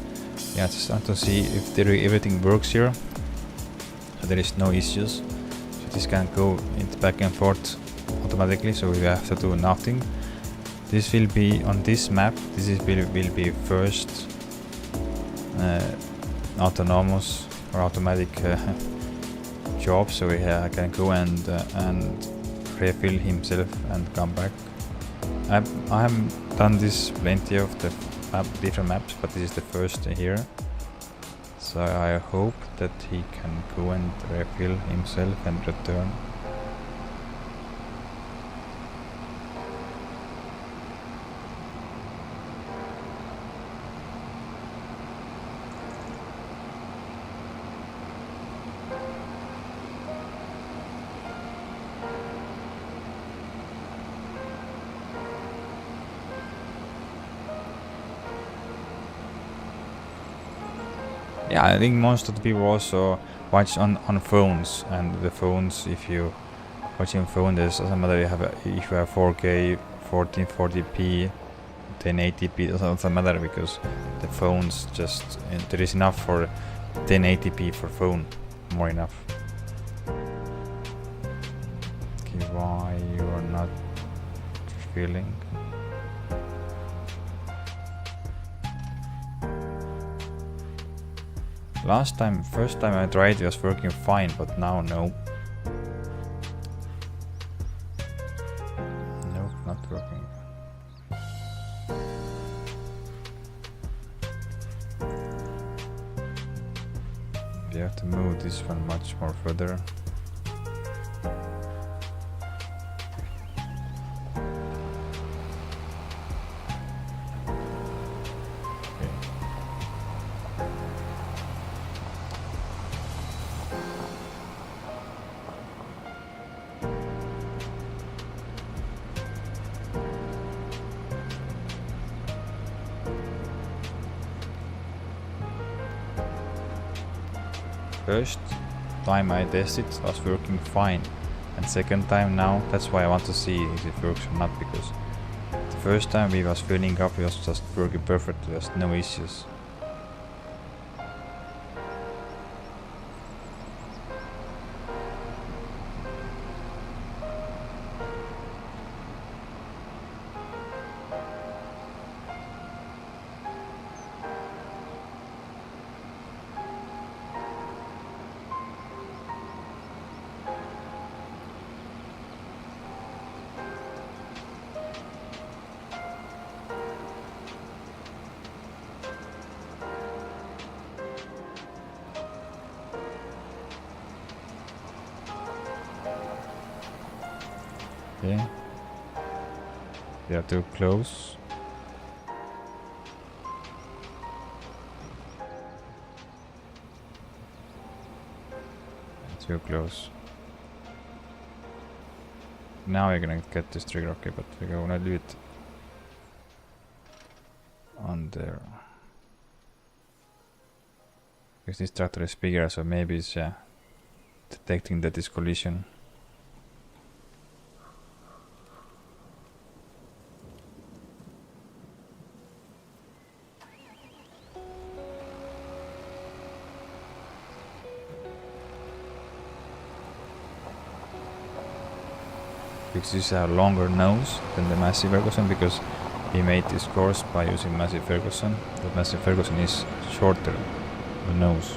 Speaker 1: Yeah, just want to see if everything works here, so there is no issues. So this can go into back and forth automatically, so we have to do nothing. This will be on this map. Will be first autonomous or automatic job, so we can go and refill himself and come back. I have done this plenty of the different maps, but this is the first here. So I hope that he can go and refill himself and return. Yeah, I think most of the people also watch on phones, and the phones, if you watch on phone, there's doesn't matter if you have 4K, 1440p, 1080p, doesn't matter because the phones just there is enough for 1080p for phone, more enough. Okay, why you are not feeling? First time I tried, it was working fine, but now no. Nope, not working. We have to move this one much more further. First time I tested was working fine, and second time now, that's why I want to see if it works or not, because the first time we was filling up, it was just working perfect, there's no issues. Okay. We are too close. Too close. Now we're gonna get this trigger, okay, but we're gonna do it on there. Because this tractor is bigger, so maybe it's detecting that this collision. Because this has a longer nose than the Massey Ferguson, because he made this course by using Massey Ferguson. The Massey Ferguson is shorter, the nose.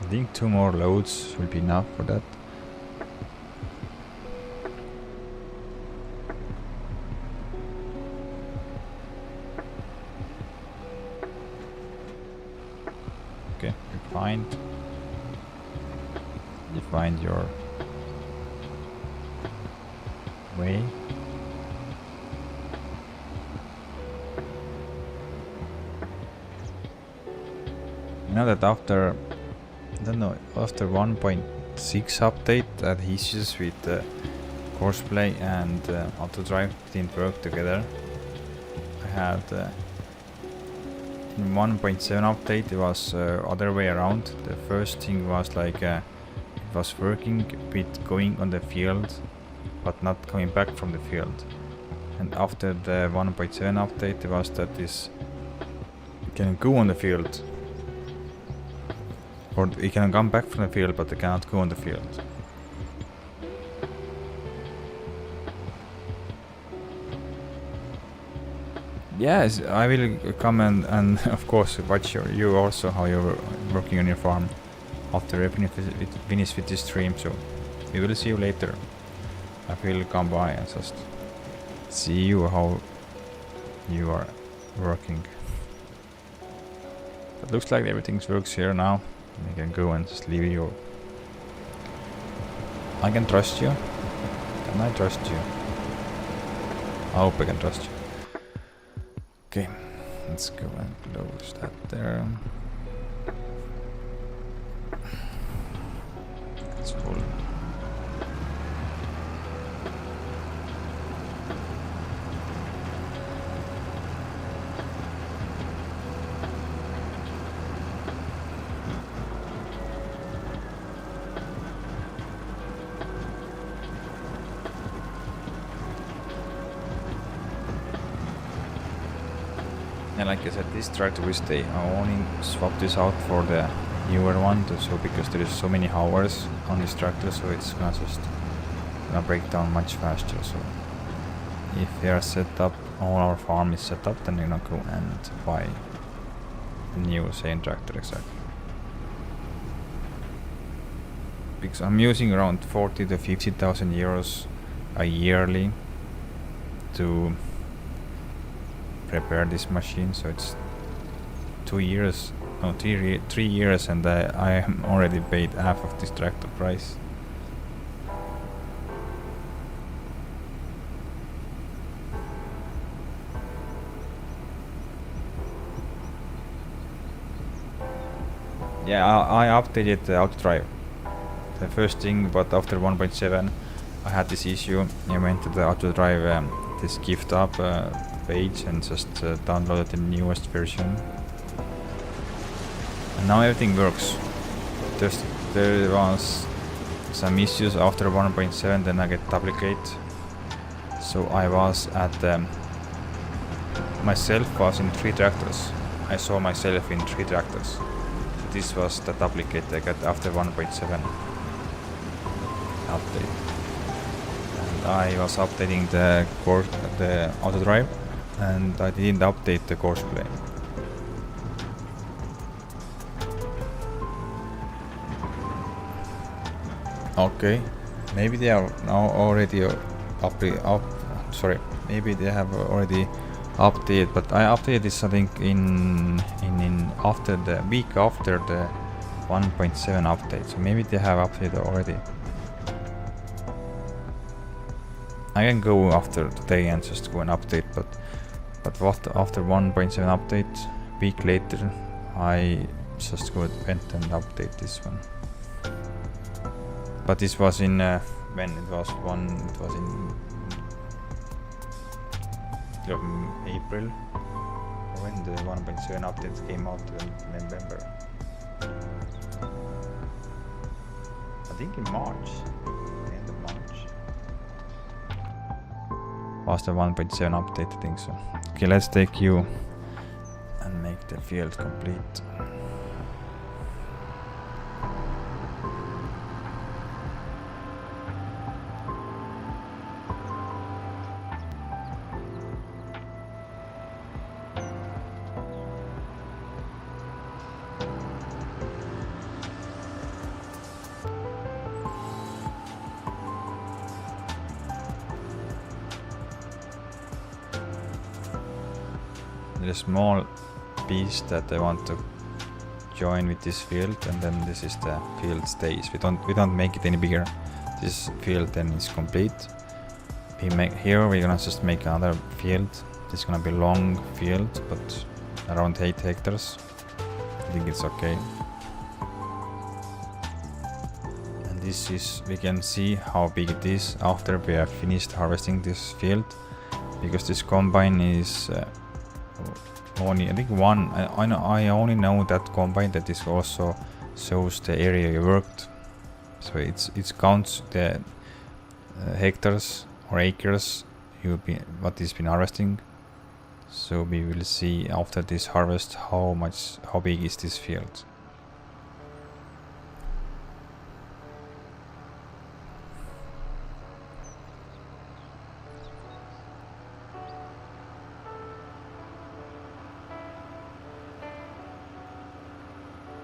Speaker 1: I think 2 more loads will be enough for that. Okay, you find your way. You know that after 1.6 update, that issues with Courseplay and Auto Drive didn't work together. I had in 1.7 update, it was other way around. The first thing was like it was working with going on the field, but not coming back from the field. And after the 1.7 update, it was that this can go on the field, or it can come back from the field, but it cannot go on the field. Yes, I will come and of course watch you also how you're working on your farm after I finish with this stream, so we will see you later. I will come by and just see you how you are working. But looks like everything works here now. We can go and just leave you. I can trust you. Can I trust you? I hope I can trust you. Okay, let's go and close that there. It's full. And like I said, this tractor will stay. I only swap this out for the newer one, so because there is so many hours on this tractor, so it's gonna break down much faster. So if they are set up, all our farm is set up, then you're gonna go and buy the new same tractor exactly. Because I'm using around 40 to 50,000 euros a yearly to prepare this machine, so it's 3 years, and I am already paid half of this tractor price. Yeah, I updated the auto drive. The first thing, but after 1.7 I had this issue. I went to the auto drive this gift up page and just downloaded the newest version. And now everything works. There was some issues after 1.7, then I get duplicate. So I was at myself was in 3 tractors. I saw myself in 3 tractors. This was the duplicate I got after 1.7 update. And I was updating the auto drive, and I didn't update the course plane. Okay, maybe they are now already maybe they have already updated, but I updated this I think in after the week after the 1.7 update, so maybe they have updated already. I can go after today and just go and update, but what after 1.7 update, week later, I just went and update this one. But this was in when it was in April, or when the 1.7 updates came out in November. I think in March, end of March. Was the 1.7 update, I think so. Okay, let's take you and make the field complete. There's a small piece that I want to join with this field, and then this is the field stays. We don't make it any bigger. This field then is complete. We're gonna just make another field. This is gonna be a long field, but around 8 hectares. I think it's okay. And this is, we can see how big it is after we have finished harvesting this field, because this combine is only, I think one. I only know that combine that is also shows the area you worked, so it counts the hectares or acres what is been harvesting. So we will see after this harvest how big is this field.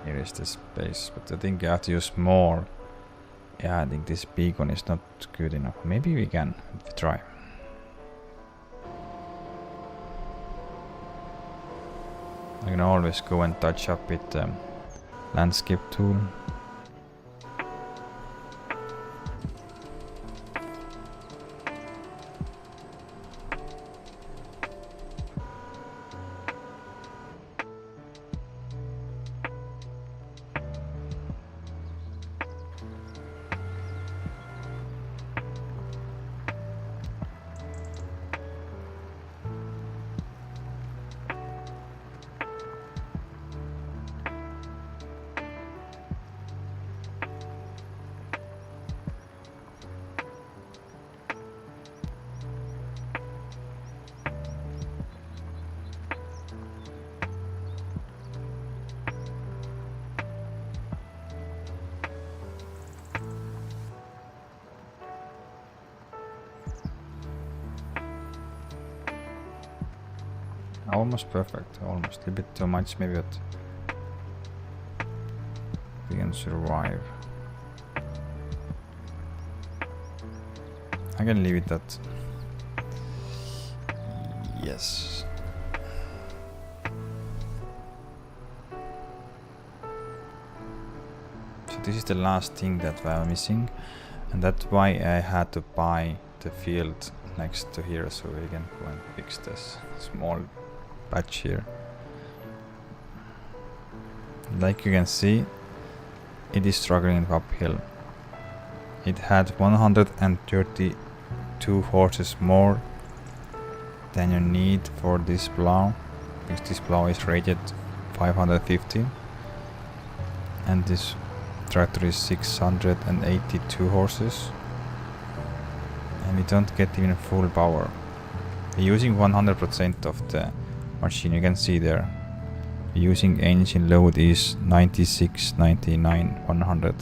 Speaker 1: Here is the space, but I think I have to use more. Yeah, I think this big one is not good enough. Maybe we can try. I can always go and touch up with the landscape tool. Almost perfect, almost a bit too much maybe, but we can survive. I can leave it at yes. So this is the last thing that we are missing, and that's why I had to buy the field next to here, so we can go and fix this small patch here. Like you can see, it is struggling uphill. It had 132 horses more than you need for this plow, because this plow is rated 550 and this tractor is 682 horses, and we don't get even full power. We're using 100% of the machine, you can see there. Using engine load is 96, 99, 100.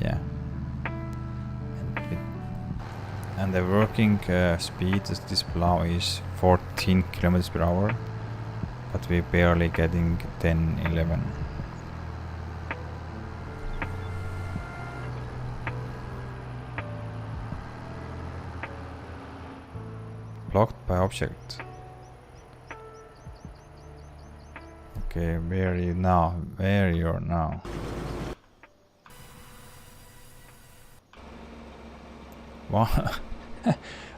Speaker 1: Yeah. And the working speed of this plow is 14 kilometers per hour, but we're barely getting 10, 11. Blocked by object. Okay, where are you now? Where you are now? What?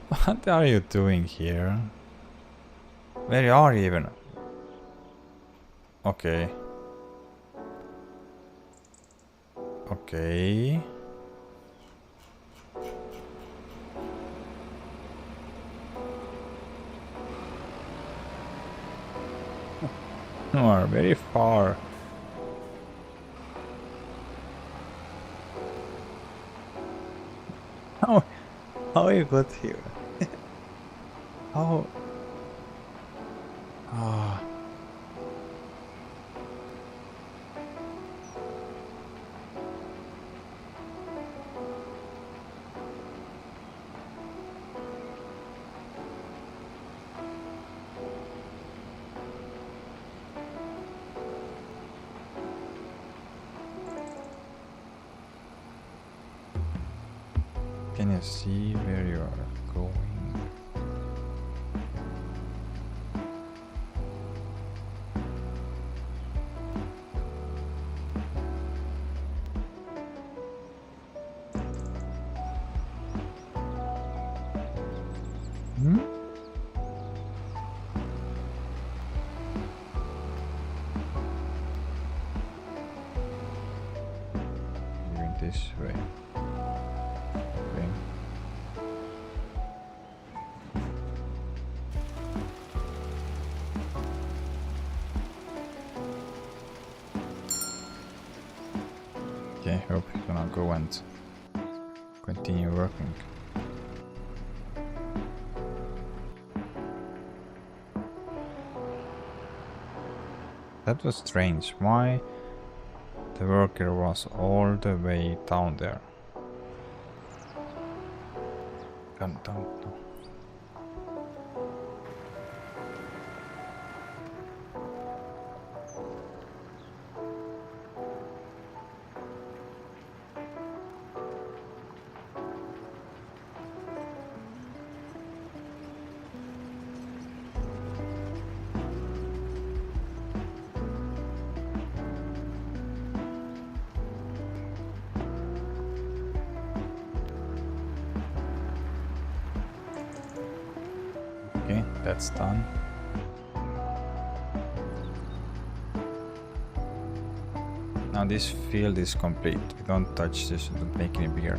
Speaker 1: What are you doing here? Where are you even? Okay. Okay. You are very far. How you got here? How? Ah. Can you see where you are going? Hmm? Going this way. Okay. Okay, hope you're gonna go and continue working. That was strange. Why the worker was all the way down there? Don't know. That's done. Now this field is complete. We don't touch this, don't make any bigger.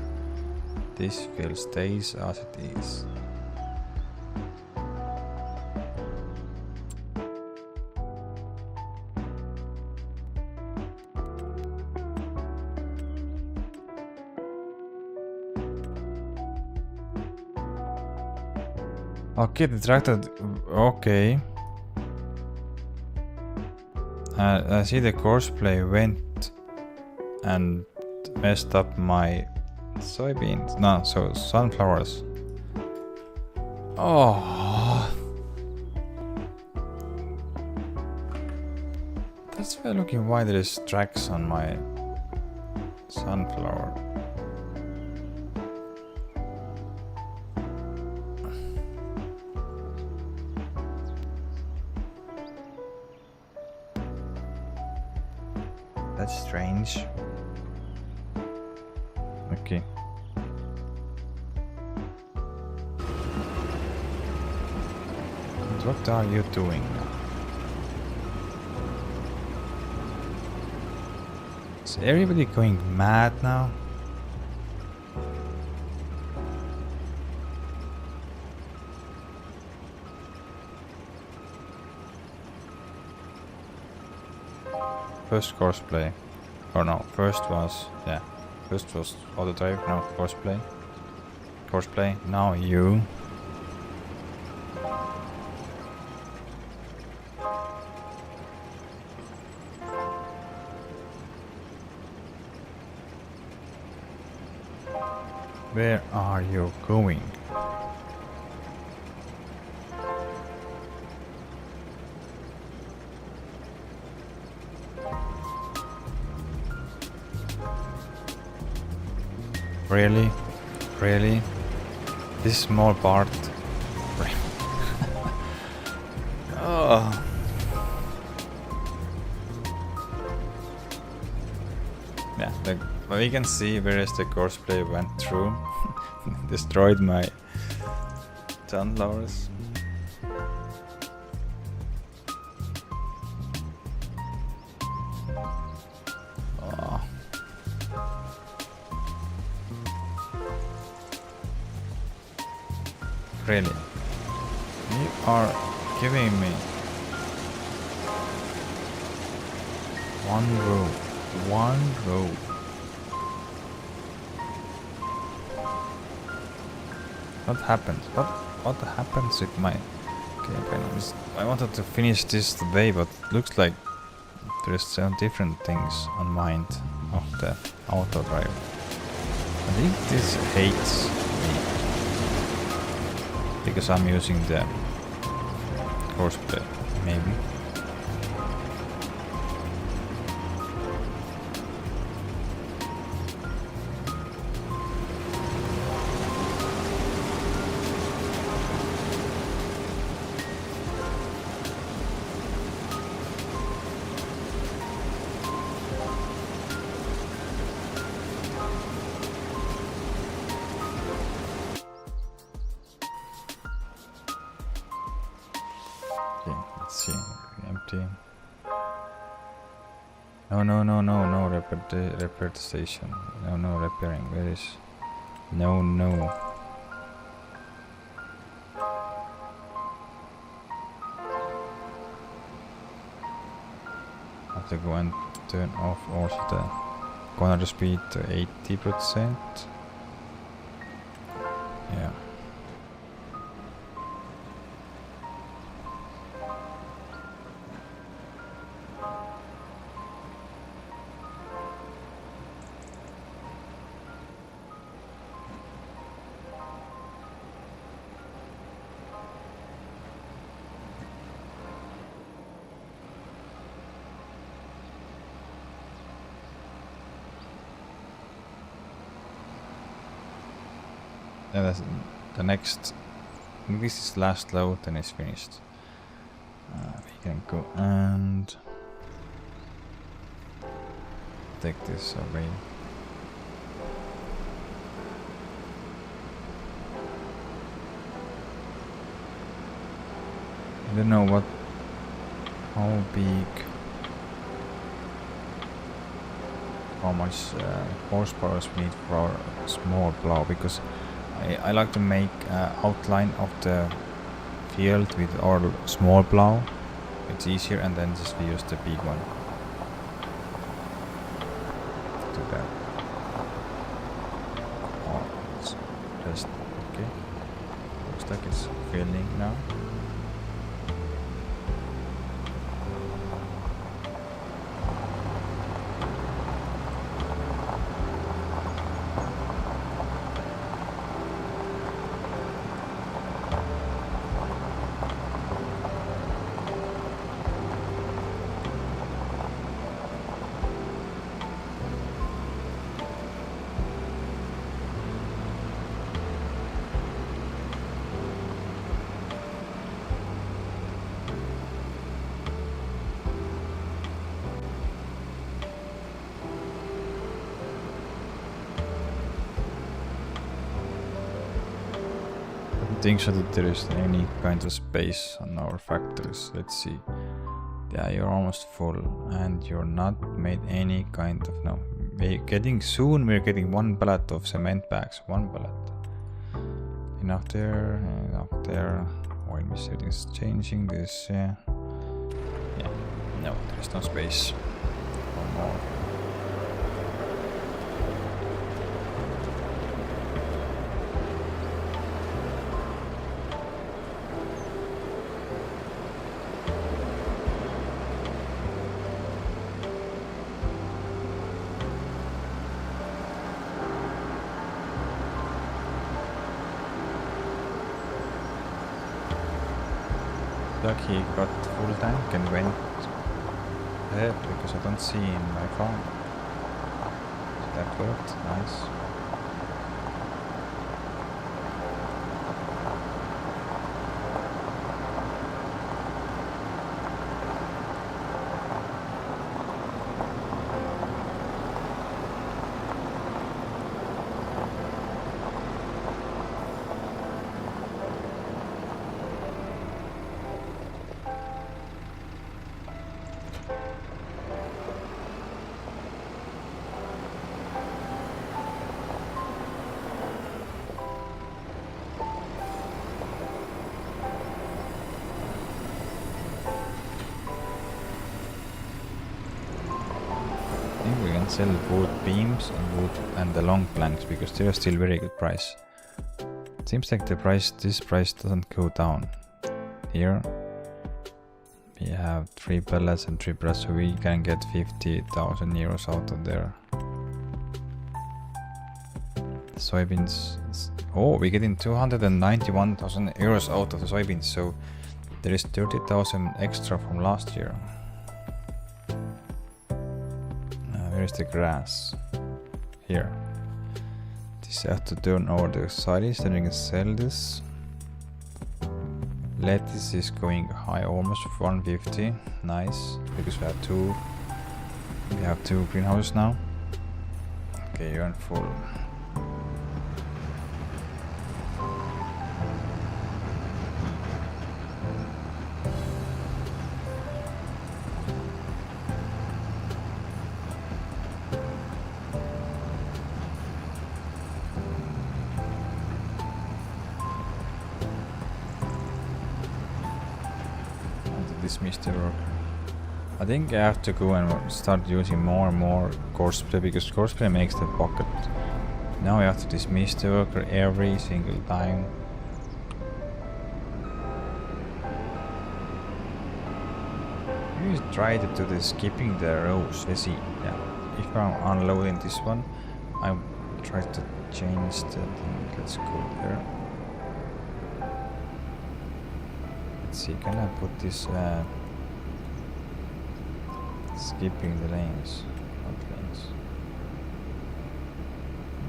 Speaker 1: This field stays as it is. Okay, the tractor. Okay. I see the courseplay went and messed up my soybeans. No, so sunflowers. Oh. That's why looking why there is tracks on my sunflower. That's strange. Okay. What are you doing now? Is everybody going mad now? First courseplay. Or no, first was auto drive, now courseplay. Courseplay, now you. Where are you going? Really? Really? This small part? Oh. Yeah, but we can see whereas the courseplay went through. Destroyed my sunflowers. Oh. Really? You are giving me one row. What happened? What happens with my campaign? I wanted to finish this today, but looks like there's some different things on mind of the auto drive. I think this hates me because I'm using the courseplay, maybe. Okay, let's see. Empty. No, repair the station. No, repairing. Where is? No. Have to go and turn off also the corner speed to 80%. Yeah. Yeah, that's the next. This is last load, then it's finished. We can go and take this away. I don't know what, how big, how much horsepower we need for our small plow, because I like to make outline of the field with our small plow. It's easier, and then just we use the big one to do that. Oh, it's just okay. Looks like it's filling now. I think so that there is any kind of space on our factories. Let's see. Yeah, you're almost full, and you're not made any kind of, no. We're getting getting 1 pallet of cement bags. 1 pallet. Enough there, enough there. Oil settings changing this. Yeah, no, there's no space for more. He got full tank and went ahead because I don't see in my phone. So that worked, nice. We can sell wood beams and wood and the long planks because they are still very good price. It seems like this price doesn't go down. Here we have 3 pellets and 3 pellets, so we can get 50,000 euros out of there. Soybeans, oh, we're getting 291,000 euros out of the soybeans, so there is 30,000 extra from last year. Where's the grass? Here. This I have to turn over the sides, then we can sell this. Lettuce is going high, almost 150. Nice, because we have two greenhouses now. Okay, you're in full. Dismiss the worker. I think I have to go and start using more and more courseplay, because courseplay makes the pocket. Now I have to dismiss the worker every single time. You try to do the skipping the rows. Let's see. Yeah. If I'm unloading this one, I try to change the thing. Let's go there. Let's see, can I put this skipping the lanes? What lanes?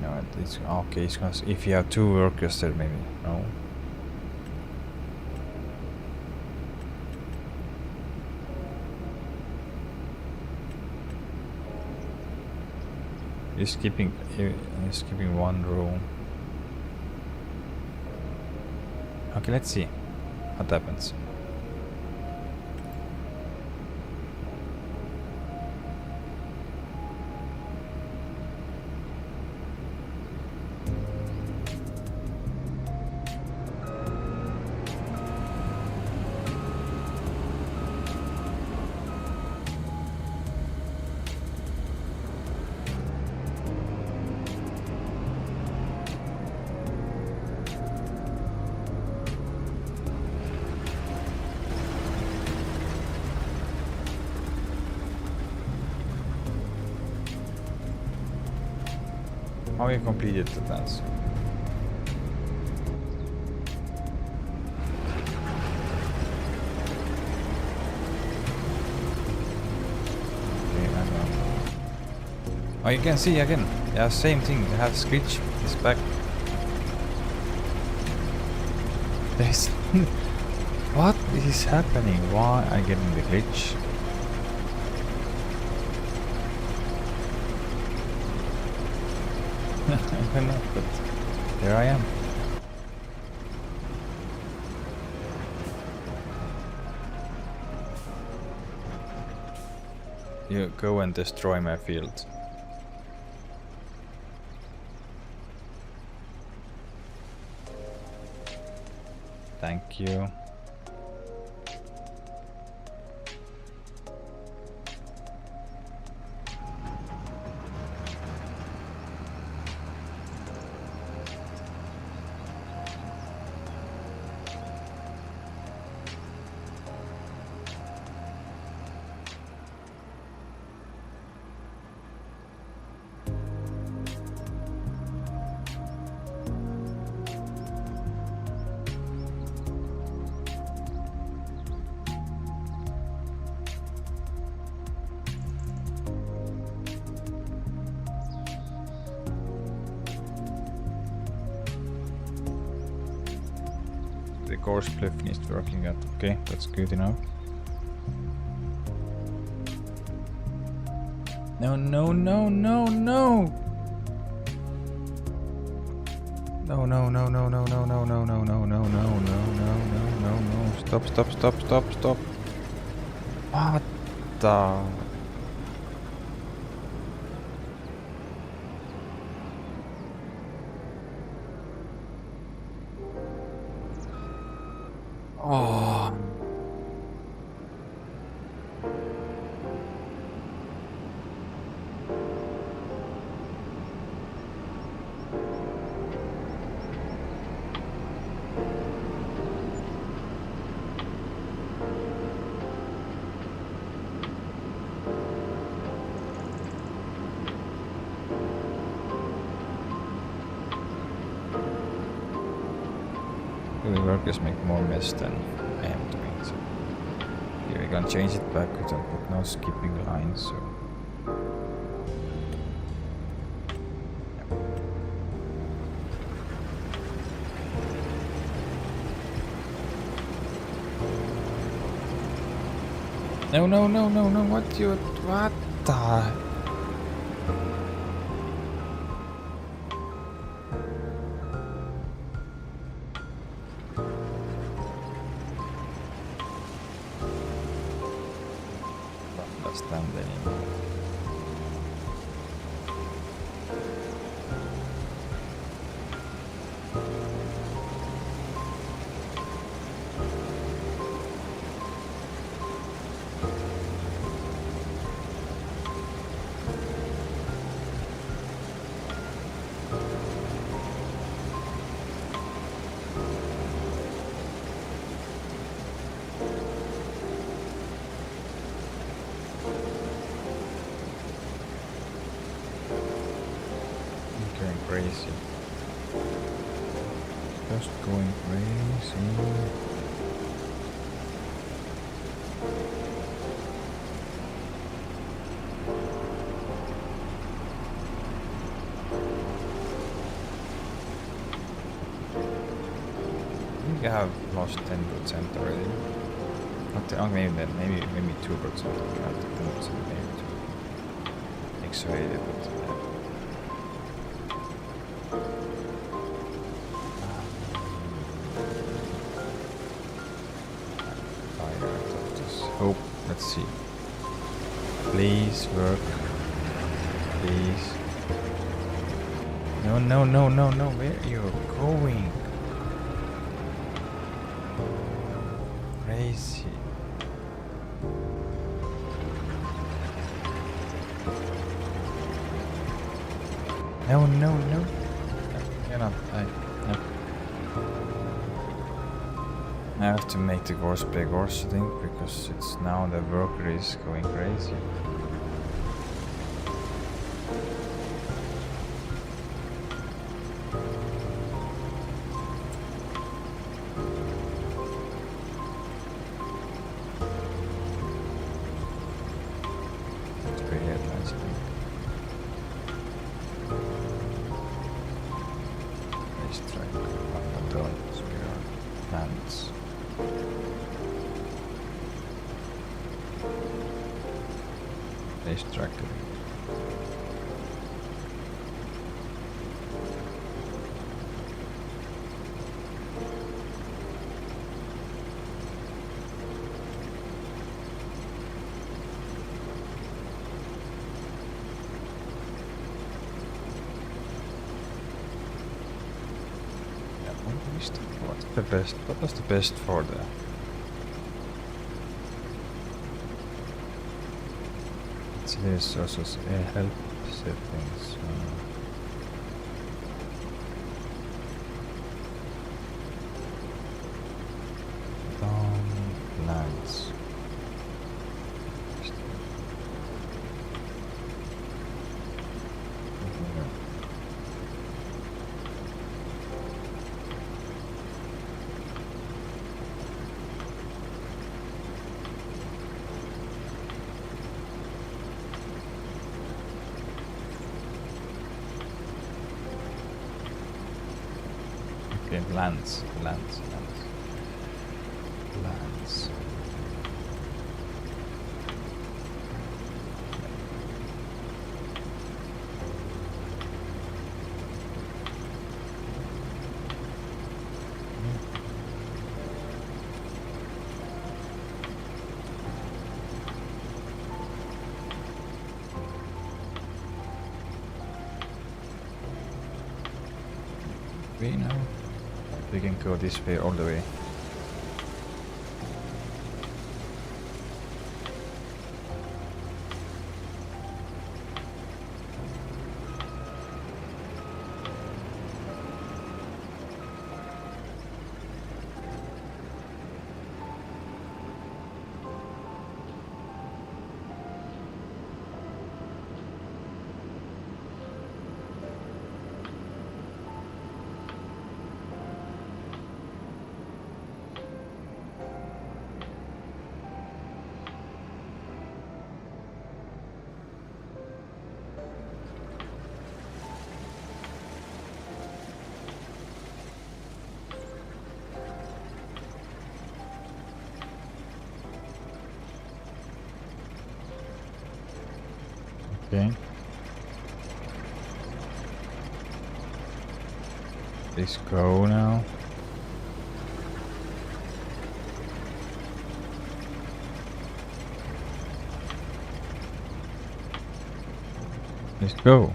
Speaker 1: No, it's okay. It's gonna, if you have 2 workers there, maybe. No. You're skipping 1 row. Okay, let's see what happens. How you completed the task? Okay, I don't know. Oh, you can see again. Yeah, same thing. You have Screech. He's back. There's what is happening? Why I getting the glitch? I don't know, but there I am. You go and destroy my field. Thank you. The course cliff is working out. Okay, that's good enough. No, no, no, no, no! No, no, no, no, no, no, no, no, no, no, no, no, no, no, no, no, no. Stop, stop, stop, stop, stop. What the? Oh. The workers make more mess than I am doing. So here we can change it back. We don't put no skipping lines. So no, no, no, no, no. What the? Understand anymore. Going crazy. Just going crazy. I think I have lost 10% already. Not oh, maybe 2%. I have to 10% maybe to x-ray it, but hope. Let's see. Please work. Please. No, no, no, no, no. Where are you going? Crazy. No, no, no. You're not. No. I have to make the course bigger, I think, because it's now the worker is going crazy. Those weird plants. Distracted. What's the best? What was the best for the? There's also help settings. Down plants. Okay, lands. We know we can go this way all the way. Okay. Let's go now. Let's go.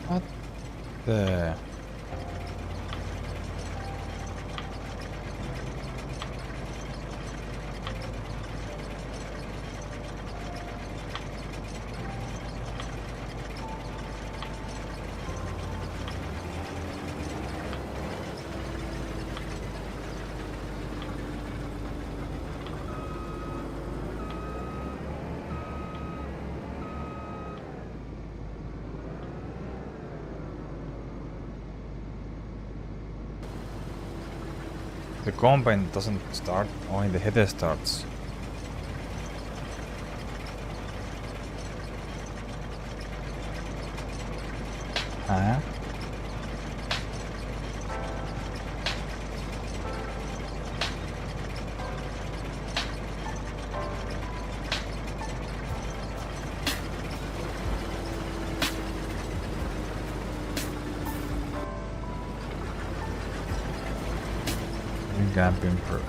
Speaker 1: What the? The combine doesn't start, only the header starts. Huh?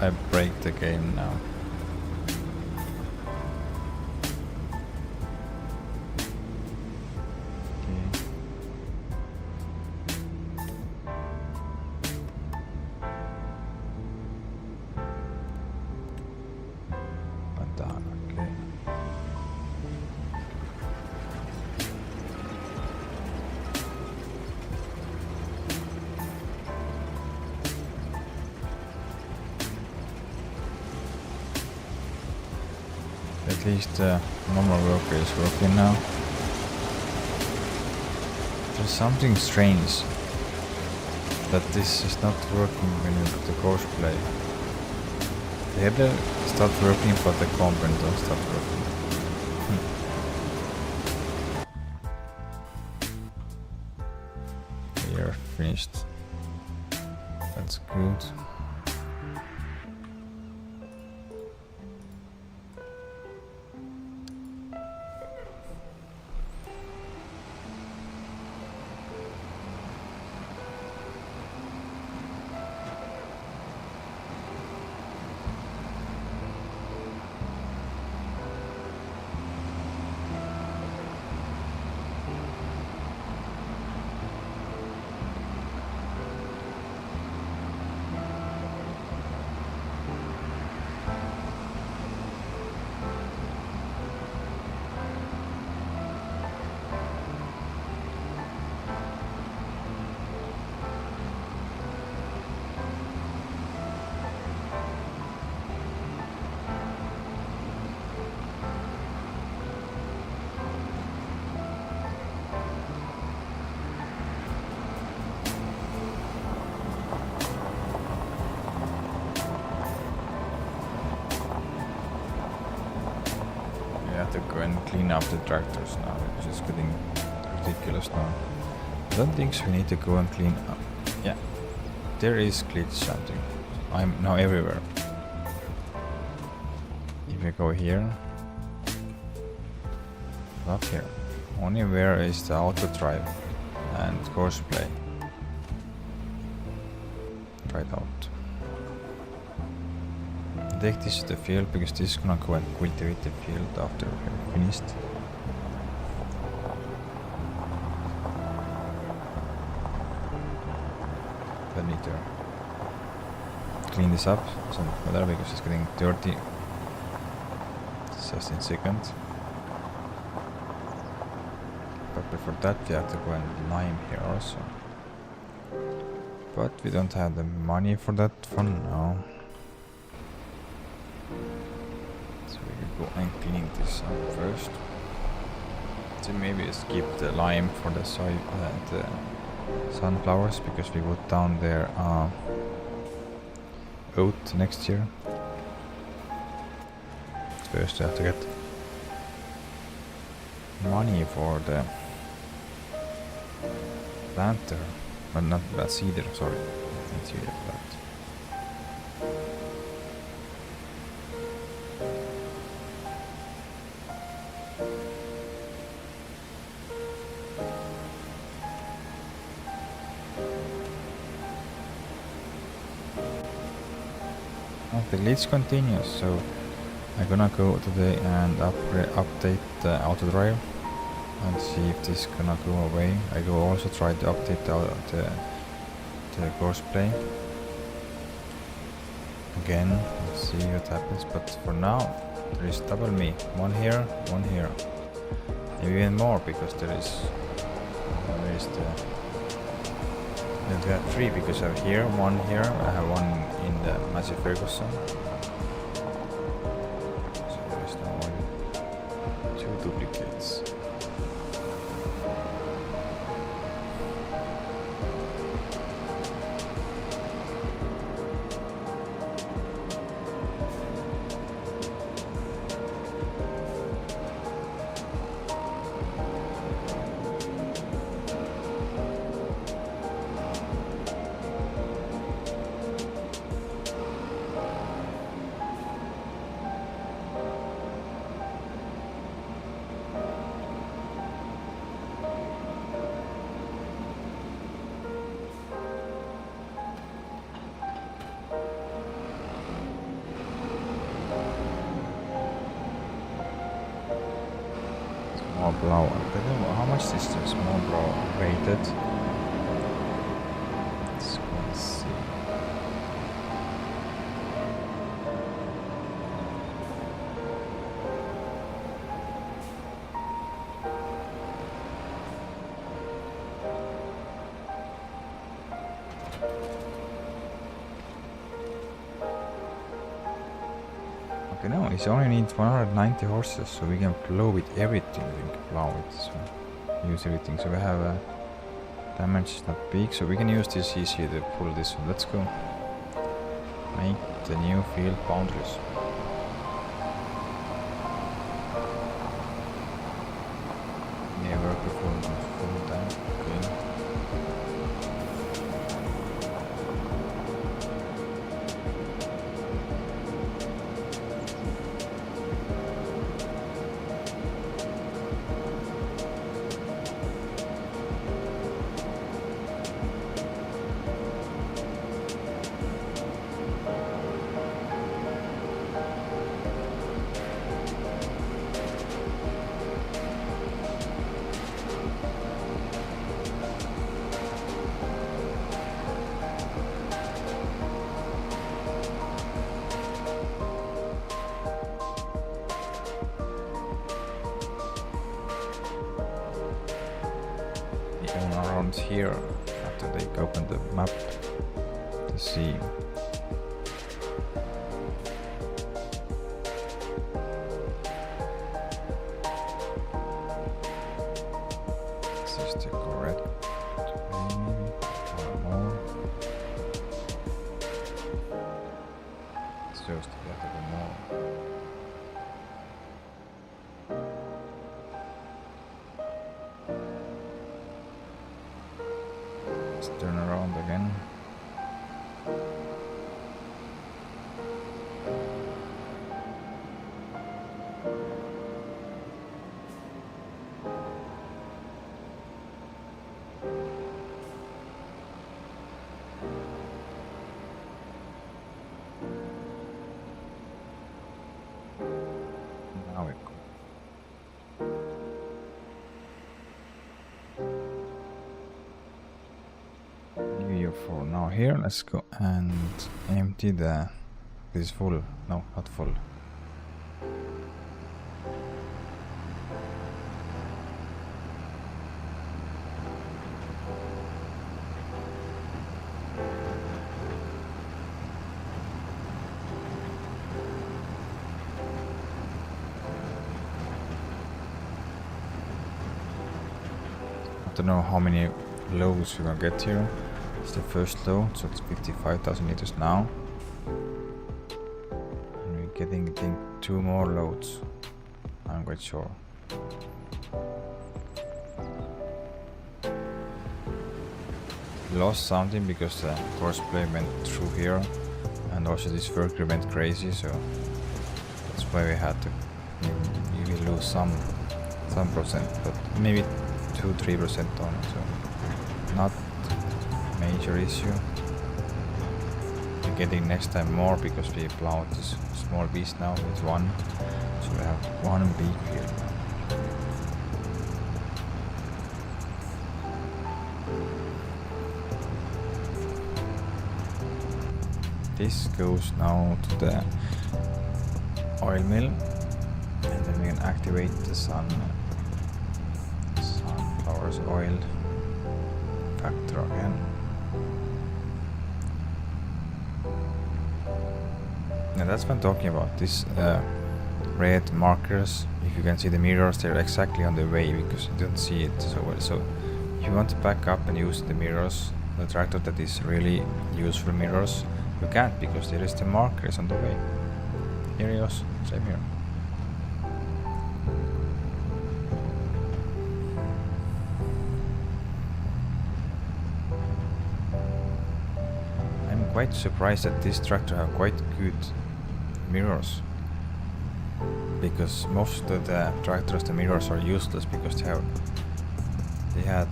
Speaker 1: I break the game now. At least the normal worker is working now. There's something strange that this is not working when you do the cosplay. The header starts working but the component don't start working. We are finished. That's good. To go and clean up the tractors now because it's getting ridiculous now. I don't think so we need to go and clean up. Yeah, there is glitch something. I'm now everywhere. If I go here, not here. Only where is the auto drive and cosplay. Try it out. Take this to the field because this is gonna go and cultivate the field after we're finished. I need to clean this up some better because it's getting dirty. Just in second. But before that we have to go and lime here also. But we don't have the money for that for now. Go and clean this up first. So maybe skip the lime for the soy the sunflowers because we put down their oat next year. First I have to get money for the planter, but not that cedar, sorry. Not cedar, but the glitch continues, so I'm gonna go today and update the auto drive and see if this gonna go away. I will also try to update the cosplay again. Let's see what happens, but for now there is double me, one here, maybe even more because there is we have three because I have here, one here, I have one in the Massey Ferguson. So there is now only two duplicates. Small blower. I don't know how much is the small blower rated. Let's go and see. Okay, no, it only needs 190 horses, so we can plow with everything. We can plow it, so use everything. So we have damage is not big, so we can use this easy to pull this one. Let's go. Make the new field boundaries. Yeah, work full time. Okay. Around here after they open the map to see. This is the correct way, maybe or more. It's just to get a more. Turn around again. Now we go. For now here, let's go and empty this is full. No, not full. I don't know how many loads we're gonna get here. It's the first load, so it's 55,000 liters now. And we're getting, I think, 2 more loads. I'm quite sure. Lost something because the horseplay went through here, and also this Mercury went crazy, so that's why we had to maybe lose some percent, but maybe 2-3% on it, so not major issue. We're getting next time more because we plowed this small beast now with one, so we have one big field now. This goes now to the oil mill, and then we can activate the sunflower's oil factor again. Now that's what I'm talking about. These red markers, if you can see the mirrors, they're exactly on the way because you don't see it so well. So if you want to back up and use the mirrors, the tractor that is really useful mirrors, you can't because there is the markers on the way. Here he goes, same here. I'm quite surprised that this tractor have quite good mirrors, because most of the tractors, the mirrors are useless because they had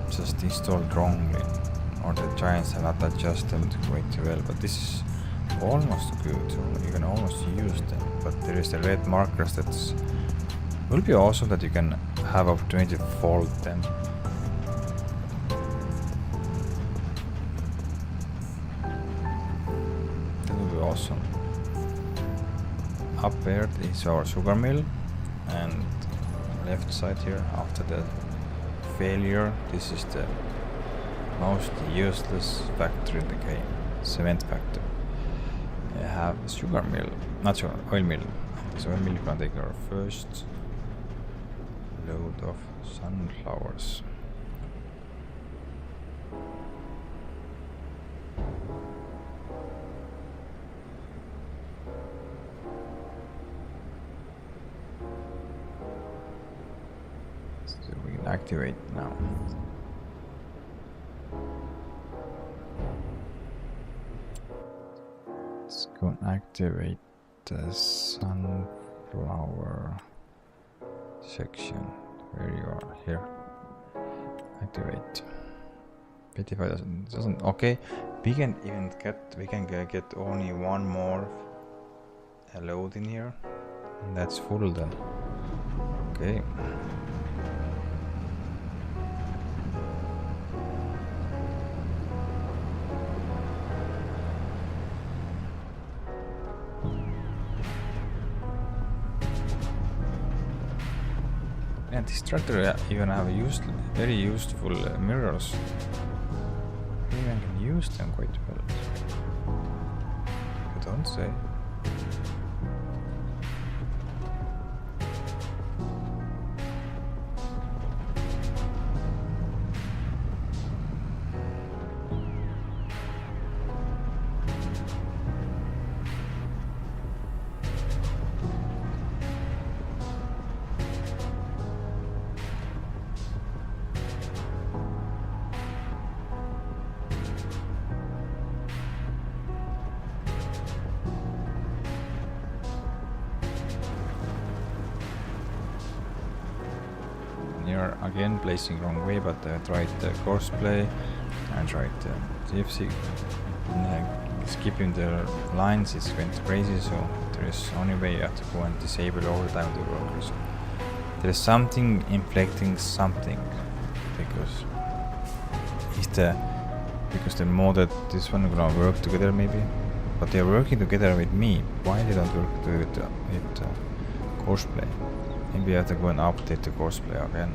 Speaker 1: just installed wrongly, or the giants have not adjusted them quite well. But this is almost good, so you can almost use them. But there is the red markers that will be awesome, that you can have opportunity to fold them. That will be awesome. Up there is our sugar mill, and left side here after the failure, this is the most useless factory in the game, cement factory. I have sugar mill, not sugar, oil mill. So oil mill gonna take our first load of sunflowers. So we can activate now. Let's go and activate the sunflower section. Where you are here. Activate. 55,000 doesn't. Okay, we can get only one more load in here, and that's full then. Okay. And this tractor even have very useful mirrors. Maybe I can use them quite well. You don't say. You're again placing wrong way, but I tried the courseplay, I tried GFC, skipping the lines, it went crazy, so there is only way you have to go and disable overtime to workers. There is something inflecting something, because the more that this one gonna work together maybe, but they're working together with me. Why they don't work together with courseplay? Maybe I have to go and update the courseplay again.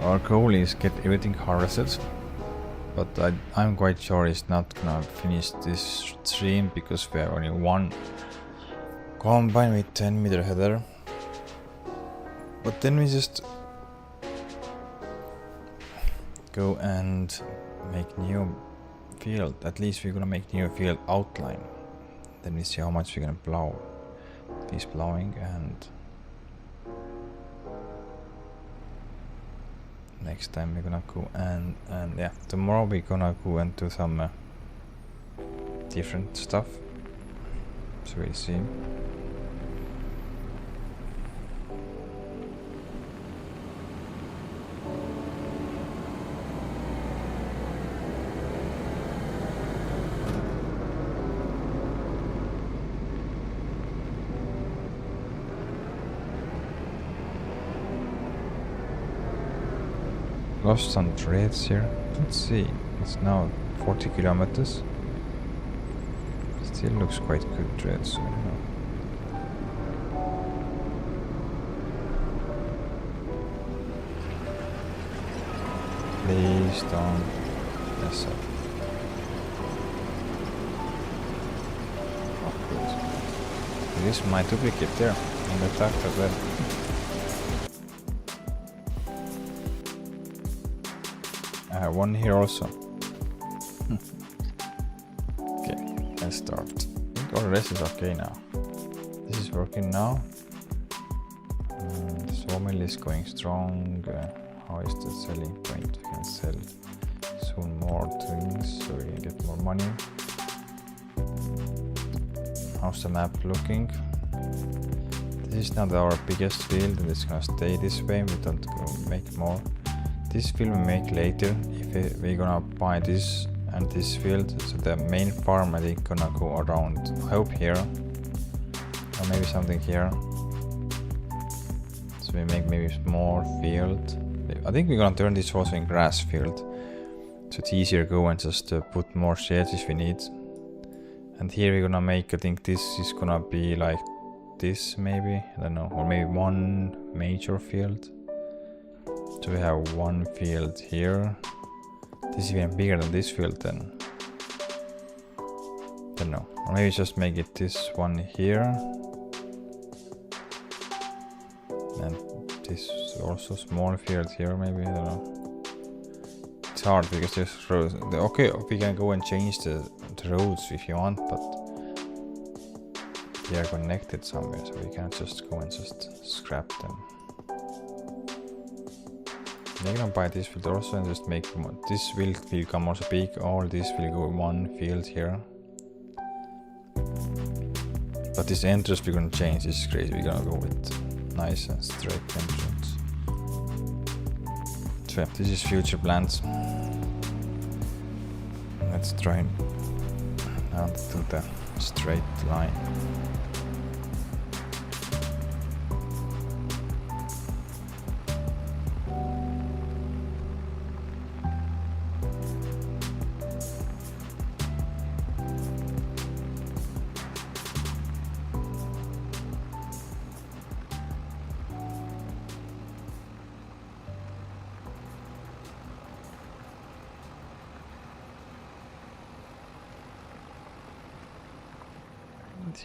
Speaker 1: Our goal is get everything harvested, but I'm quite sure it's not gonna finish this stream because we have only one combine with 10-meter header. But then we just go and make new field. At least we're gonna make new field outline. Then we see how much we're gonna plow. Please plowing, and next time we're gonna go and yeah, tomorrow we're gonna go and do some different stuff. So we'll see. Lost some trades here. Let's see. It's now 40 kilometers. Still looks quite good trades. So I don't know. Please don't mess up. Oh, good. There is my duplicate there in the tractor there. I have one here also. Okay, let's start. I think all the rest is okay now. This is working now. Sawmill is going strong. How is the selling point? We can sell soon more things so we can get more money. How's the map looking? This is not our biggest field and it's gonna stay this way. We don't go make more. This field we make later if we're gonna buy this and this field. So the main farm I think gonna go around, I hope here, or maybe something here. So we make maybe more field. I think we're gonna turn this also in grass field. So it's easier to go and just put more shades if we need. And here we're gonna make, I think this is gonna be like this maybe, I don't know, or maybe one major field. So we have one field here. This is even bigger than this field then. Don't know. Or maybe just make it this one here. And this also small field here maybe, I don't know. It's hard because there's roads. Okay, we can go and change the roads if you want, but they are connected somewhere, so we can't just go and just scrap them. We're gonna buy this field also and just make this field will become also big. All this will go in one field here. But this entrance we're gonna change. This is crazy. We're gonna go with nice and straight entrance. So yeah, this is future plans. Let's try now to do the straight line.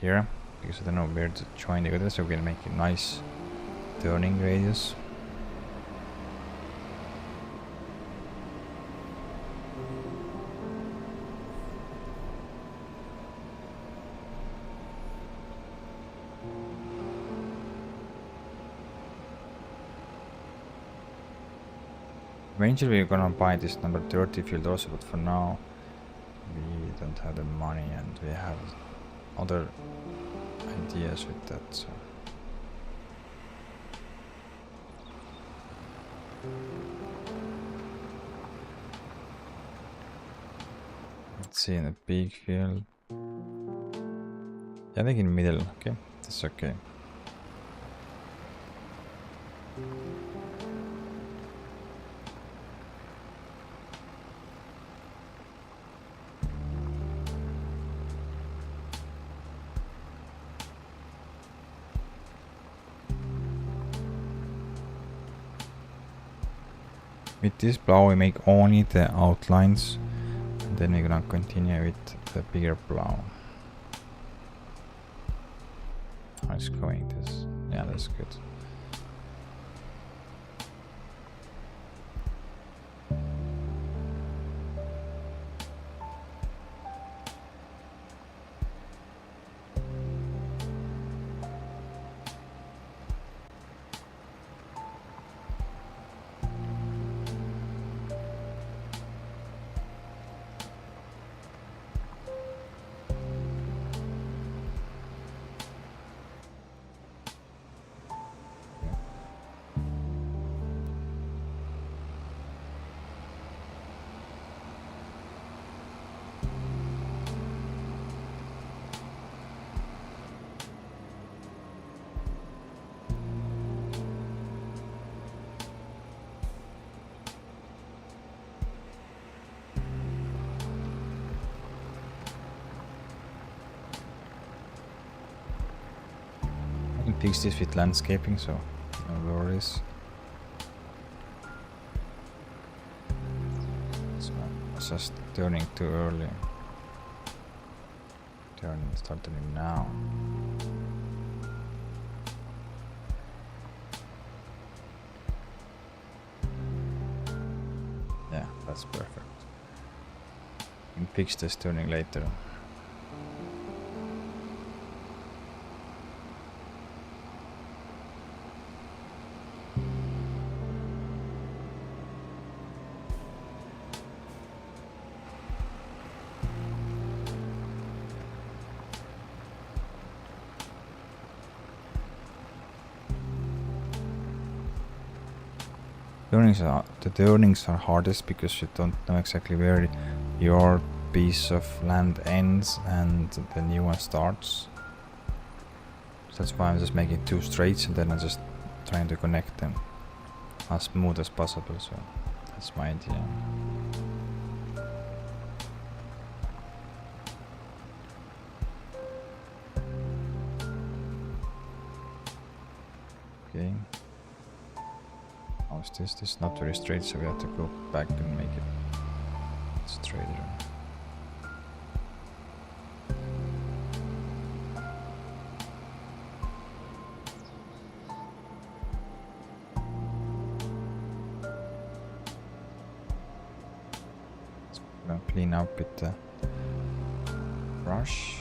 Speaker 1: Here, because I don't know where to join the other, so we're gonna make a nice turning radius. Eventually we're gonna buy this number 30 field also, but for now we don't have the money and we have other ideas with that, so let's see in a big field. Yeah, I think in the middle, okay, that's okay. With this plow we make only the outlines, and then we're gonna continue with the bigger plow. How it's going this? Yeah, that's good. Fix this with landscaping, so no worries. So I was just turning too early. Start turning now. Yeah, that's perfect. You can fix this turning later. The turnings are hardest because you don't know exactly where your piece of land ends and the new one starts. So that's why I'm just making two straights and then I just trying to connect them as smooth as possible, so that's my idea. Okay. How is this? This is not very straight, so we have to go back and make it straighter. Clean up with the brush.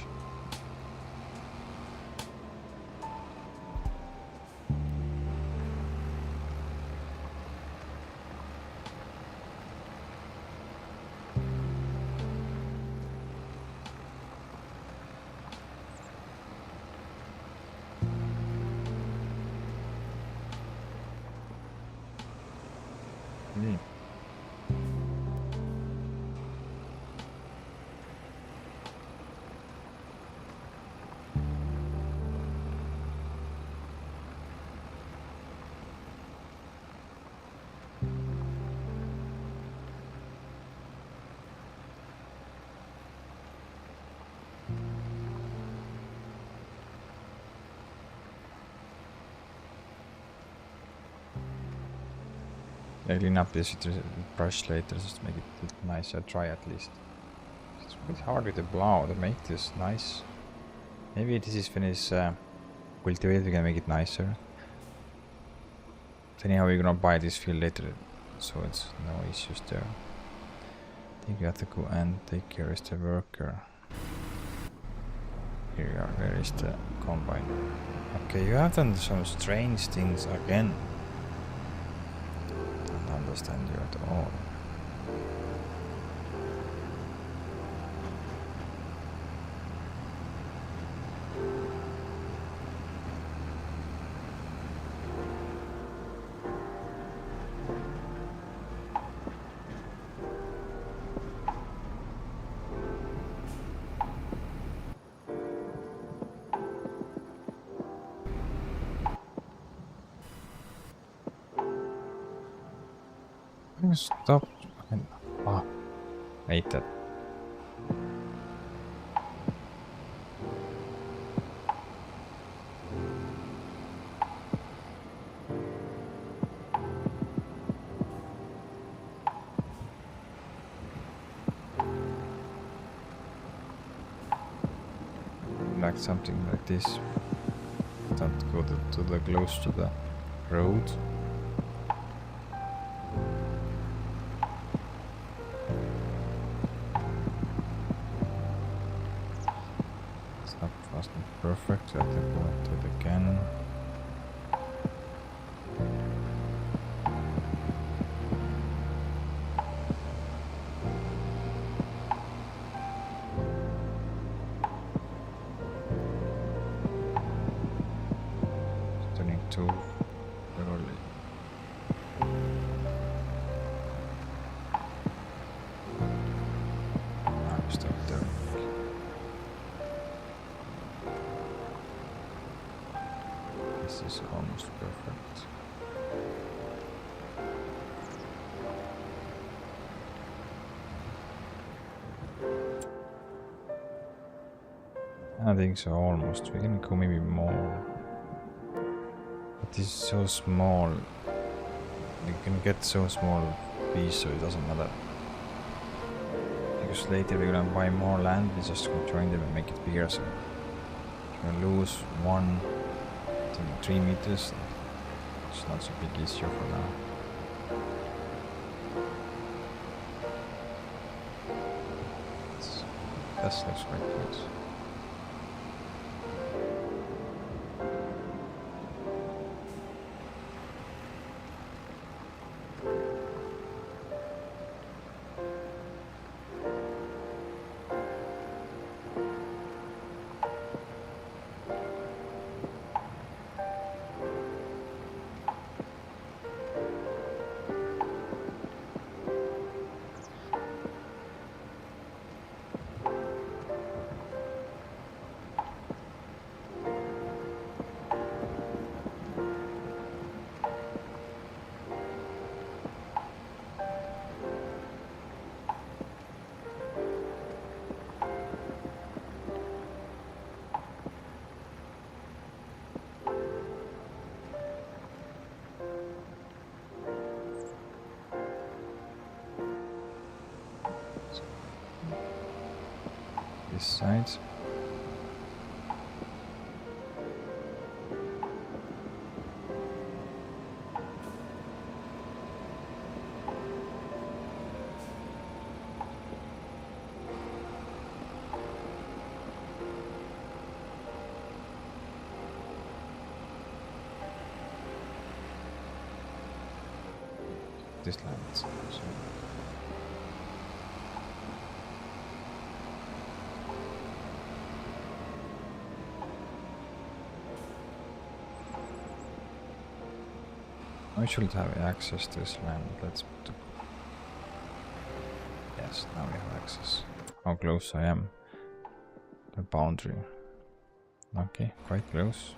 Speaker 1: I clean up this with brush later just to make it look nicer. Try at least. It's a bit hard with the blow to make this nice. Maybe this is when it's cultivated we can make it nicer. But anyhow, we're gonna buy this field later, so it's no issues there. I think we have to go and take care of the worker. Here we are. Where is the combine? Okay, you have done some strange things again. Understand you at all. Stop. Ah, I hate that. Like something like this. Don't go to the close to the road. Perfect, so I have to go into it again. It's turning too early. I'm stuck there. This is almost perfect. I think so, almost. We can go maybe more. But this is so small. You can get so small piece, so it doesn't matter. Because later we're gonna buy more land, we just gonna join them and make it bigger, so we're gonna lose 3 meters. It's not so big issue for now. That looks quite good. this side. This land. So. I should have access to this land. Let's put. Yes, now we have access. How close I am. The boundary. Okay, quite close.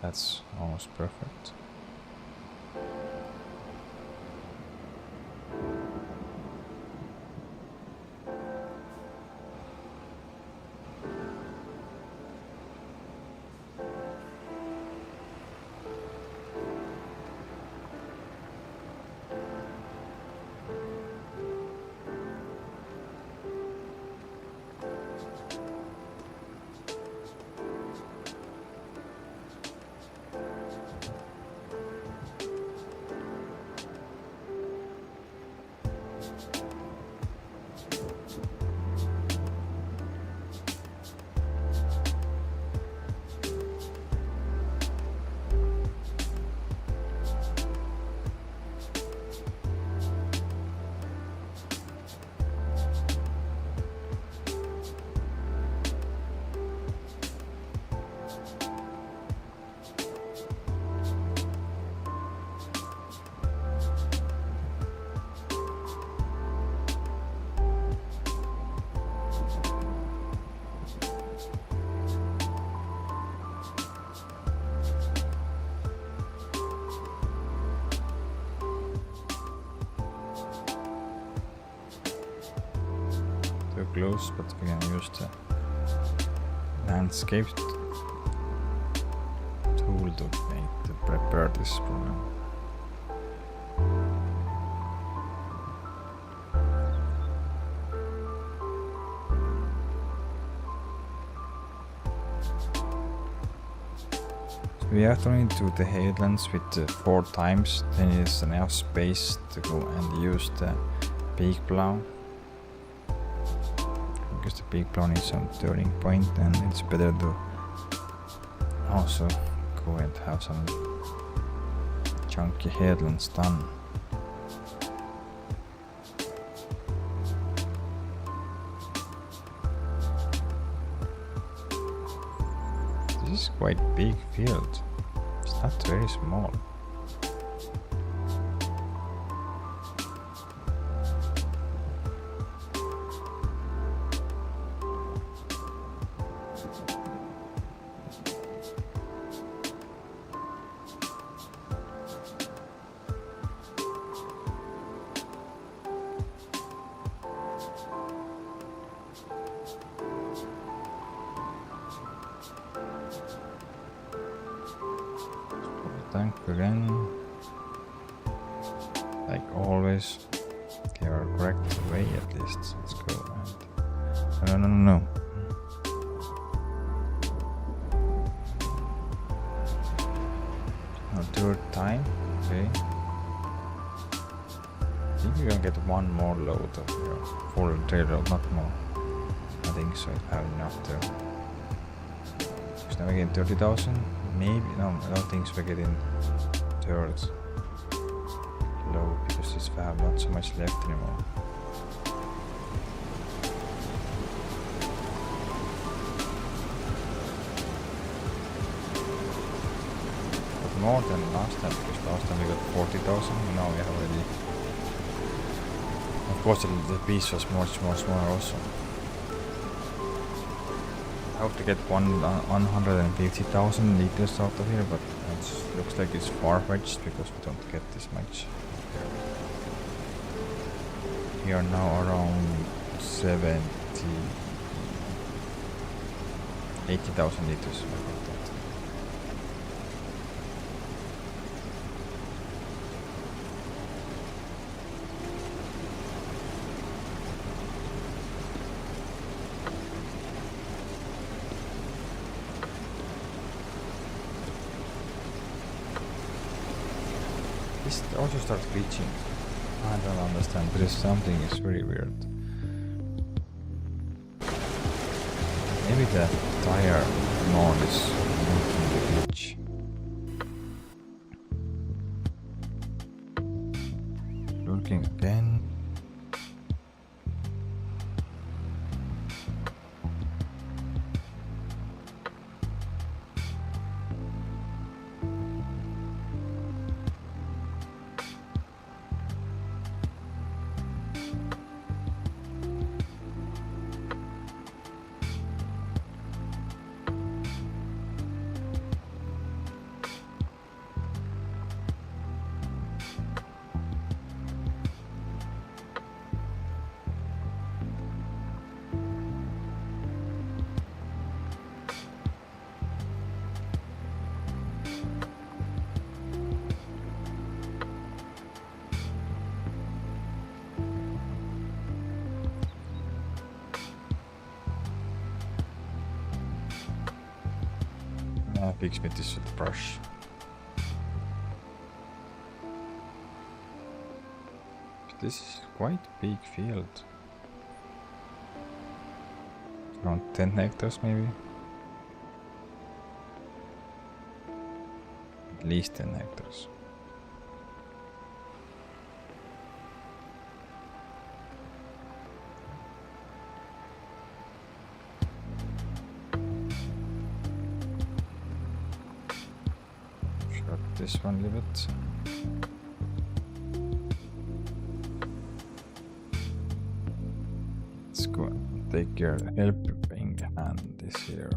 Speaker 1: That's almost perfect. Too close, but we can use the landscape tool to prepare this program. So we have to only do the headlands with 4 times, then it's enough space to go and use the peak plow. Because the peak plow needs some turning point, and it's better to also go and have some chunky headlands done. This is quite big field. It's not very small. Tank again, like always. Okay, our correct way at least. Let's go. And no. Now third time. Okay. I think you can get one more load of your full trailer, not more. I think so. I have enough there. So now we get 30,000. Maybe, no, I don't think so. We're getting third low because this we have not so much left anymore. more than last time, because last time we got 40,000, now we have already... Of course the piece was much more smaller also. I hope to get 150,000 liters out of here, but it looks like it's far-fetched because we don't get this much. We are now around 80,000 liters. Like that. This also starts glitching. I don't understand. There is something is very weird. Maybe the tire mode is making the glitch. Looking again. Fix me this with the brush. This is quite big field. Around 10 hectares maybe. At least 10 hectares. This one, leave it. Let's go and take your helping hand this here.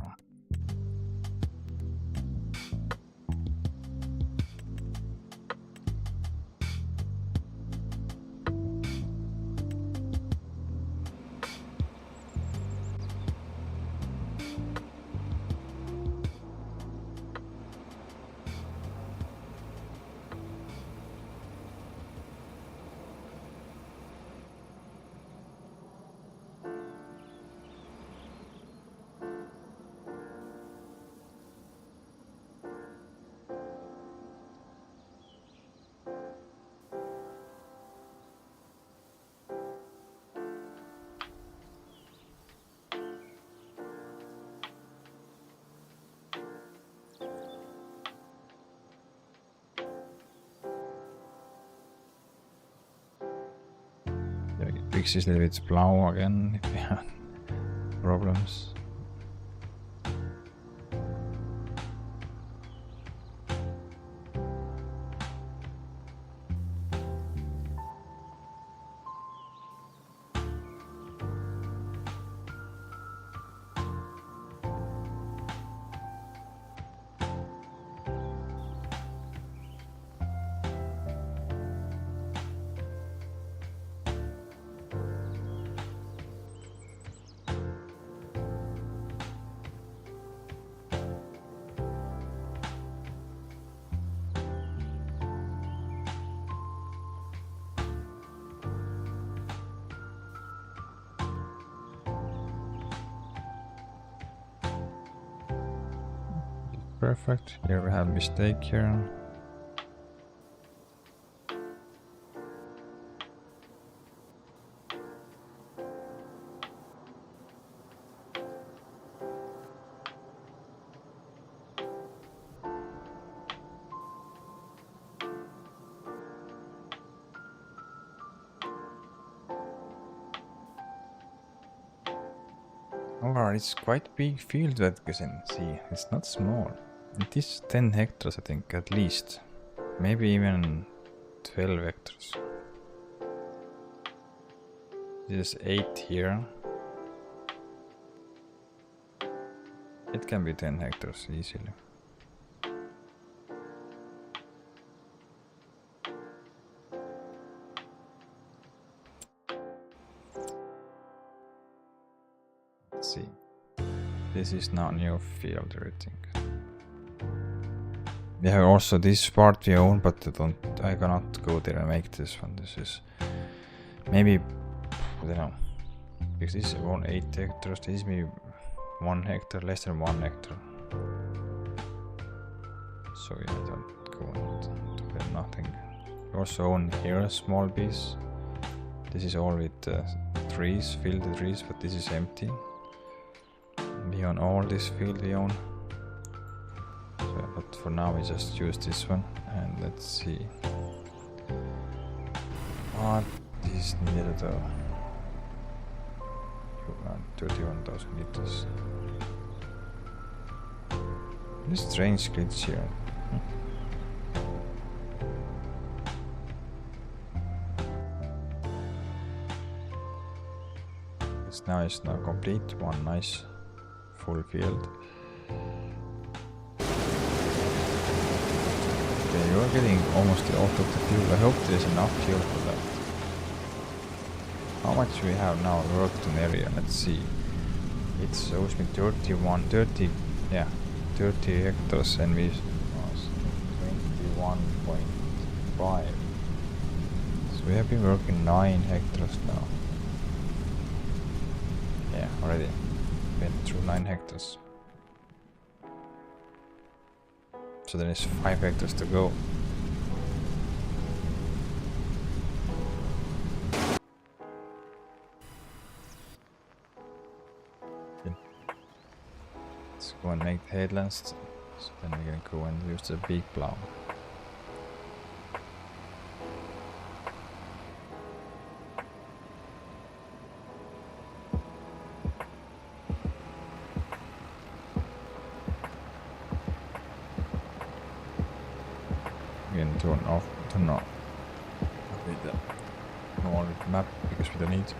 Speaker 1: Fix this a little bit plow again if we have problems. Perfect. Here we have mistake here. Alright, it's quite big field that you can see. It's not small. It is 10 hectares, I think, at least. Maybe even 12 hectares. This is 8 here. It can be 10 hectares easily. Let's see. This is now new field, I think. We have also this part we own, but I cannot go there and make this one. This is maybe, I don't know, because this is around 8 hectares. This is maybe 1 hectare, less than 1 hectare. So yeah, I don't go on to get nothing. We also own here a small piece. This is all with trees, filled with trees, but this is empty. We own all this field we own. So, but for now we just use this one, and let's see what is needed though. 31,000 liters. This strange glitch here. It's now complete, one nice full field. Okay, you are getting almost out of the fuel. I hope there's enough fuel for that. How much we have now worked in area? Let's see. It shows me 30 hectares, and we 21.5. So we have been working 9 hectares now. Yeah, already been through 9 hectares. So there is 5 hectares to go. Let's go and make the headlands. So then we're gonna go and use the big plow. Again, turn on with the normal map because we don't need.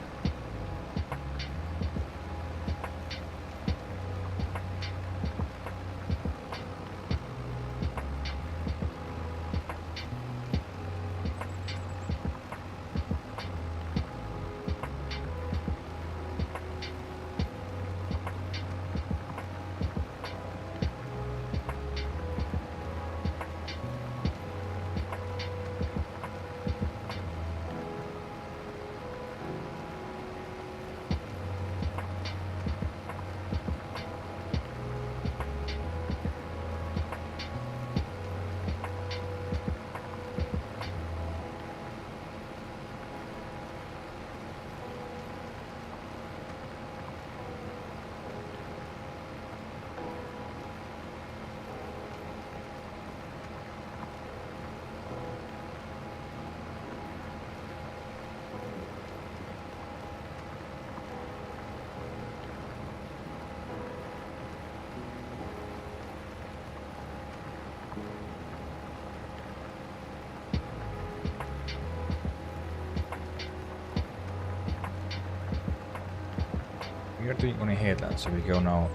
Speaker 1: We are doing only headlands, so we go now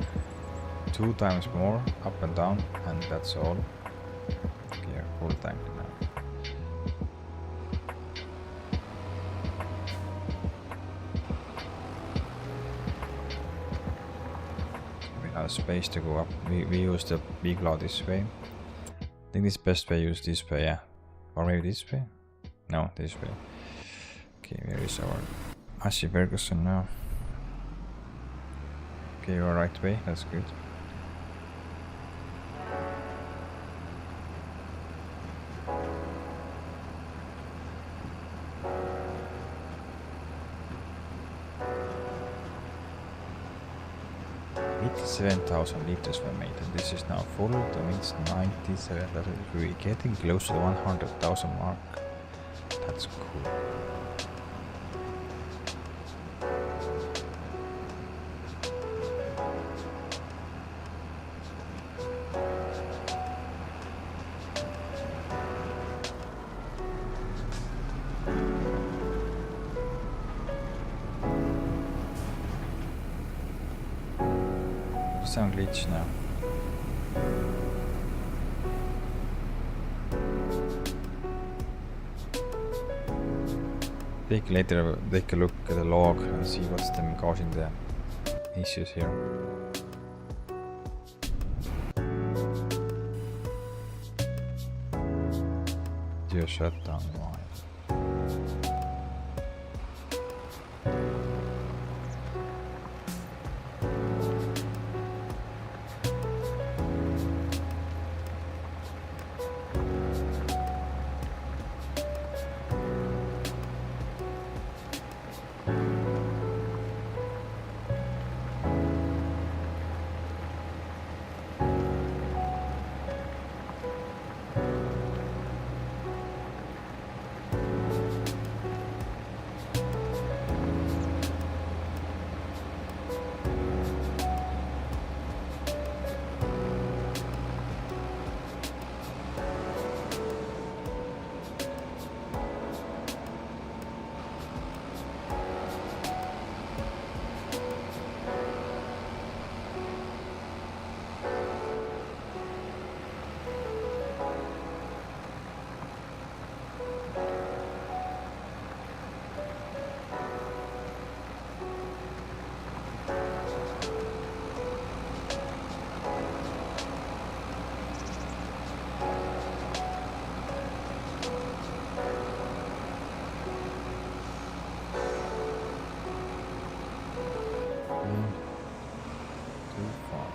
Speaker 1: 2 times more up and down, and that's all. Okay, full tank now. We have space to go up. We use the big law this way. I think this best way use this way, yeah. Or maybe this way? No, this way. Okay, where is our Massey Ferguson now? Okay, you're right way, that's good. $87,000 liters were made, and this is now full. That means 97,000. We're getting close to the 100,000 mark. That's cool. some glitch now. Take a look at the log and see what's them causing the issues here. Do a shutdown. Why? Too far.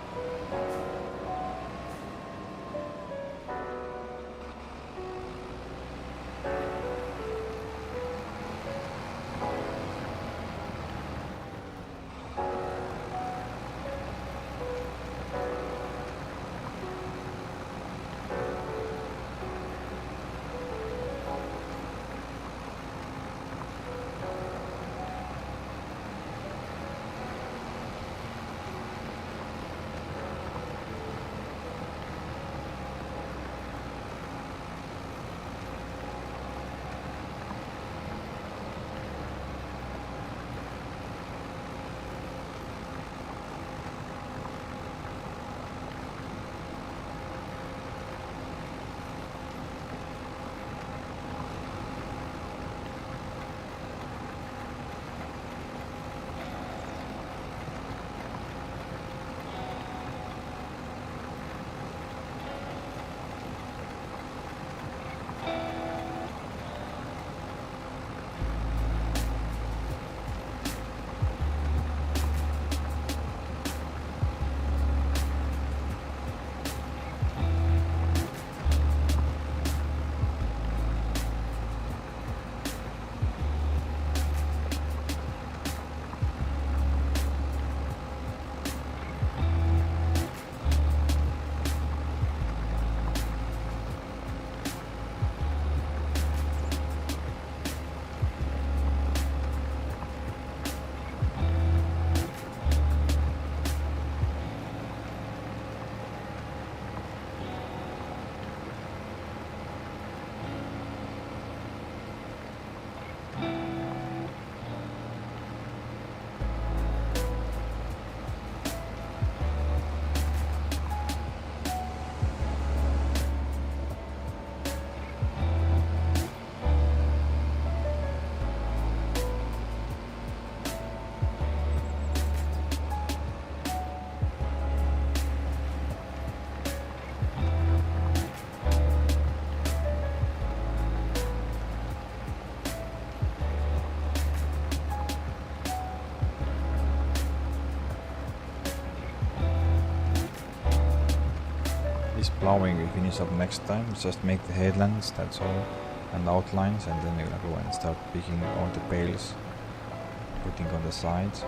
Speaker 1: Plowing we finish up next time. Just make the headlands, that's all, and outlines, and then we're gonna go and start picking all the bales, putting on the sides.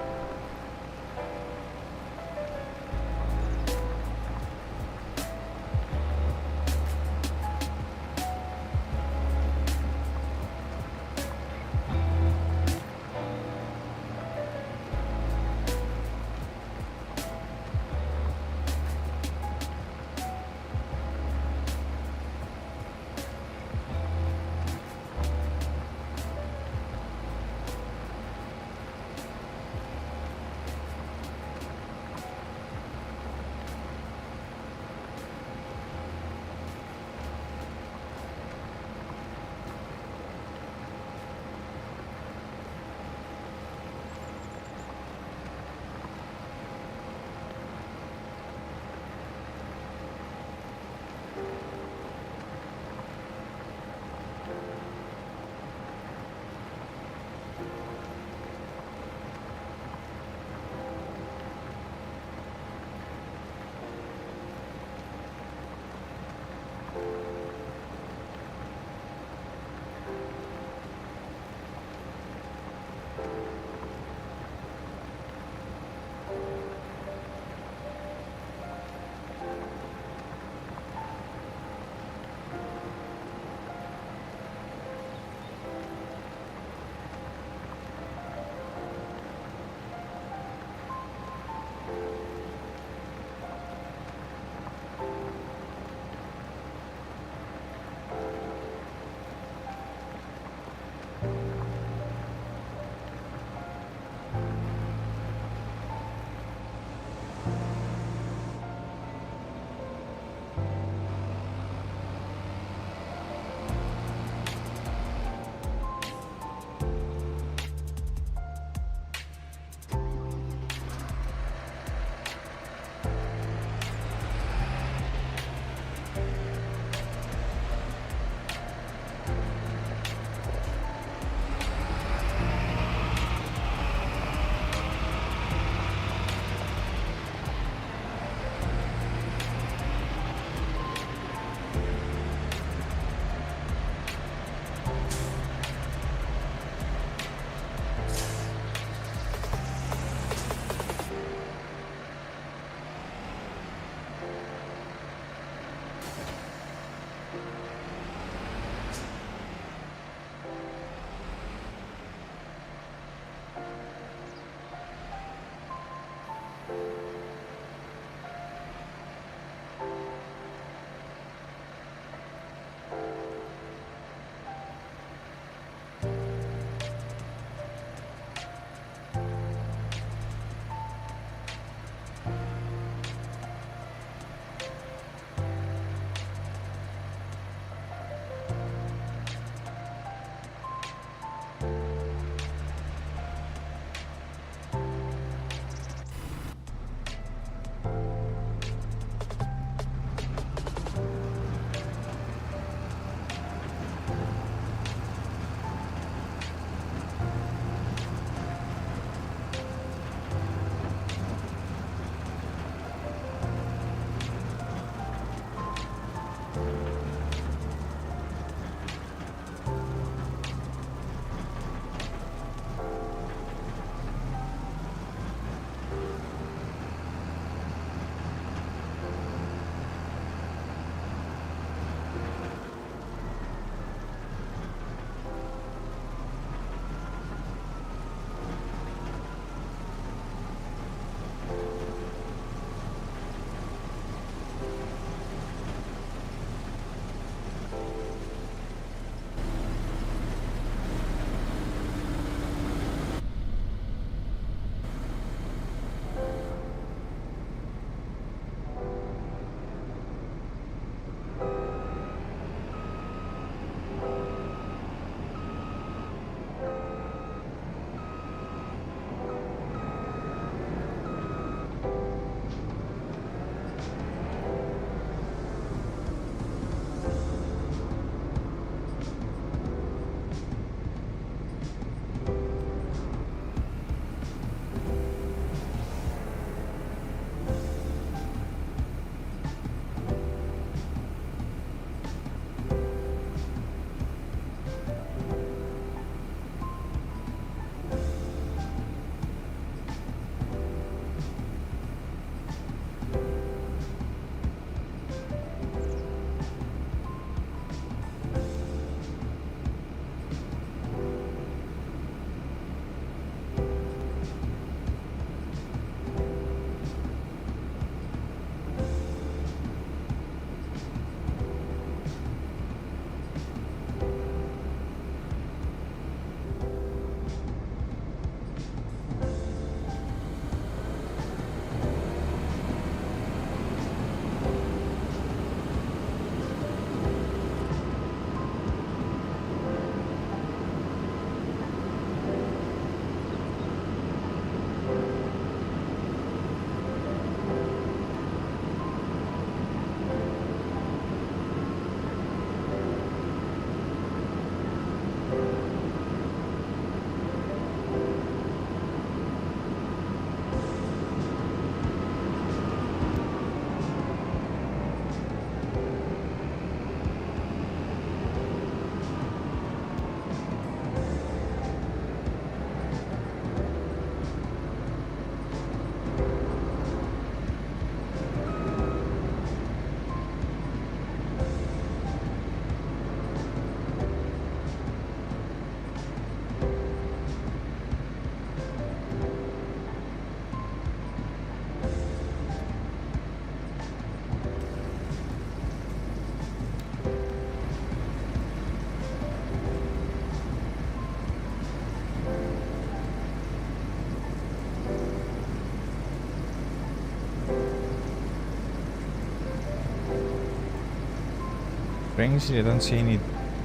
Speaker 1: Strangely, I don't see any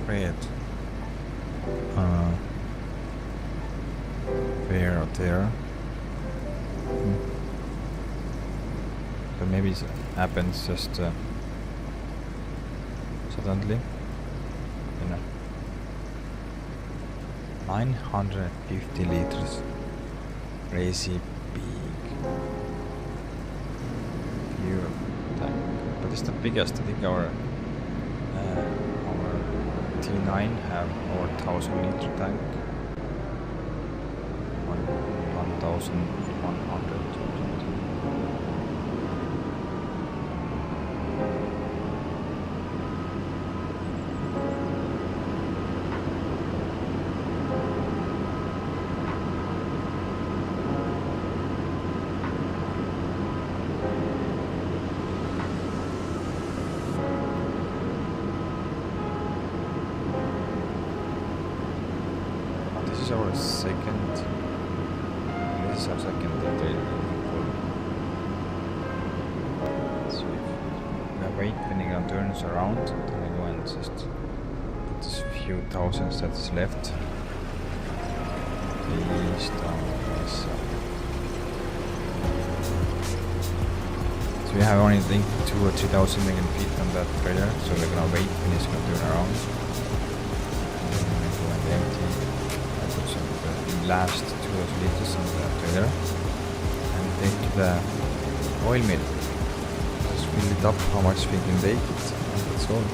Speaker 1: red there or there. But maybe it happens just suddenly. You know. 950 liters. Crazy big. Fuel tank. But it's the biggest. I think our T9 have over 1,000 liter tank. 1,100. This is our second. This is our second detail. So if we are waiting on turns around, then I go and just put this few thousands that's left. Please don't mess up. So we have only think 2,000 or 3,000 million feet on that trailer, so we're gonna wait when it's gonna turn around. And then we're gonna go and empty. The last 2 liters on the trailer and take to the oil mill. Just fill it up how much we can take it, and that's all.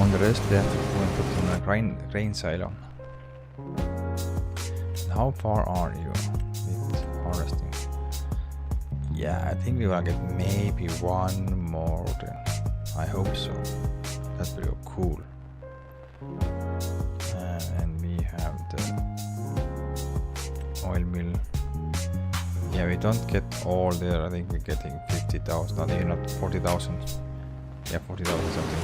Speaker 1: On the rest we have to go and put in a grain silo. How far are you with harvesting? Yeah, I think we will get maybe one more then. I hope so. That will be cool. And we have the oil mill. Yeah, we don't get all there. I think we're getting 50,000. Not even, not 40,000. Yeah, 40,000 something.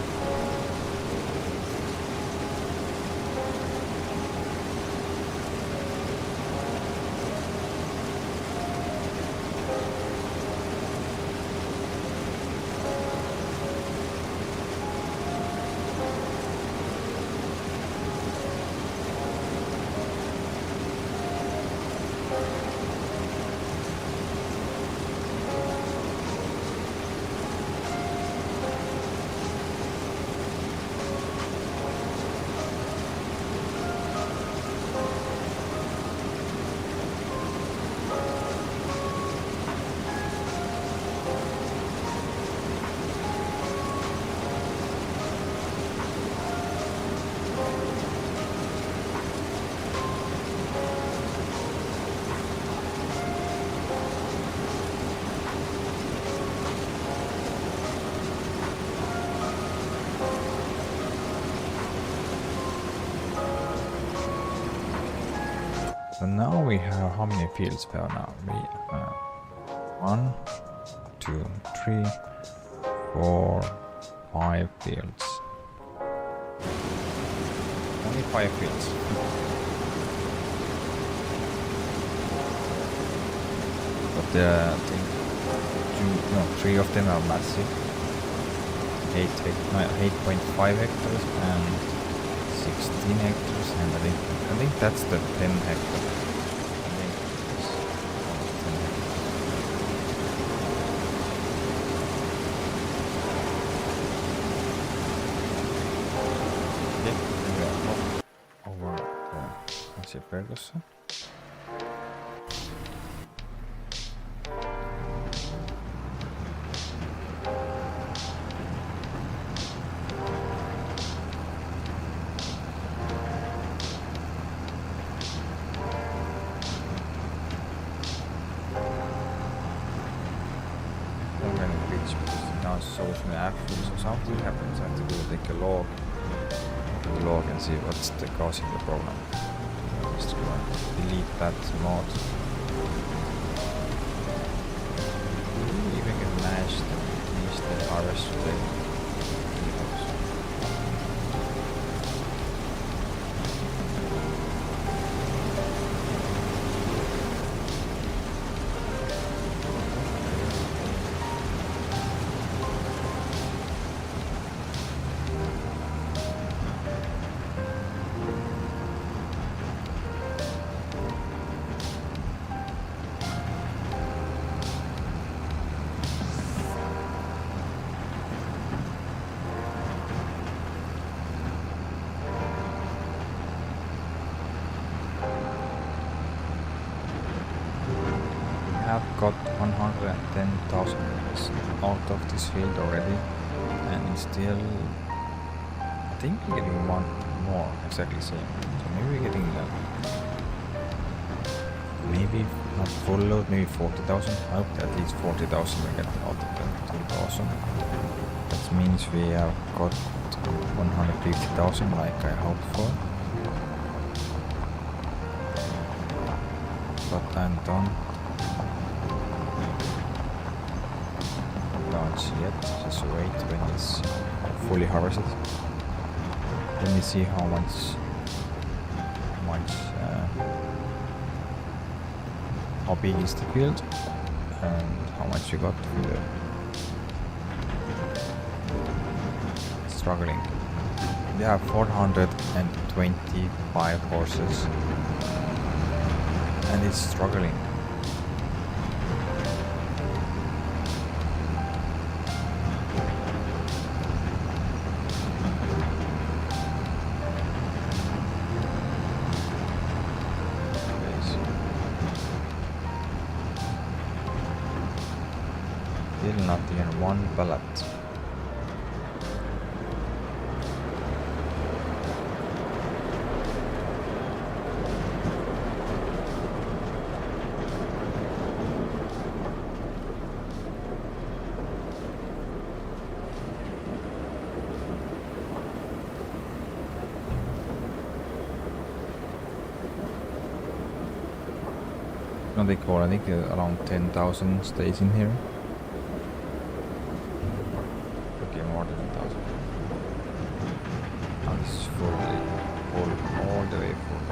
Speaker 1: So now we have how many fields per now? We have 1, 2, 3, 4, 5 fields. Only 5 fields. But I think 3 of them are massive. 8.5 hectares and 16 hectares, and I think that's the 10 hectares. I think it's almost 10 hectares. Okay, we are over the Ferguson. Social actions or something happens, I have to go take a log, the log and see what's the causing the problem. Just go and delete that mod. Even can manage to use the harvest today. have got 110,000 out of this field already, and it's still, I think we're getting one more, exactly same. So maybe we're getting maybe not full load, maybe 40,000. I hope at least 40,000 we get out of the 2,000. That means we have got 150,000 like I hoped for. But I'm done. Launch yet, just wait when it's fully harvested. Let me see how big is the field and how much you got from the struggling. We have 425 horses and it's struggling. Still not even one pallet. No, they call, I think around 10,000 stays in here. Okay, more than 10,000. Now it's fully full, all the way full.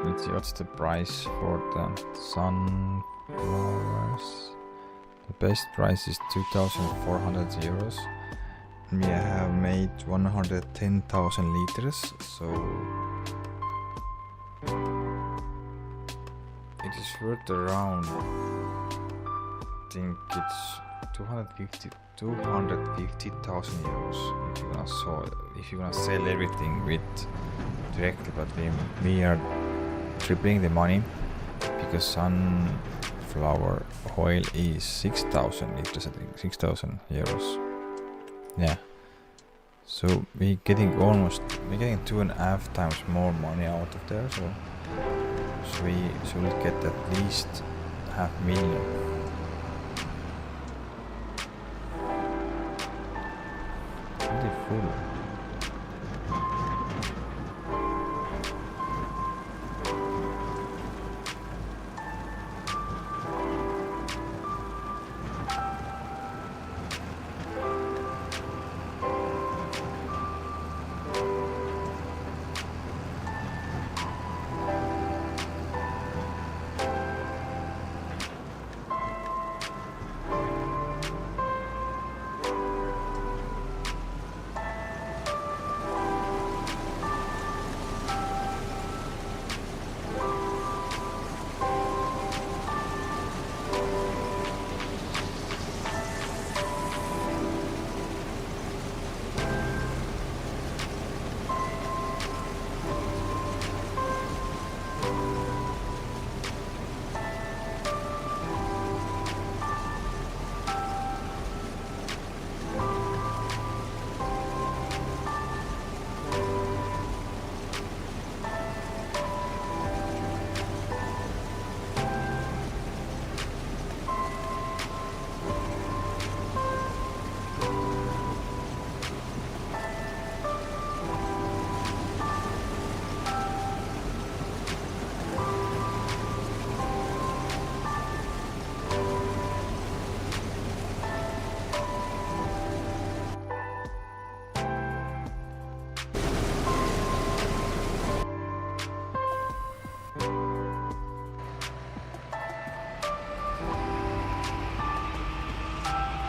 Speaker 1: Let's see what's the price for the sunflowers. The best price is 2,400 euros. We have made 110,000 liters, so it is worth around, I think it's 250,000 euros if you're gonna sell everything with directly, but we are tripling the money because sunflower oil is 6,000 liters, I think 6,000 euros. Yeah, so we're getting 2.5 times more money out of there, so we should get at least 500,000. Pretty full.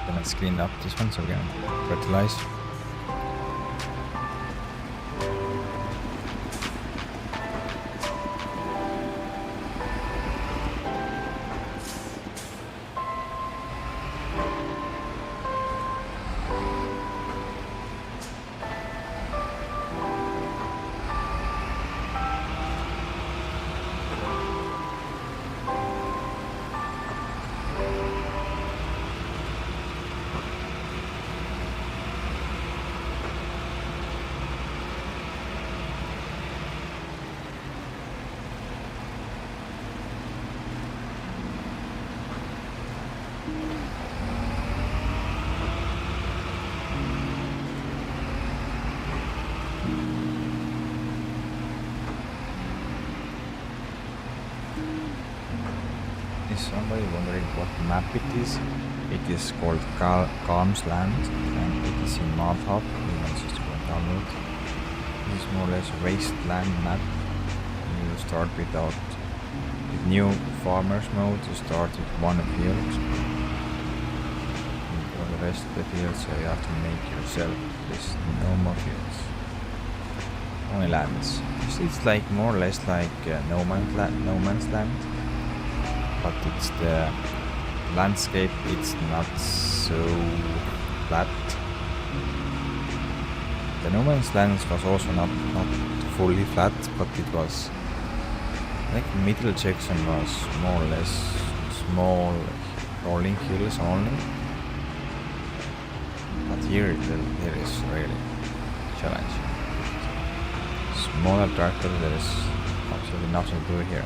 Speaker 1: Then let's clean up this one so we can fertilize. Is somebody wondering what map it is called Calm's Land and it is in MapHub. You can just go and download. This is more or less a wasteland map. You start with new farmers mode. You start with one field. And for the rest of the fields you have to make yourself. There's no more fields. Only lands. It's like more or less like no man's land. But it's the landscape, it's not so flat. The No Man's Land was also not fully flat, but it was like middle section was more or less small rolling hills only. But here is really challenging. Smaller tractor, there is absolutely nothing to do here.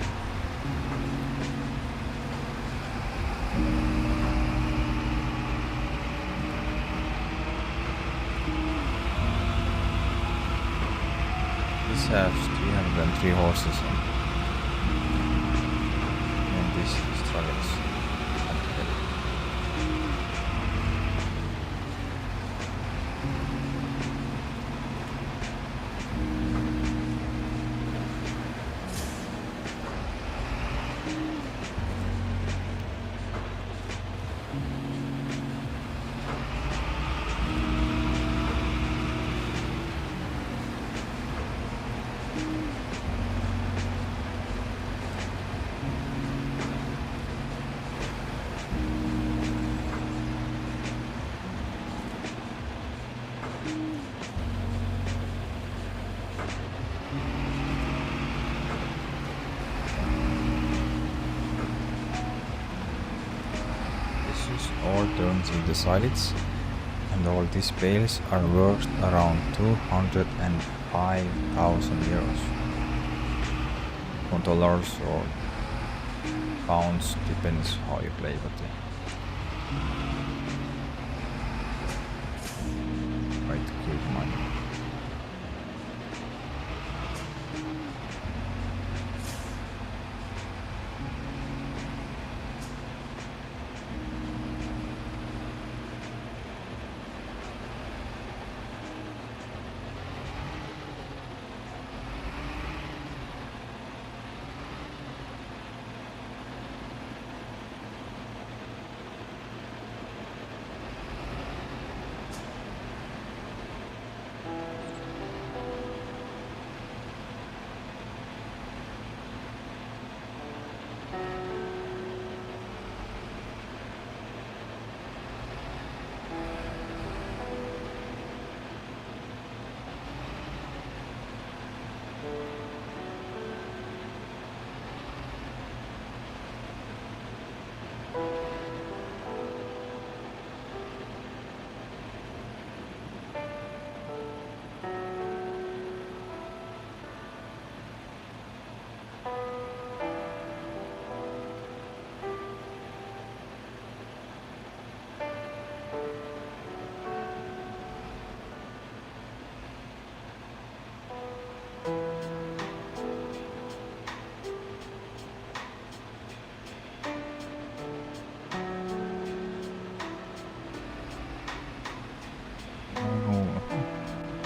Speaker 1: This has 303 horses and this struggles. All turns into solids and all these bales are worth around 205,000 euros. On dollars or pounds, depends how you play, but quite good money.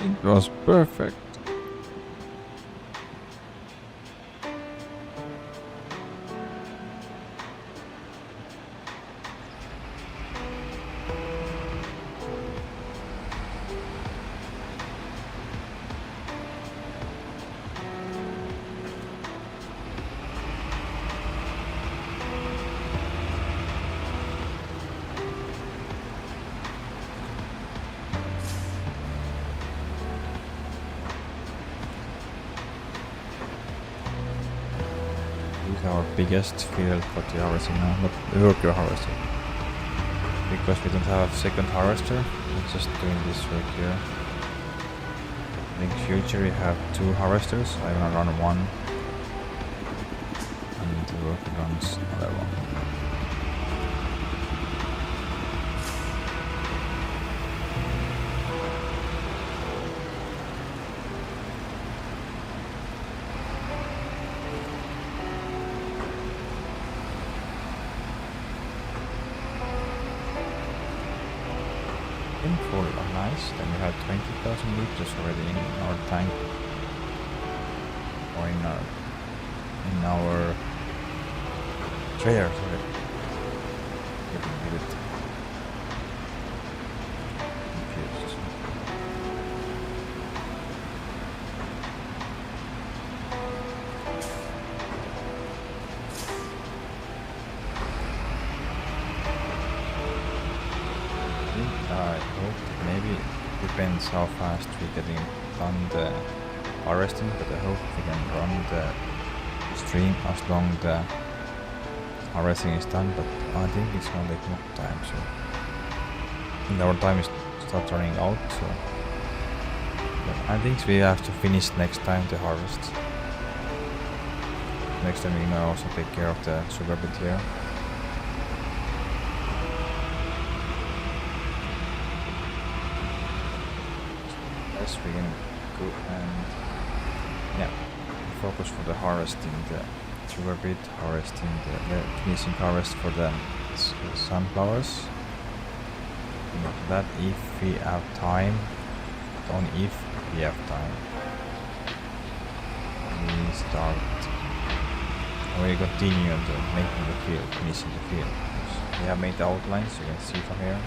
Speaker 1: It was perfect. biggest field for the harvesting now, not the worker harvester. Because we don't have a second harvester, we're just doing this work here. I think future we have 2 harvesters, I'm gonna run one. And the worker runs another one. Full, nice. Then we have 20,000 liters already in our tank, or in our trailer. Sorry, getting a bit confused. I hope maybe depends how fast we getting done the harvesting, but I hope we can run the stream as long the harvesting is done, but I think it's gonna take more time, so and our time is start running out, so but I think we have to finish next time the harvest. Next time we're gonna also take care of the sugar bit here. We can go and focus for the harvesting the sugar beet, harvesting the finishing harvest for the sunflowers. And after that, if we have time, only if we have time, we start. We continue to making the field, finishing the field. We have made the outlines. You can see from here.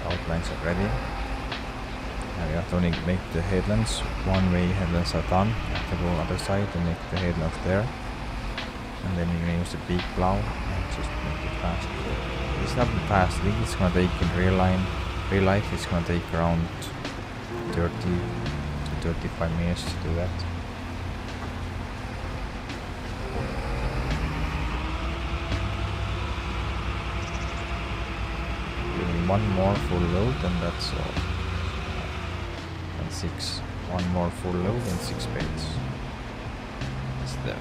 Speaker 1: The outlines are ready. We have to only make the headlands. One way headlands are done. We have to go other side and make the headlands there. And then we're gonna use the big plow and just make it fast. It's not fast. I think it's gonna take in real life it's gonna take around 30 to 35 minutes to do that. Doing one more full load and that's all. 6. One more full load and 6 bales. It's there.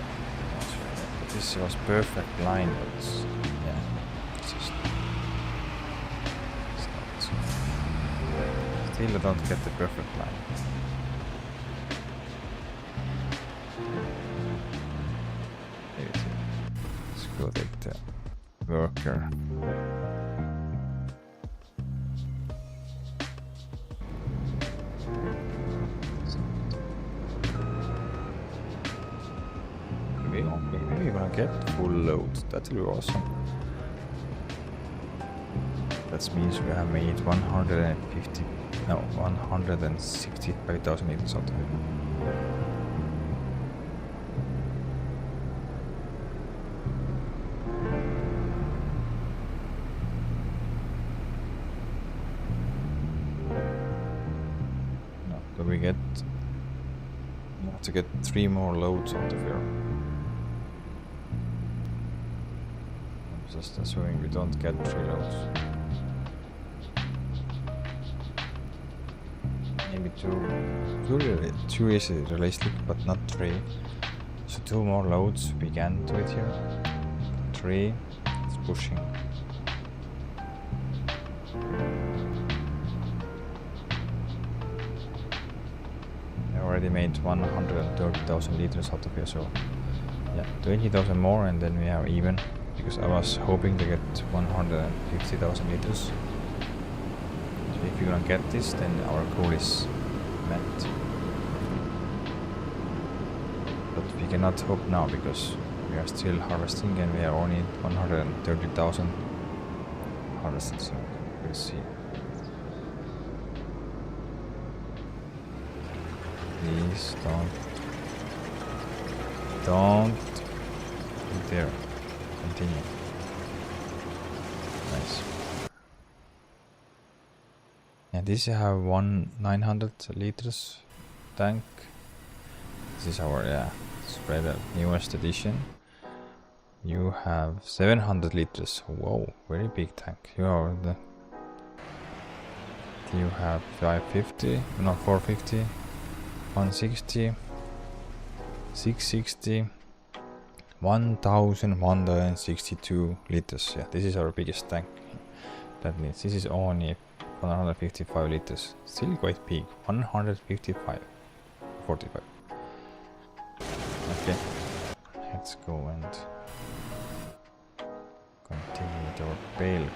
Speaker 1: This was perfect line, but it's just still I don't get the perfect line. Let's go take the worker. Maybe we're gonna get full load. That will be awesome. That means we have made 165,000 liters out of it. No, do we get? We have to get 3 more loads out of here. Just assuming we don't get 3 loads. Maybe 2. 2 is realistic, but not 3. So 2 more loads we can do it here. 3 is pushing. I already made 130,000 liters out of here, so yeah, 20,000 more and then we are even. Because I was hoping to get 150,000 liters. So if you're gonna get this, then our goal is met. But we cannot hope now because we are still harvesting and we are only 130,000 harvested. So we'll see. Please don't there. Continue. Nice. And this I have 900 liters tank. This is our spreader newest edition. You have 700 liters. Whoa, very big tank. You have 550, no 450, 160, 660, 1162 liters. Yeah, this is our biggest tank. That means this is only 155 liters. Still quite big. 155. 45. Okay. Let's go and continue with our bale.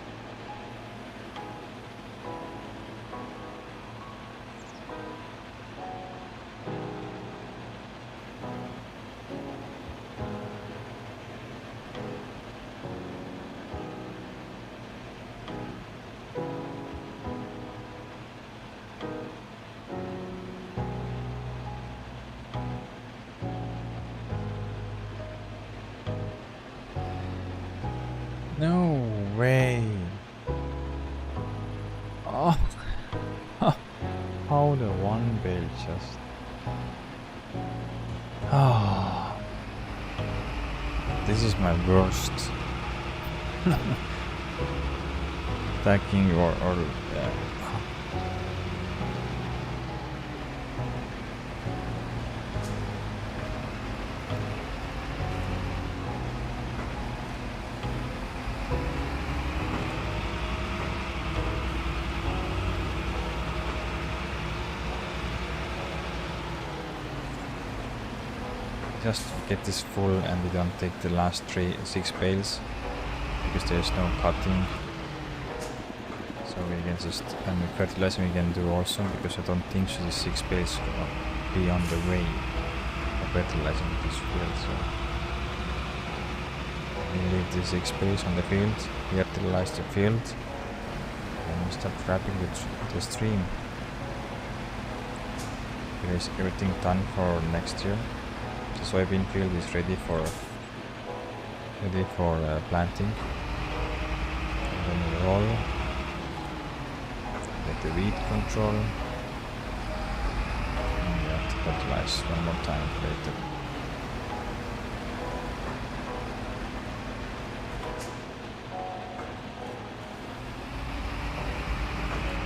Speaker 1: No way. Oh. How the one bale just... Ah. This is my worst. Attacking or just get this full and we don't take the last 6 bales because there's no cutting. So we can just, and the fertilizing we can do also because I don't think so the 6 bales will be on the way of fertilizing this field. So we leave the 6 bales on the field, fertilize the field, and we start wrapping the stream. There is everything done for next year. The soybean field is ready for planting. And then we roll. Get the weed control. And we have to fertilize one more time later.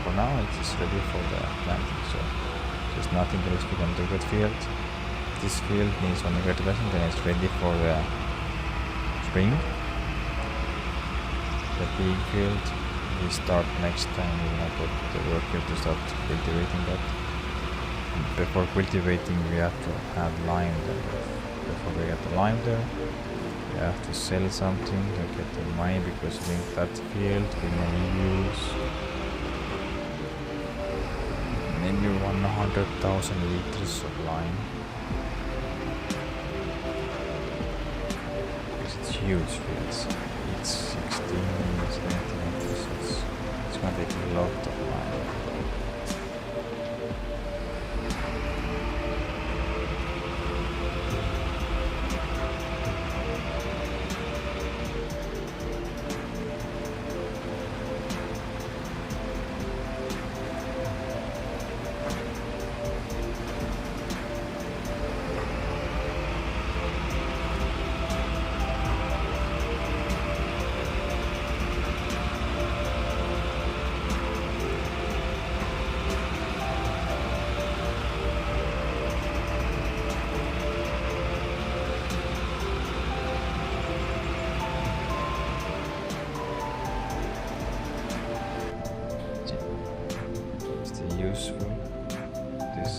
Speaker 1: For now it is ready for the planting, so there's nothing else we can do with field. This field needs only fertilizing, then it's ready for the spring. The big field we start next time. We will put the worker to start cultivating that. And before cultivating we have to have lime there. Before we get the lime there we have to sell something to get the money, because in that field we may use maybe 100,000 liters of lime. It's huge fields. It's 16, 17 acres. It's gonna take a lot of lime. Useful this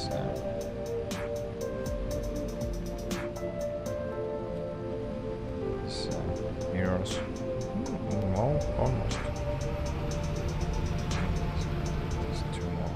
Speaker 1: mirrors. Oh, almost. There's 2 more.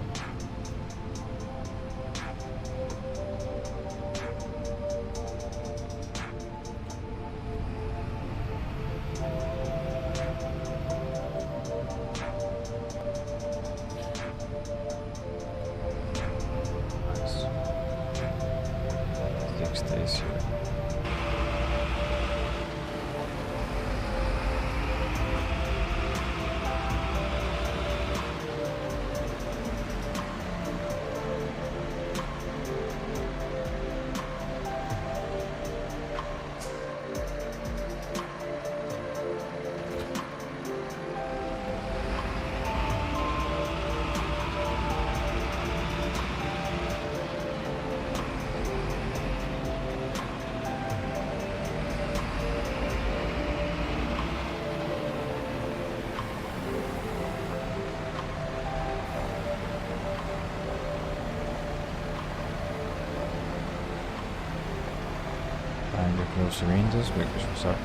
Speaker 1: Close the windows because we start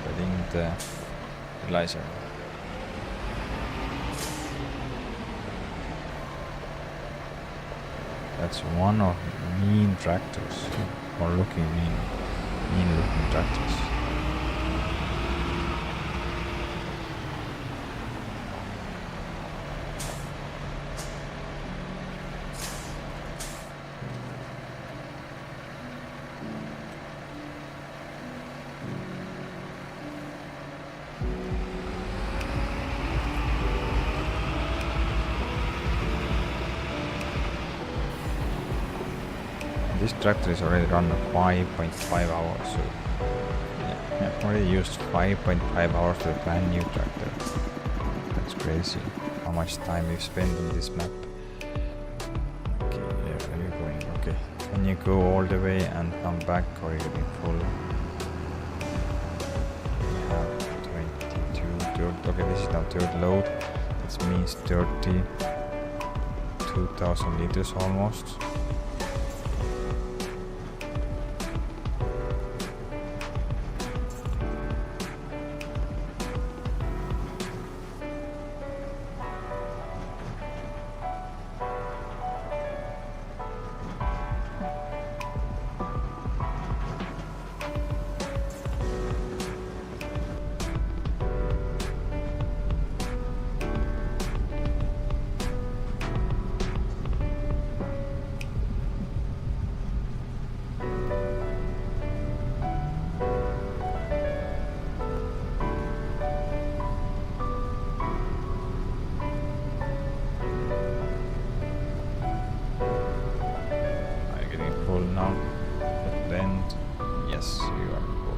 Speaker 1: spreading the fertilizer. That's one of mean tractors, or looking mean looking tractors. This tractor is already run 5.5 hours, so yeah, I've already used 5.5 hours for a brand new tractor. That's crazy how much time we've spent on this map. Okay, yeah, where are you going? Okay, can you go all the way and come back, or are you getting full? We have 22, okay, this is now third load. That means 32,000 liters almost. Now, then yes, you are full.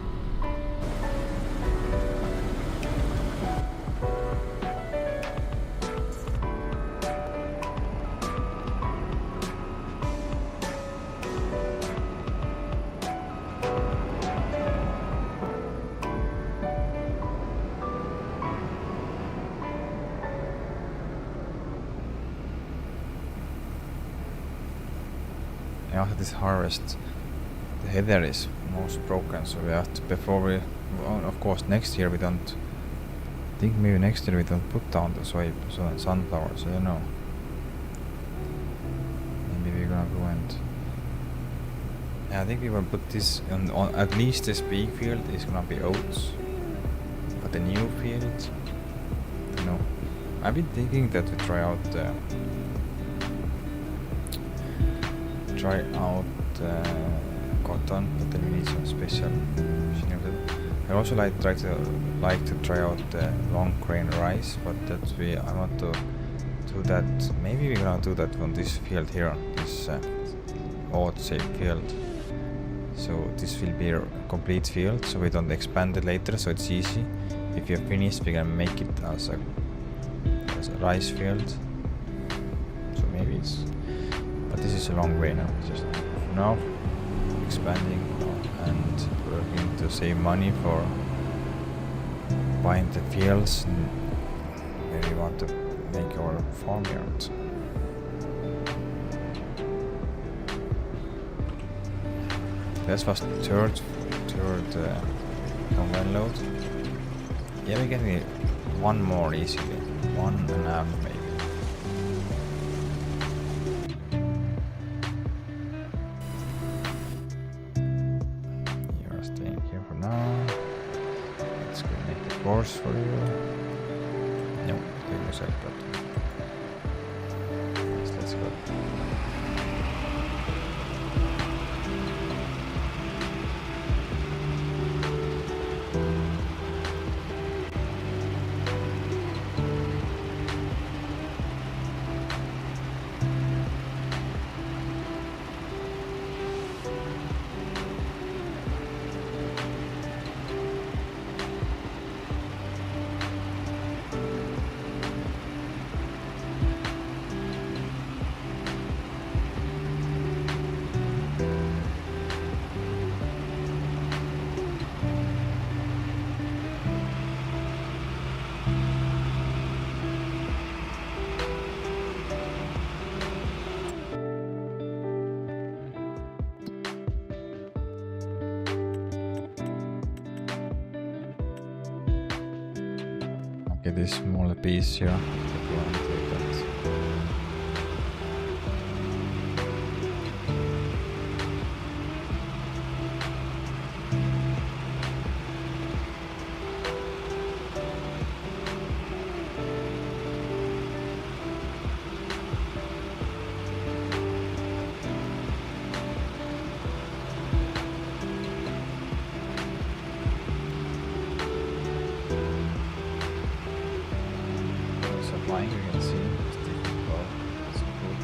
Speaker 1: After this harvest, the heather is most broken, so we have to, before we, well, of course next year we don't, I think maybe next year we don't put down the sunflowers, I don't know. Maybe we're gonna go and, yeah, I think we will put this on at least this big field is gonna be oats, but the new field, you know, I've been thinking that we try out cotton, but then we need some special machine. I also like to try out the long grain rice, but I want to do that. Maybe we're gonna do that on this field here, this oat-shaped field. So this will be a complete field, so we don't expand it later, so it's easy. If you're finished, we can make it as a rice field. So maybe it's. But this is a long way now. Just for now, expanding and working to save money for buying the fields where we want to make our farmyard. This was the third combine load. Yeah, we can get one more easily, 1.5 maybe. Course for you. No, give me a sec, but let's go. Okay, this smaller piece here. Take one, take that. Applying, you can see it's different color. That's so cool.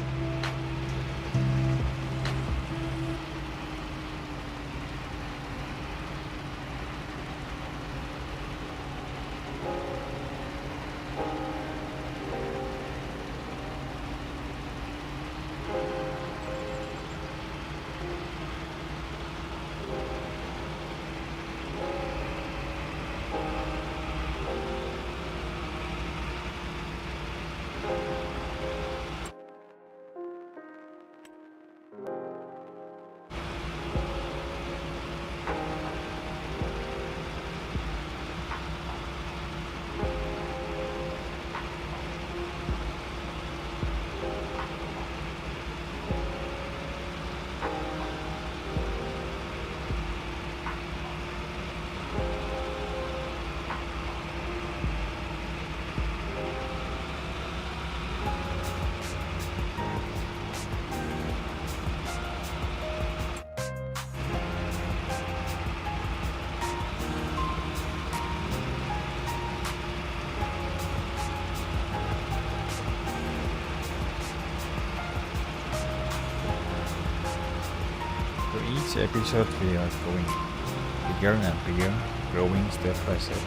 Speaker 1: For each episode we are going bigger and bigger, growing step by step.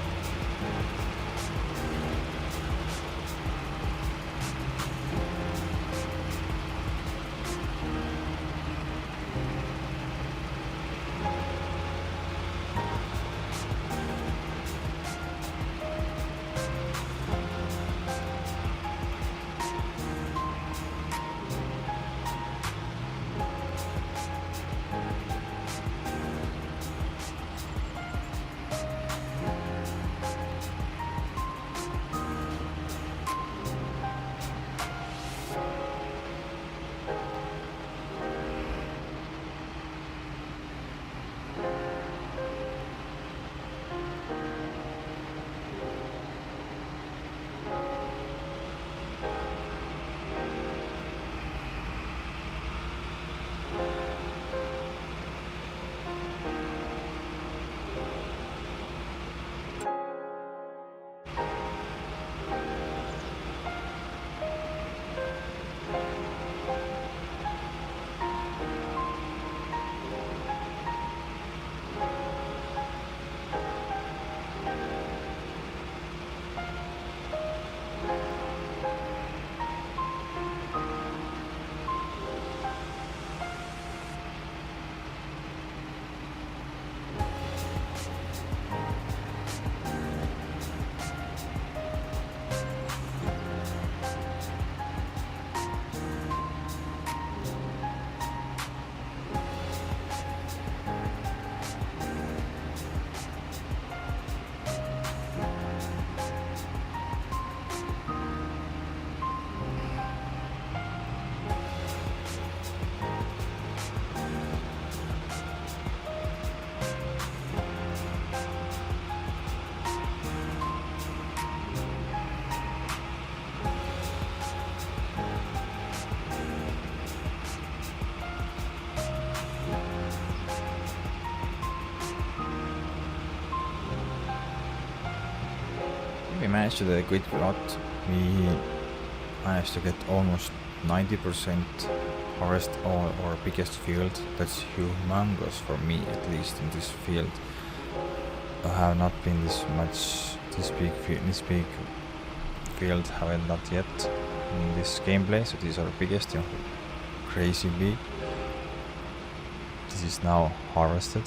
Speaker 1: We managed to do a good lot. We managed to get almost 90% harvest all our biggest field. That's humongous for me, at least in this field. I have not been this big field have I not yet in this gameplay. So these are the biggest, crazy big. This is now harvested.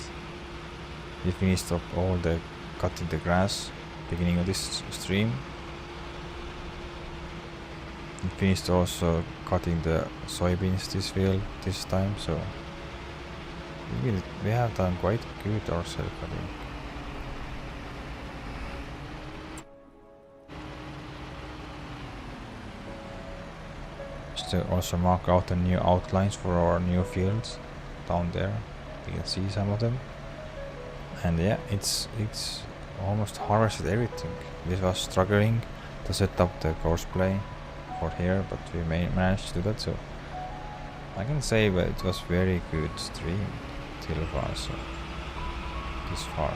Speaker 1: We finished up all the cutting the grass beginning of this stream. We finished also cutting the soybeans this field this time, so we have done quite good ourselves, I think. to also mark out the new outlines for our new fields down there. You can see some of them. And yeah, it's almost harvested everything. We was struggling to set up the courseplay for here, but we managed to do that. So I can say that it was very good stream till far, so this far.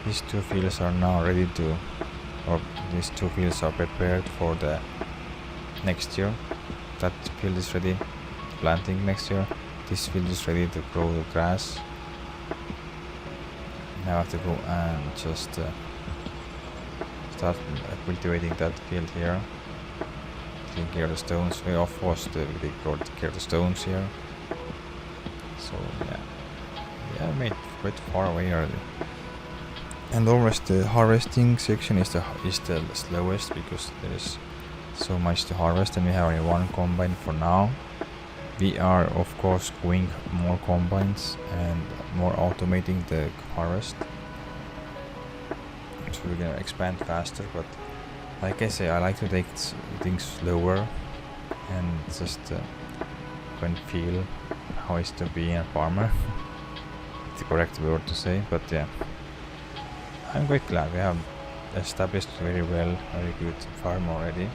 Speaker 1: These two fields are now ready to, or these two fields are prepared for the next year. That field is ready, planting next year. This field is ready to grow the grass. Now I have to go and just start cultivating that field here. Taking care of the stones. We of course take care of the stones here. So yeah, made quite far away already. And always the harvesting section is the slowest because there is so much to harvest, and we have only one combine for now. We are of course going more combines and more automating the harvest, so we're gonna expand faster. But like I say, I like to take things slower and just go and feel how it's to be a farmer. It's the correct word to say, but yeah. I'm quite glad we have established very well, very good farm already.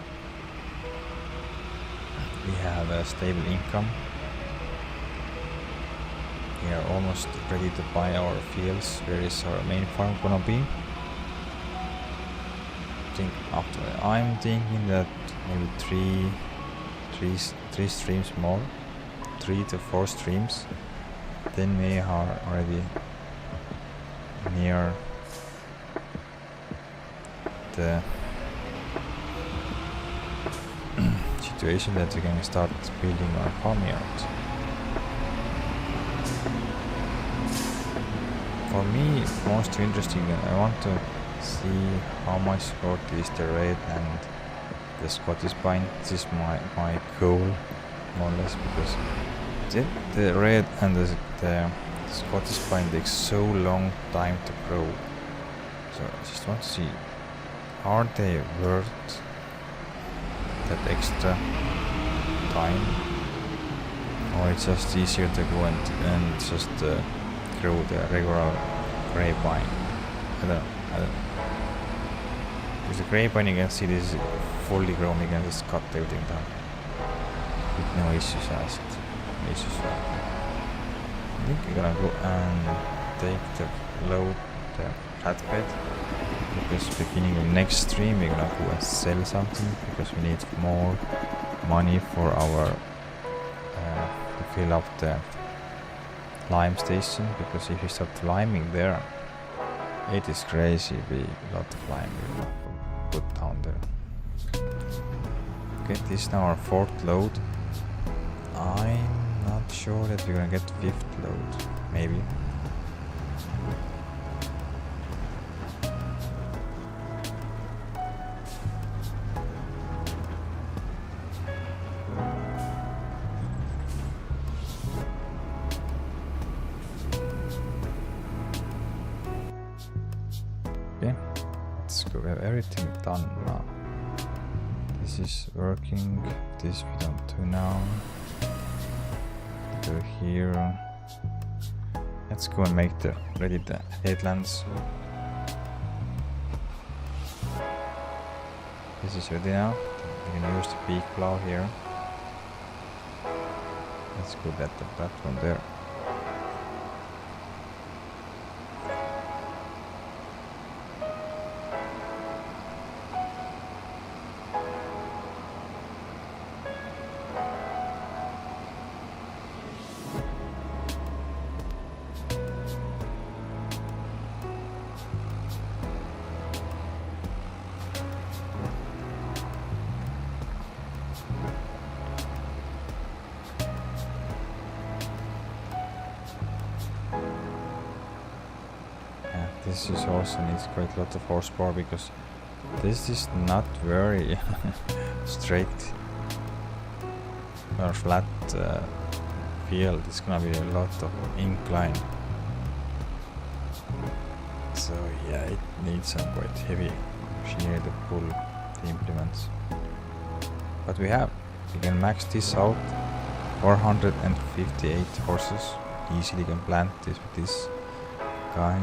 Speaker 1: We have a stable income. We are almost ready to buy our fields. Where is our main farm gonna be? I'm thinking that maybe three streams more, 3 to 4 streams. Then we are already near the situation that we can start building our farmyard. For me, most interesting, I want to see how much growth is the red and the Scottish pine. This is my goal, more or less, because the red and the Scottish pine takes so long time to grow. So I just want to see, are they worth that extra time, or it's just easier to go and just grow the regular grey pine? I don't know. With the grey pine, you can see this is fully grown. You can just cut everything down with no issues asked. I think we're gonna go and take the flatbed, because beginning of next stream we're gonna go and sell something, because we need more money for our to fill up the lime station, because if you start liming there, it is crazy big lot of lime we will put down there. Okay, this is now our 4th load. I'm not sure that we're gonna get 5th load, maybe. Okay, let's go. We have everything done now. This is working. This we don't do now. Go here. Let's go and make ready the headlands. This is ready now. We can use the peak plow here. Let's go get the platform there. This is also needs quite a lot of horsepower, because this is not very straight or flat field. It's gonna be a lot of incline. Yeah, it needs some quite heavy machinery to pull the implements. But we can max this out. 458 horses. Easily can plant this with this guy.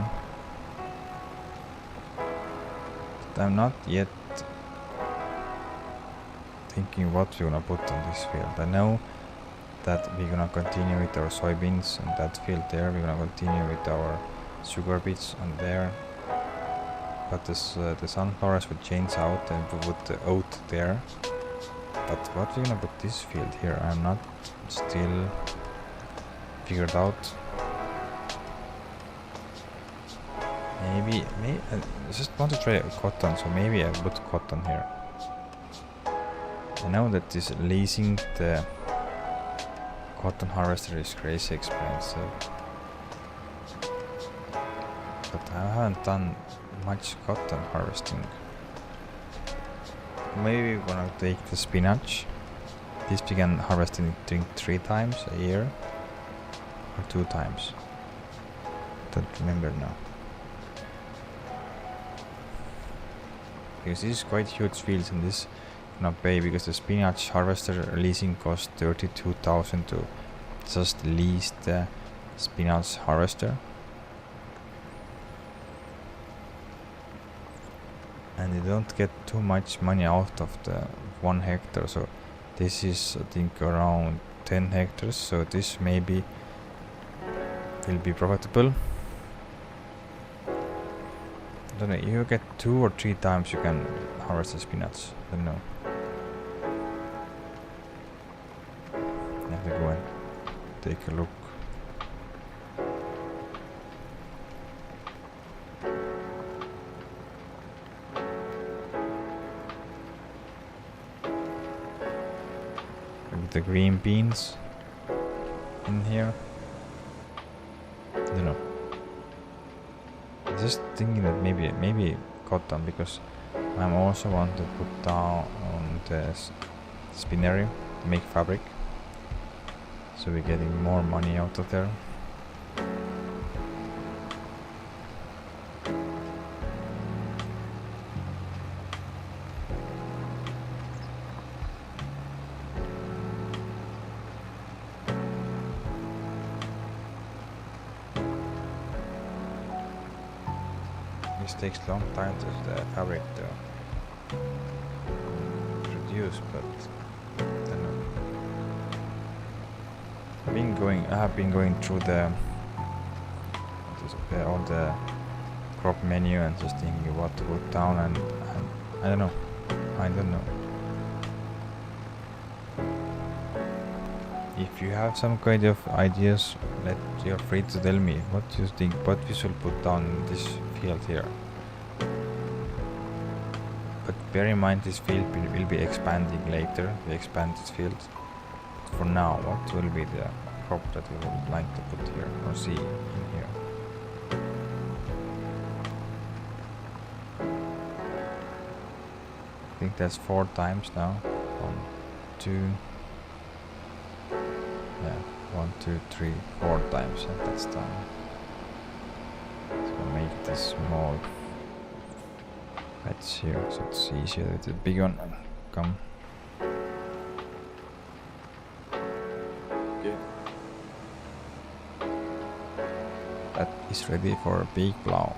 Speaker 1: But I'm not yet thinking what we're gonna put on this field. I know that we're gonna continue with our soybeans on that field there. We're gonna continue with our sugar beets on there. But the sunflowers would change out and we put the oat there. But what we're gonna put this field here, I'm not still figured out. Maybe I just want to try cotton, so maybe I put cotton here. I know that this leasing the cotton harvester is crazy expensive, but I haven't done much cotton harvesting. Maybe we're gonna take the spinach. This we can harvest in 3 times a year or 2 times. Don't remember now. Because this is quite huge fields and this not pay because the spinach harvester leasing costs 32,000 to just lease the spinach harvester. And you don't get too much money out of the 1 hectare, so this is I think around 10 hectares, so this maybe will be profitable. I don't know, you get 2 or 3 times you can harvest the spinach, I don't know. I have to go and take a look. The green beans in here. I don't know. Just thinking that maybe cotton, because I'm also want to put down on the spinnery to make fabric, so we're getting more money out of there. This takes long time to the fabric to produce, but I don't know. I have been going through all the crop menu and just thinking what to put down, and I don't know. If you have some kind of ideas, you're free to tell me what you think, what we should put down in this field here. But bear in mind this field will be expanding later. We expand this field. But for now, what will be the crop that we would like to put here or see in here? I think that's 4 times now. 1, 2. Yeah, 1, 2, 3, 4 times, and that's done. So make this small patch here, so it's easier with the big one. Come. Okay. That is ready for a big plow.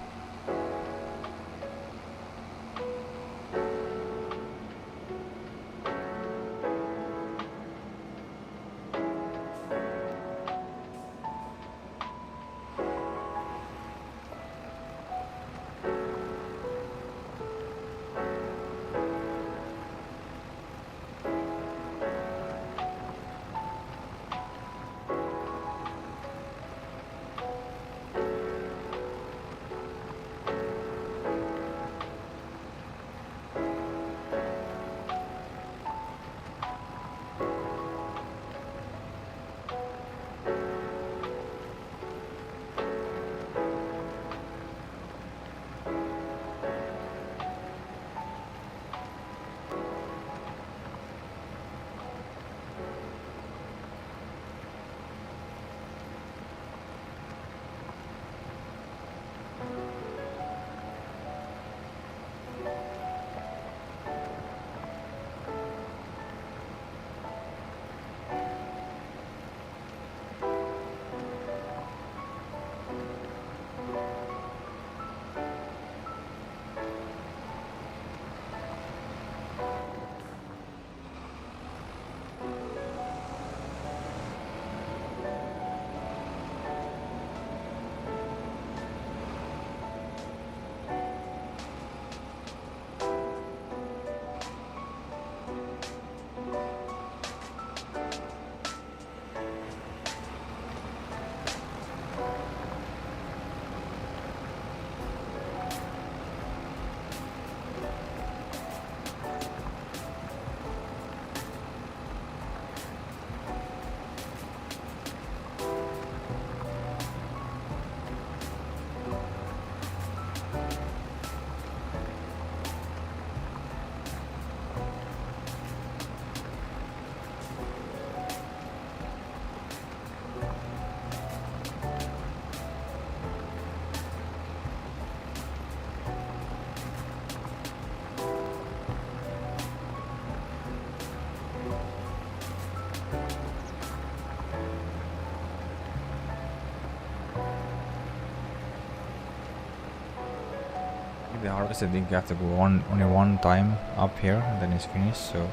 Speaker 1: the harvest, I think you have to go only one time up here and then it's finished, so I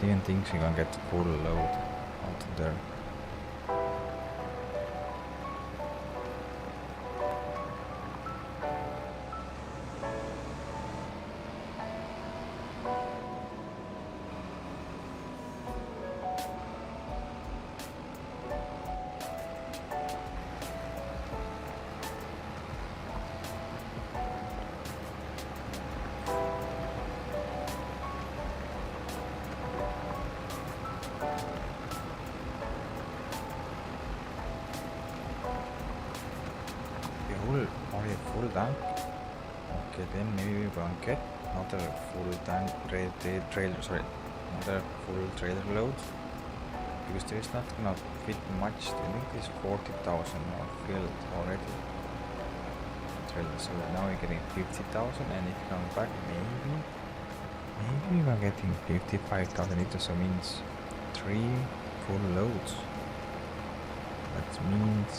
Speaker 1: didn't think you're gonna get the full load out of there. Only a full tank. Okay, then maybe we can get another full tank another full trailer load, because there's not gonna fit much. I think there's 40,000 are filled already. Trailer, so now we're getting 50,000, and if you come back, maybe we're getting 55,000 liters, so means 3 full loads. That means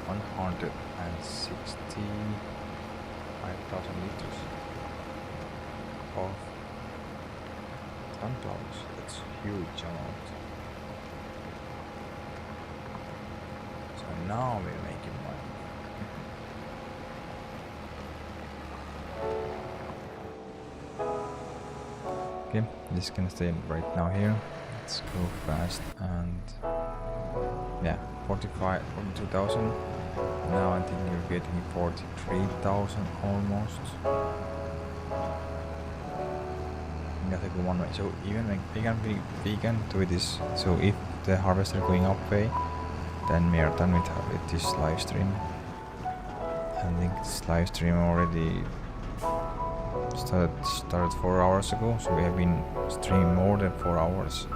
Speaker 1: 165,000 liters of sunflowers. That's a huge amount. So now we're making money. Okay, this can stay right now here. Let's go fast and yeah, 42,000. Now I think you're getting 43,000 almost. You gotta go one way. So even like we can do this. So if the harvester going up way, then we are done with this live stream. I think this live stream already started 4 hours ago, so we have been streaming more than 4 hours.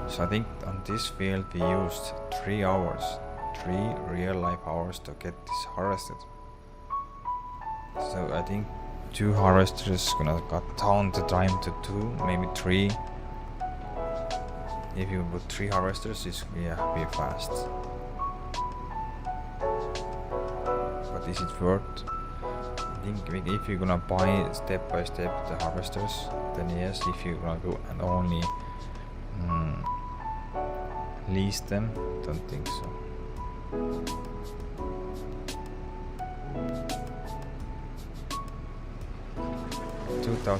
Speaker 1: So I think on this field we used 3 hours, 3 real life hours to get this harvested. So I think 2 harvesters gonna cut down the time to 2, maybe 3. If you put 3 harvesters, it's be fast. But is it worth? I think if you're gonna buy step by step the harvesters, then yes. If you're gonna go and only lease them, don't think so.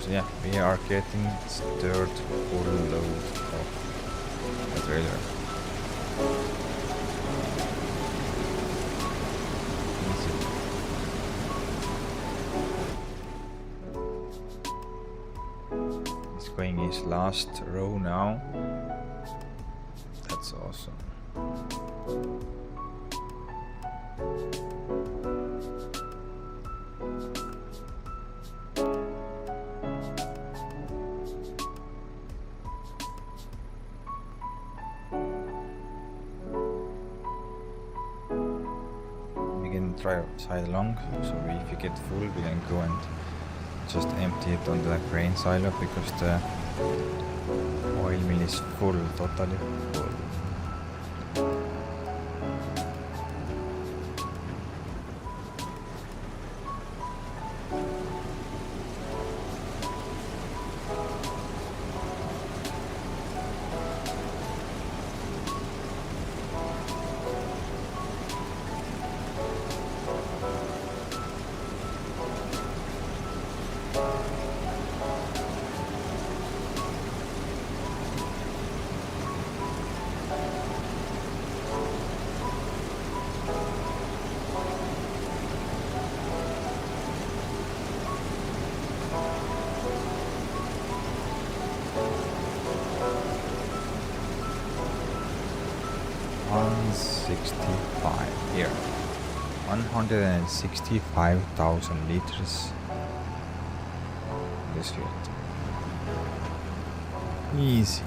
Speaker 1: Yeah, we are getting third full load of the trailer. Easy. It's going his last row now. That's awesome. We can try side along, so if you get full, we can go and just empty it on the grain silo, because the oil mill is full, totally full. Here, 165,000 liters in this field. Easy.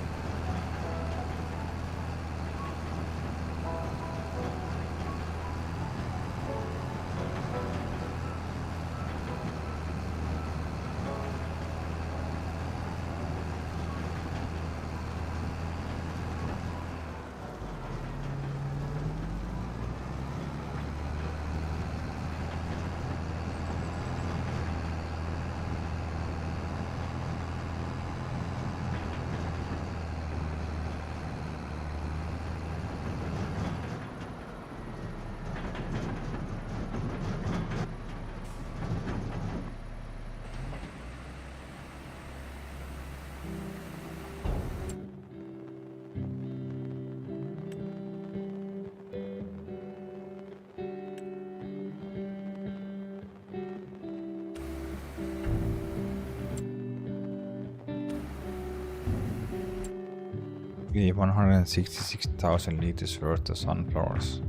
Speaker 1: be 166,000 liters worth of sunflowers.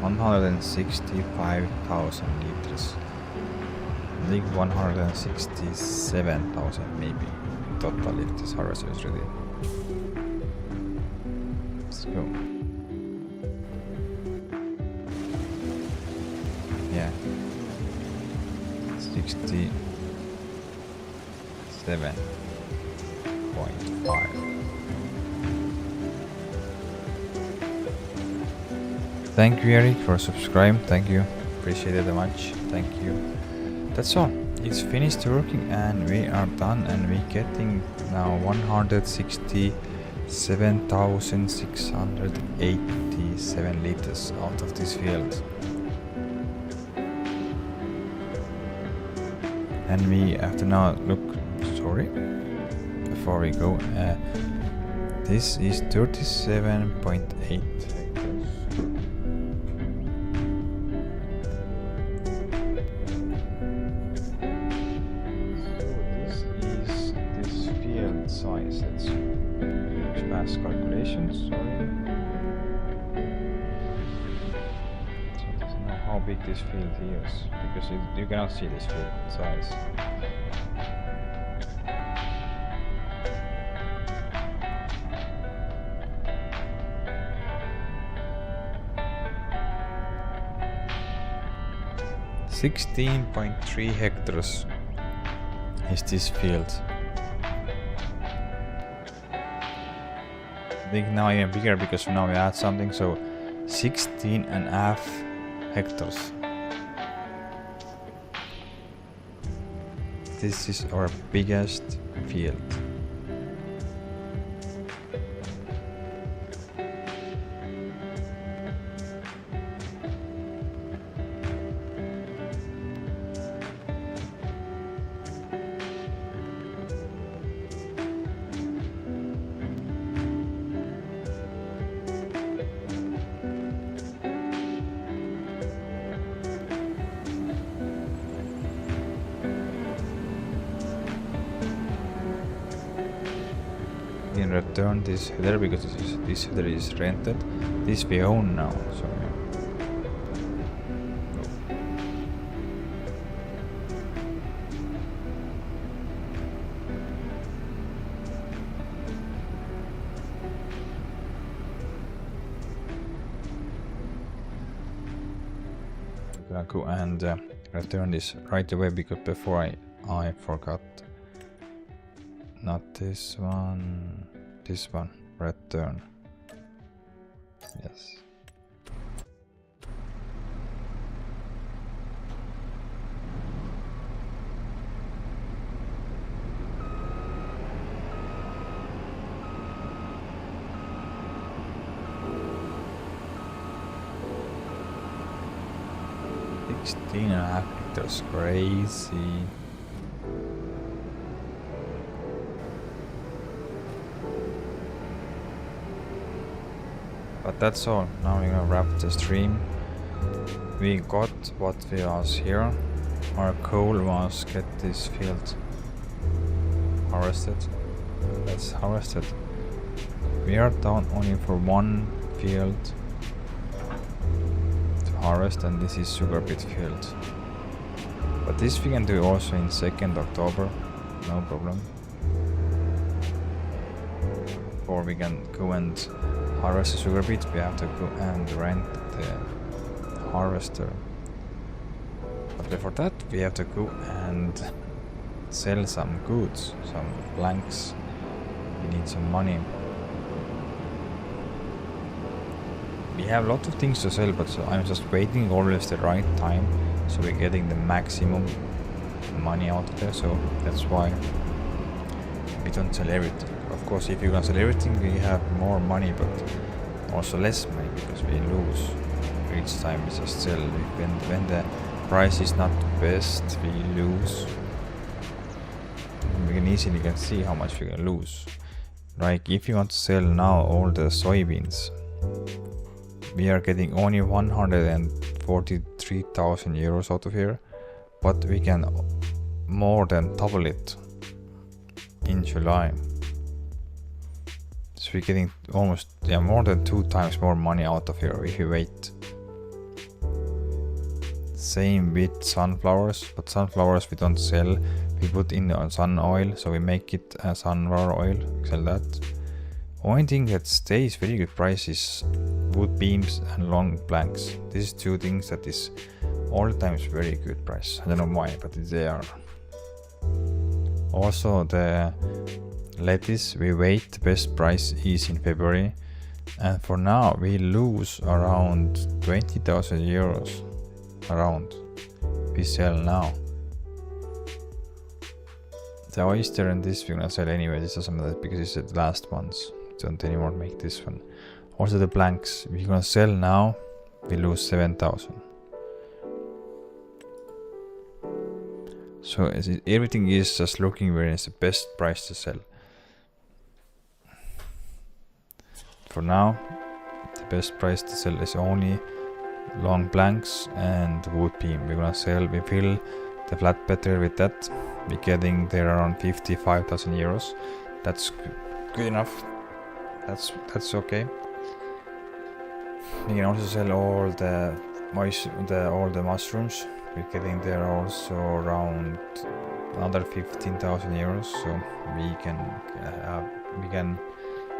Speaker 1: $165,000 liters. I think 167,000 maybe total if this harvester is ready. Let's go. Yeah. 67.5. Thank you, Eric, for subscribing. Thank you. Appreciate it much. Thank you. That's all. It's finished working and we are done, and we're getting now 167,687 liters out of this field. And we have to now look, sorry, before we go, this is 37.8 hectares. Size. Let's fast calculations. Sorry. So it doesn't know how big this field is because you cannot see this field size. .3 hectares is this field. I think now even bigger because now we add something, so 16.5 hectares. This is our biggest field. In return this header, because this header is rented, this we own now, so yeah. I'm gonna go and return this right away, because before I forgot. Not this one, return. Yes. $16.5 hectares, crazy. But that's all. Now we're gonna wrap the stream. We got what we was here. Our goal was get this field harvested. Let's harvest it. We are down only for one field to harvest, and this is sugar beet field. But this we can do also in 2nd October, no problem. Or we can go and harvest the sugar beet. We have to go and rent the harvester. But before that we have to go and sell some goods, some blanks. We need some money. We have a lot of things to sell, but so I'm just waiting always the right time, so we're getting the maximum money out of there. So that's why we don't sell everything. Of course, if you can sell everything, we have more money, but also less money because we lose each time. We just sell. When the price is not the best, we lose. We can easily see how much we can lose. Like if you want to sell now all the soybeans, we are getting only 143,000 euros out of here, but we can more than double it in July. So we're getting almost more than 2 times more money out of here if you wait. Same with sunflowers, but sunflowers we don't sell, we put in sun oil, so we make it sunflower oil, sell that. Only thing that stays very good price is wood beams and long planks. These 2 things that is all the times very good price. I don't know why, but they are. Also the lettuce we wait, the best price is in February, and for now we lose around 20,000 euros around we sell now. The oyster and this we're gonna sell anyway. This is some of that because it's the last ones. Don't anymore make this one. Also the planks we're gonna sell now, we lose 7,000. So everything is just looking where it's the best price to sell. For now, the best price to sell is only long planks and wood beam. We're gonna sell, we fill the flatbed with that. We're getting there around 55,000 euros. That's good enough. That's okay. We can also sell all the mushrooms. We're getting there also around another 15,000 euros. So we can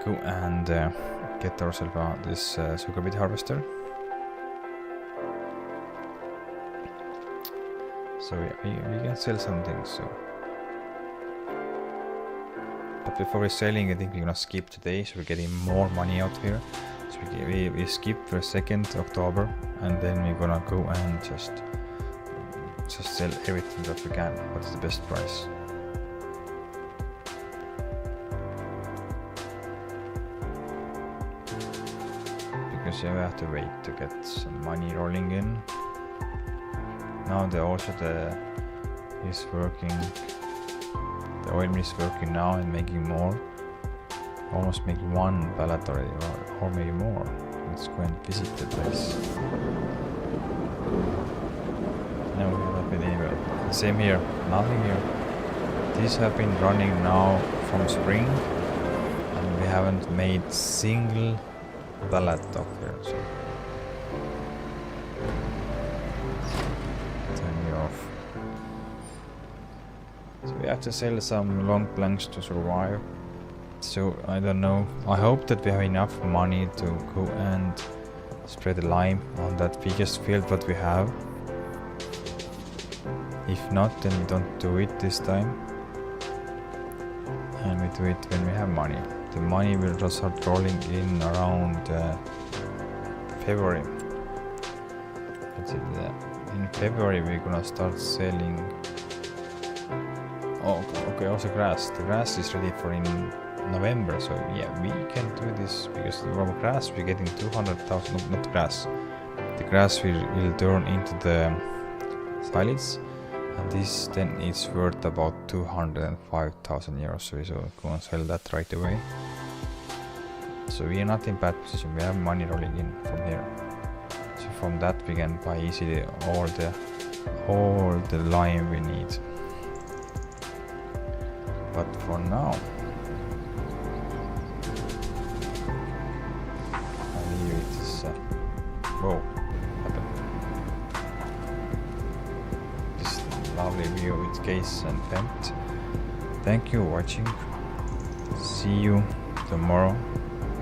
Speaker 1: go and get ourselves this sugar beet harvester. So we can sell some things. So, but before we're selling, I think we're gonna skip today, so we're getting more money out here. So we skip for 2nd October, and then we're gonna go and just sell everything that we can. What's the best price? Because you have to wait to get some money rolling in. Now the oil mill is working now and making more. Almost make 1 pallet already, or maybe more. Let's go and visit the place. No, we have not been able. Same here, nothing here. These have been running now from spring, and we haven't made single pallet up here. So. So we have to sell some long planks to survive. So I don't know. I hope that we have enough money to go and spread the lime on that biggest field that we have. If not, then we don't do it this time. And we do it when we have money. The money will just start rolling in around February. In February we're gonna start selling. Oh, okay, also grass. The grass is ready for in November, so yeah, we can do this because from grass we're getting 200,000, not grass. The grass will turn into the silage, and this then is worth about 205,000 euros, so we should go and sell that right away. So we are not in bad position, we have money rolling in from here. So from that we can buy easily all the lime we need. But for now, I leave it as whoa, happened. This lovely view with case and vent. Thank you for watching. See you tomorrow,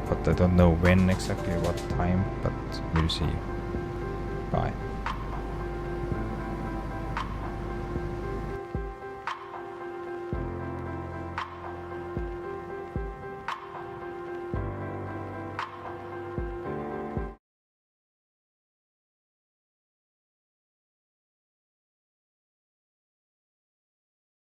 Speaker 1: but I don't know when exactly, what time, but we'll see you. Bye.